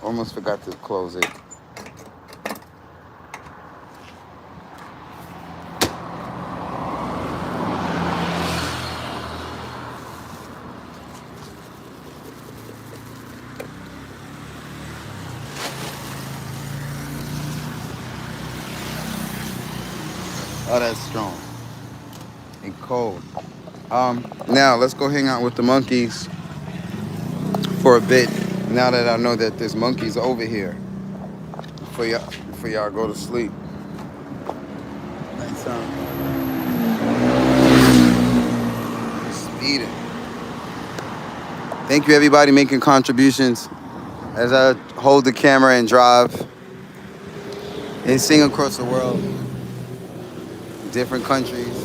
[SPEAKER 1] Almost forgot to close it. Oh, that's strong and cold. Now let's go hang out with the monkeys for a bit. Now that I know that there's monkeys over here, before y'all go to sleep. Nice sound. Speeding. Thank you, everybody making contributions as I hold the camera and drive and sing across the world, different countries.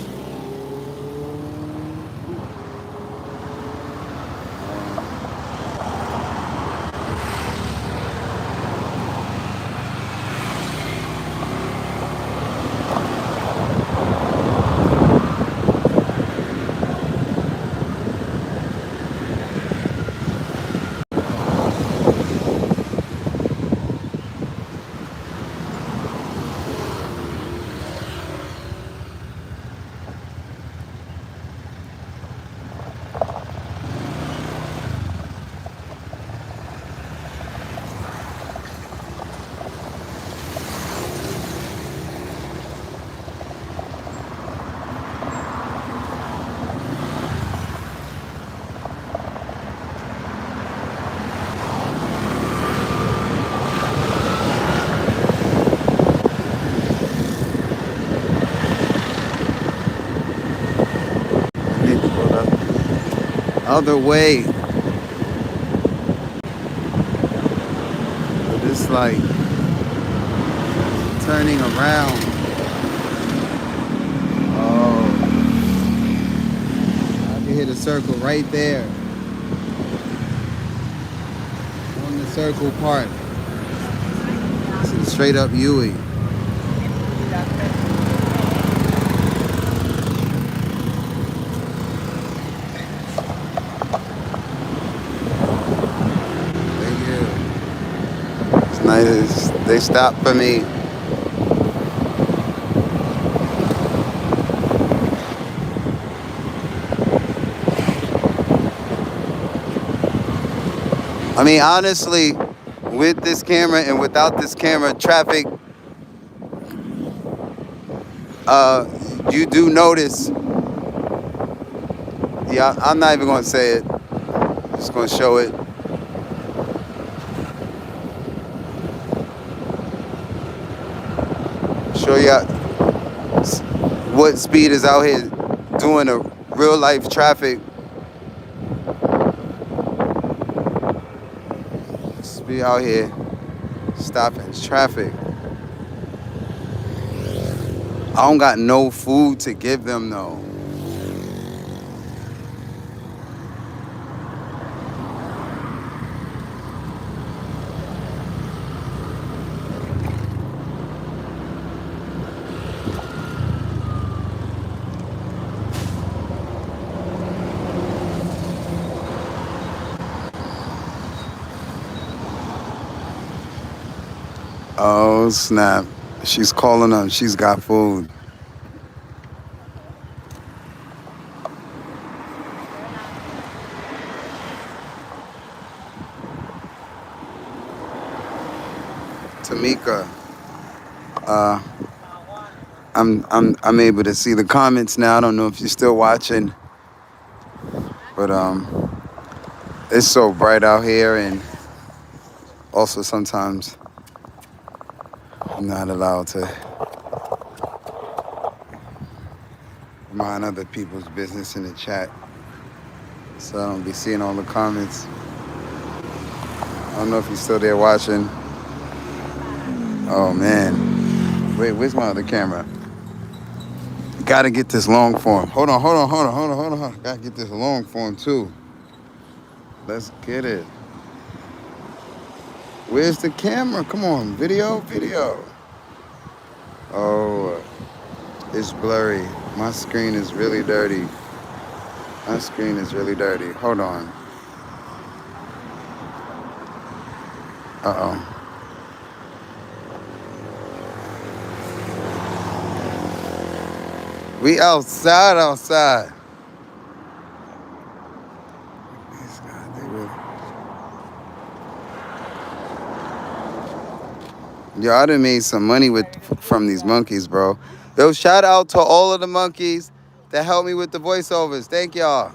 [SPEAKER 1] Other way. But it's like turning around. Oh, I can hit a circle right there on the circle part. It's straight up Yui. They stopped for me. I mean, honestly, with this camera and without this camera, traffic, you do notice. Yeah, I'm not even going to say it. I'm just going to show it. Show you what speed is out here doing a real life traffic. Speed out here stopping traffic. I don't got no food to give them though. Oh snap. She's calling them. She's got food. Tamika, I'm able to see the comments now. I don't know if you're still watching, but it's so bright out here, and also sometimes I'm not allowed to mind other people's business in the chat, so I don't be seeing all the comments. I don't know if you're still there watching. Oh man, wait, where's my other camera? Gotta get this long form. Hold on. Gotta get this long form too. Let's get it. Where's the camera? Come on, video. Oh, it's blurry. My screen is really dirty. Hold on. Uh-oh. We outside. These guys, they really... Yo, I done made some money from these monkeys, bro. Yo, shout out to all of the monkeys that helped me with the voiceovers. Thank y'all.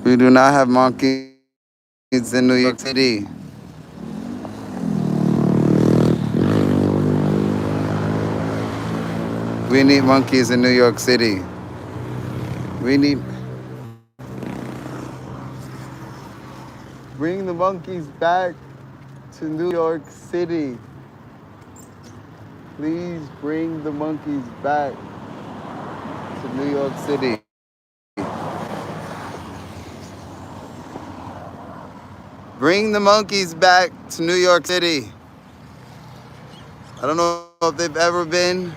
[SPEAKER 1] We do not have monkeys in New York City. We need monkeys in New York City. We need... Bring the monkeys back to New York City. Please bring the monkeys back to New York City. Bring the monkeys back to New York City. I don't know if they've ever been.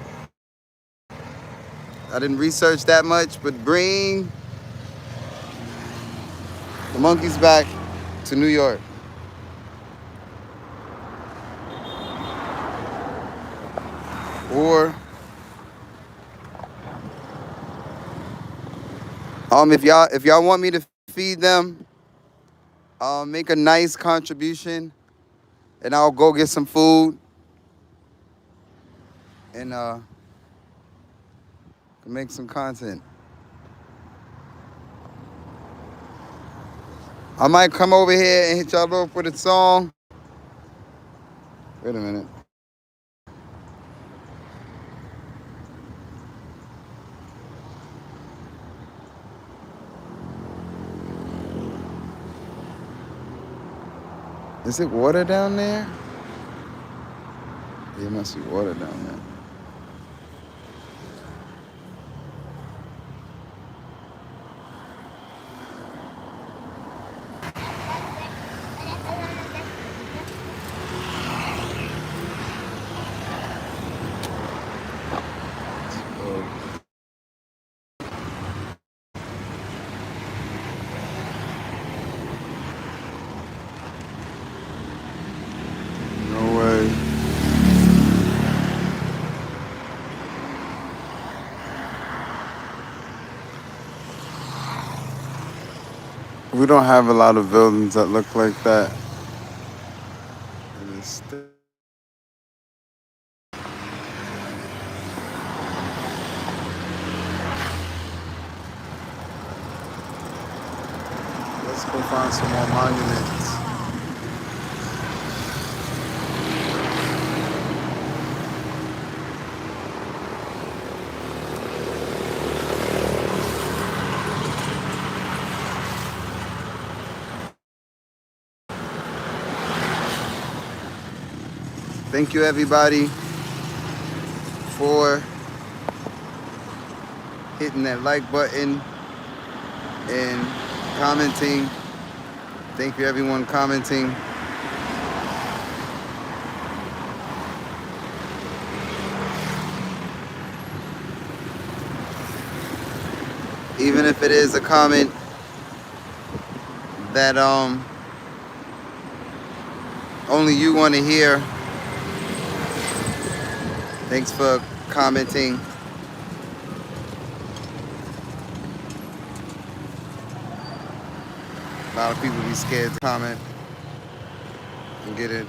[SPEAKER 1] I didn't research that much, but bring the monkeys back to New York. Or if y'all want me to feed them, make a nice contribution, and I'll go get some food and make some content. I might come over here and hit y'all up with a song. Wait a minute. Is it water down there? Yeah, it must be water down there. We don't have a lot of buildings that look like that in the state. Let's go find some more monuments. Thank you, everybody, for hitting that like button and commenting. Thank you, everyone commenting. Even if it is a comment that only you want to hear. Thanks for commenting. A lot of people be scared to comment and get it.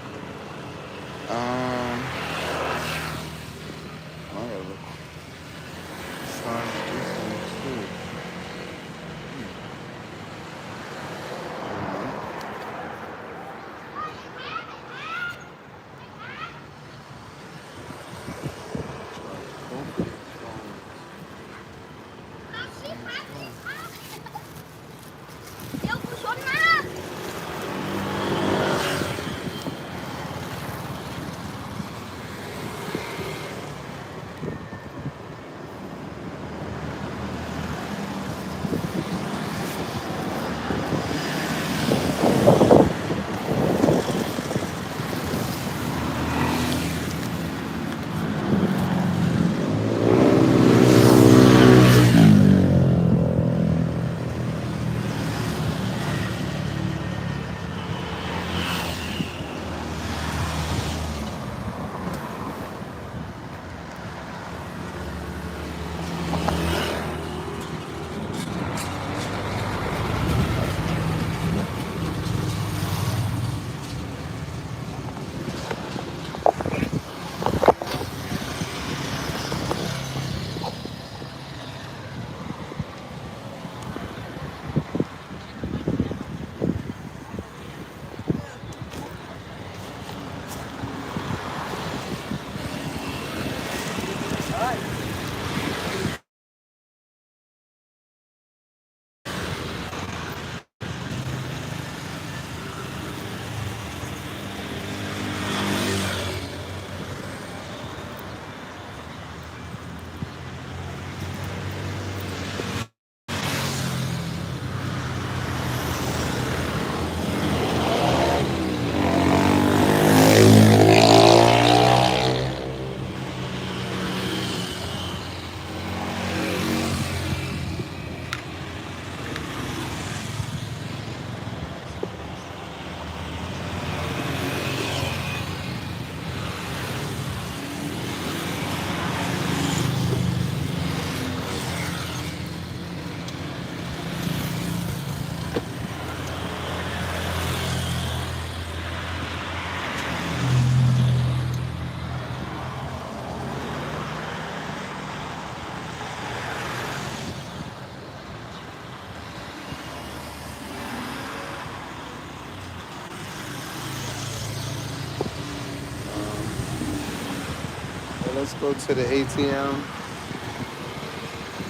[SPEAKER 1] Let's go to the ATM,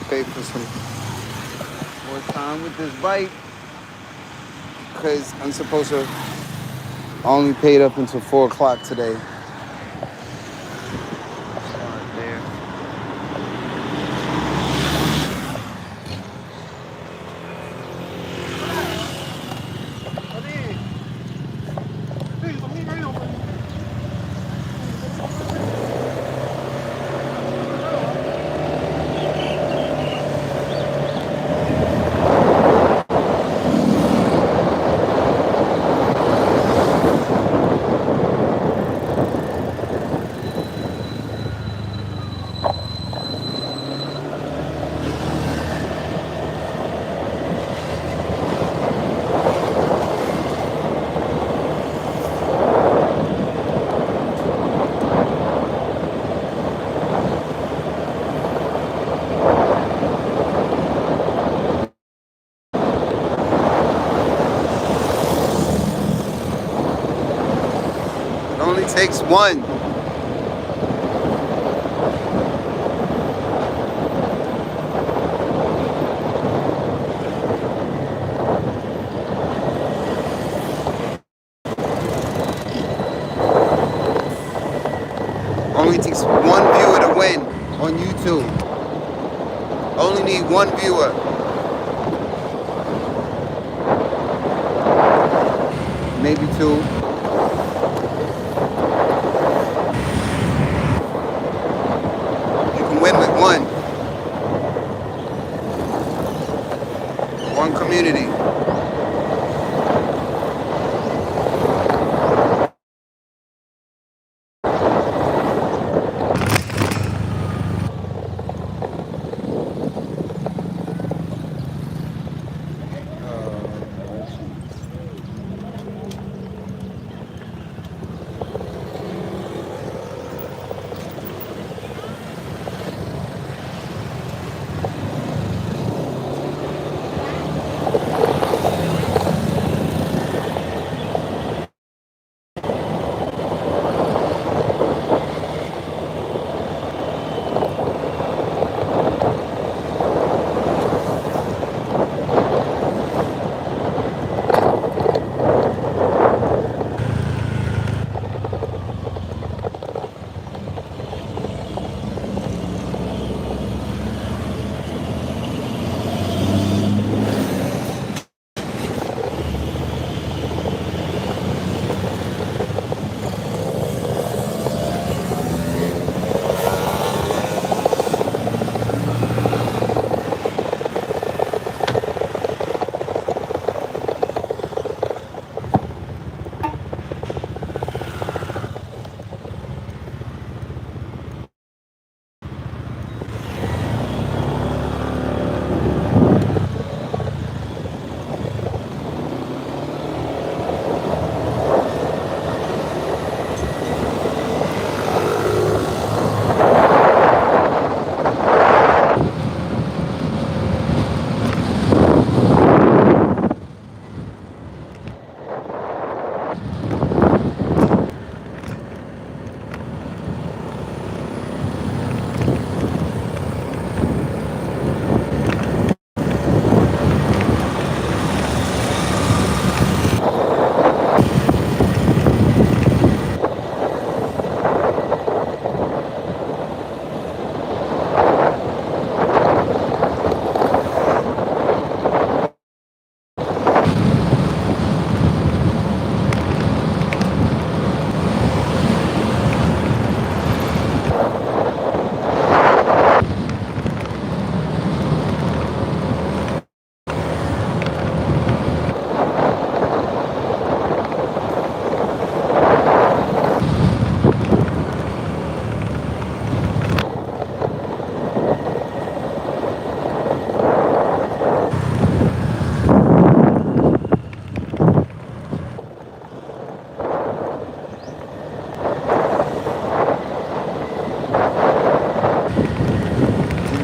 [SPEAKER 1] pay for some more time with this bike, because I'm supposed to only paid up until 4 o'clock today. Start there. only takes one. Only takes one viewer to win on YouTube. Only need one viewer. Maybe two. You can win with one. One community.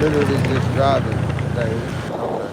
[SPEAKER 1] Literally just driving. Like, okay.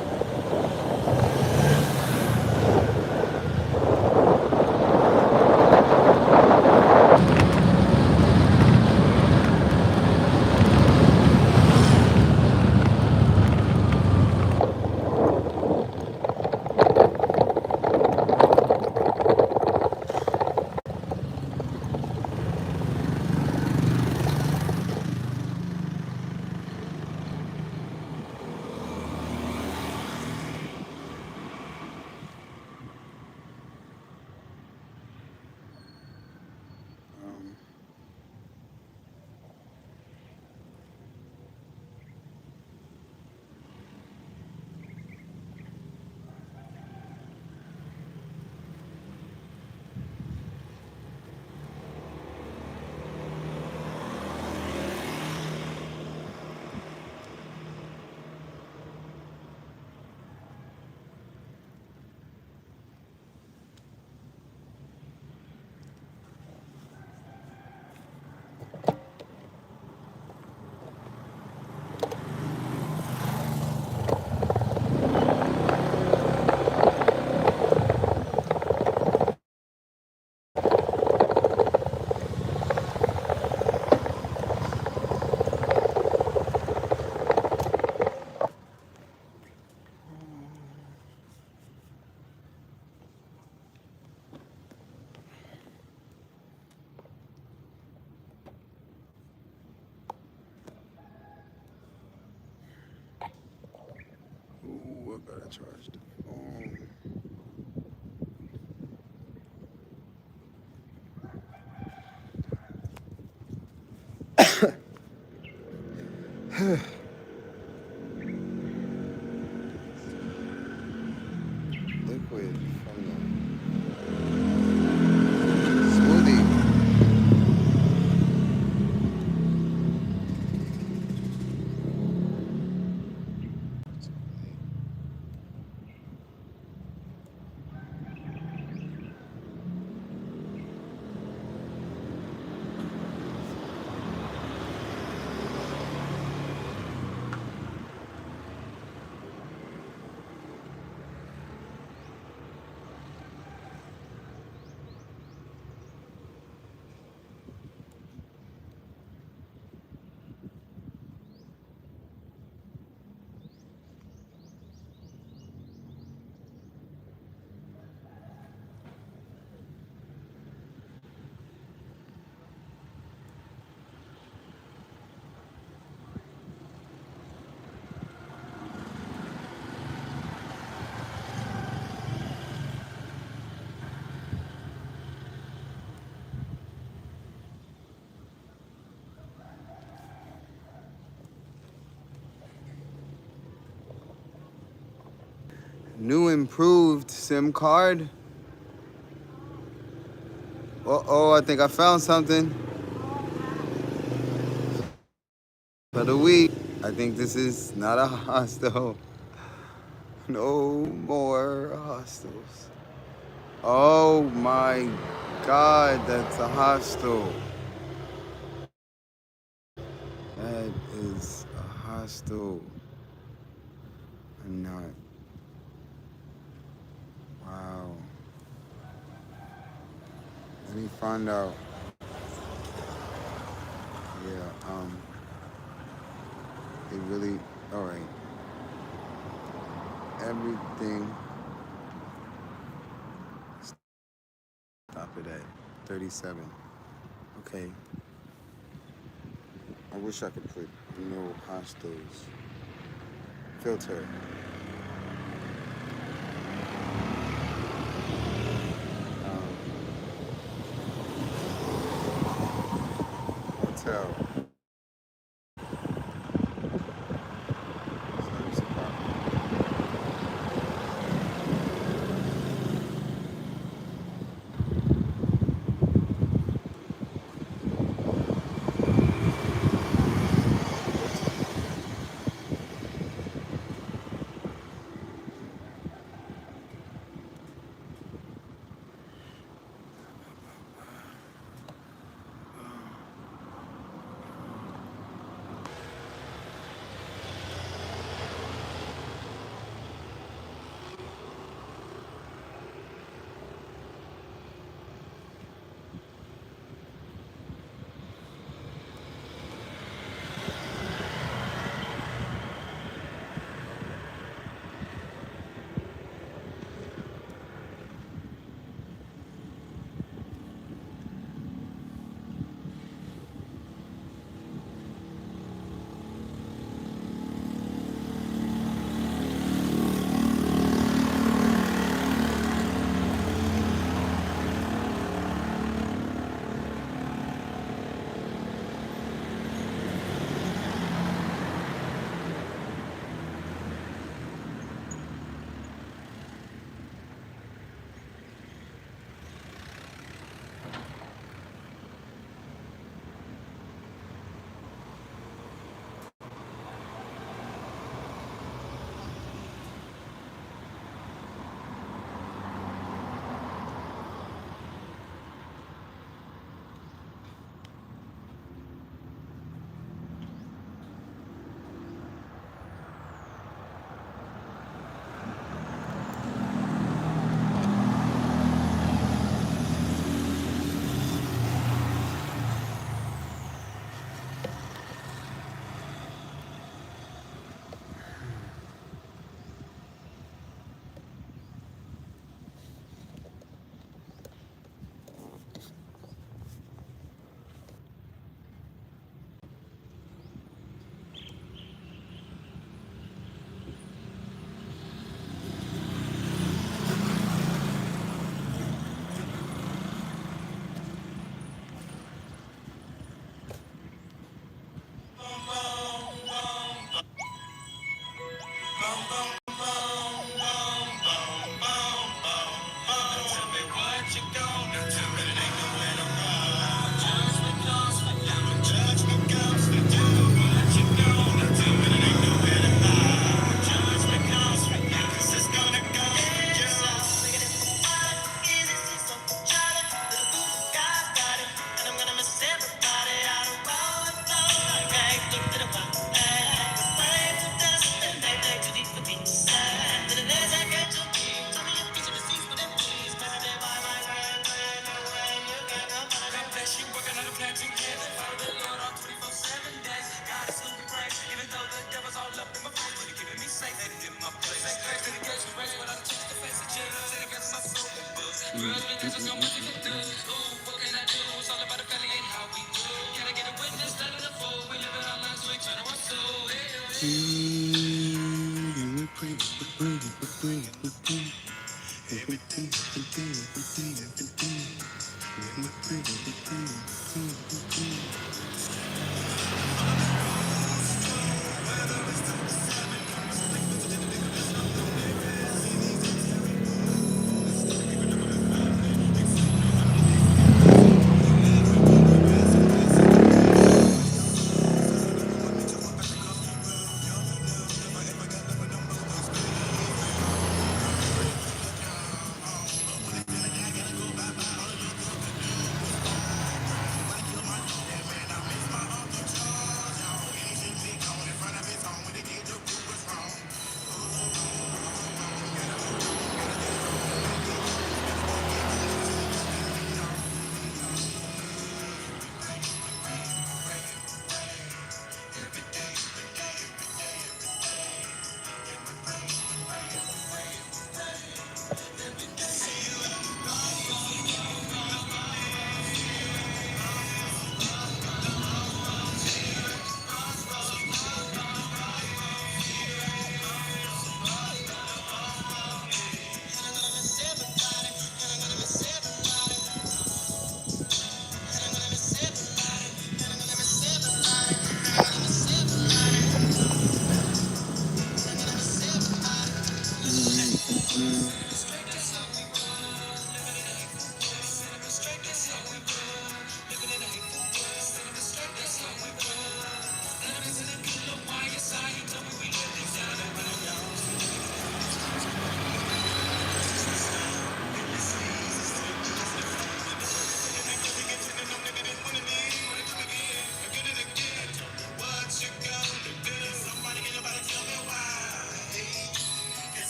[SPEAKER 1] thought I charged the phone. Liquid from the smoothie. New improved SIM card. Uh-oh, I think I found something for the week. I think this is not a hostel. No more hostels. Oh my God, that's a hostel. That is a hostel. I'm not. Wow. Let me find out. Yeah, they really, all right. Everything, stop it at 37. Okay. I wish I could put no hostels. Filter. Hotel. Service apartment.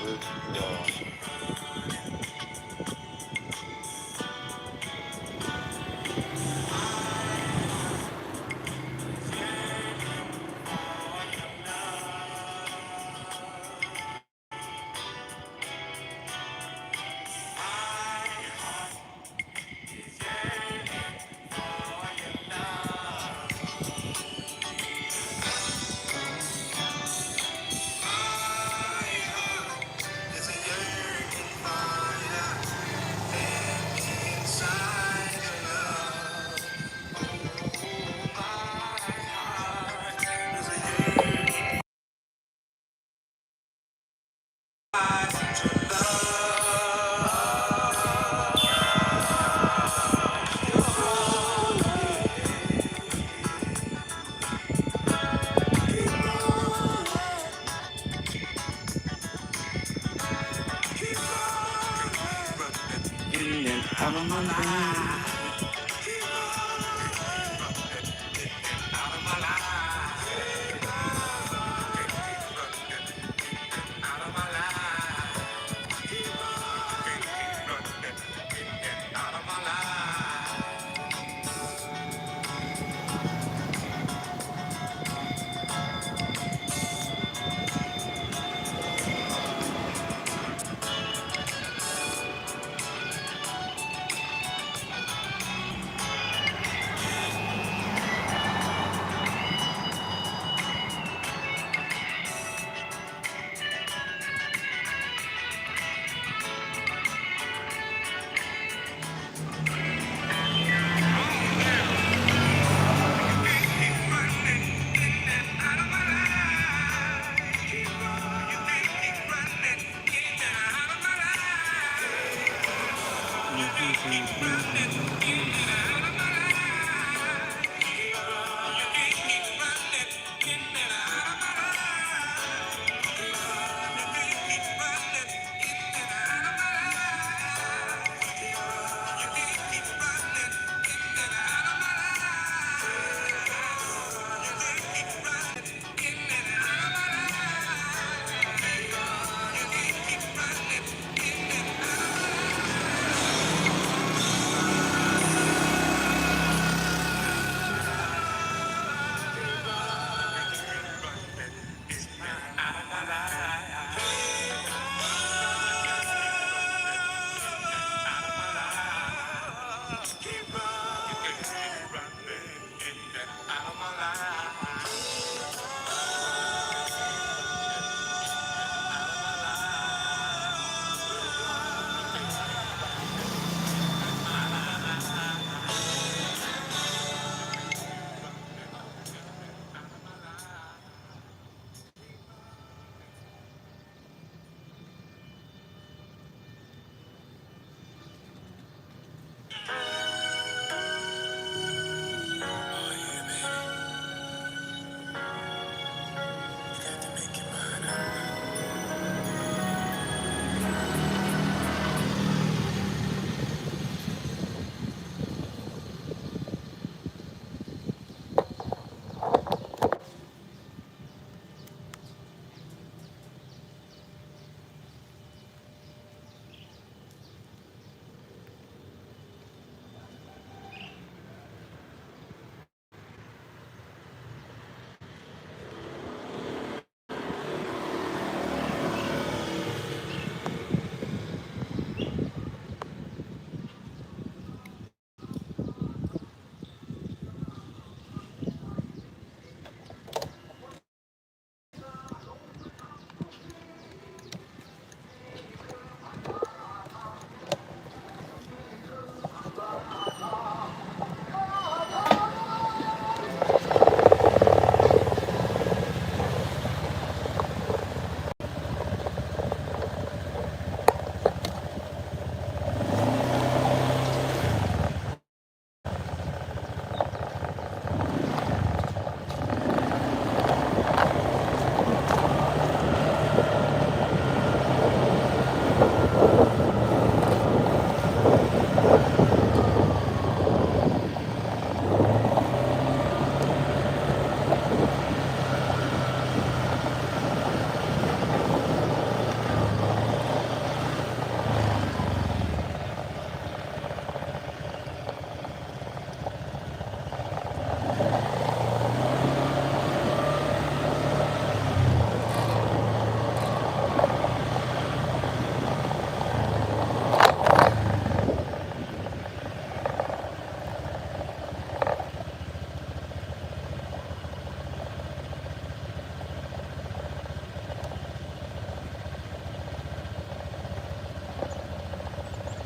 [SPEAKER 1] Withdraw.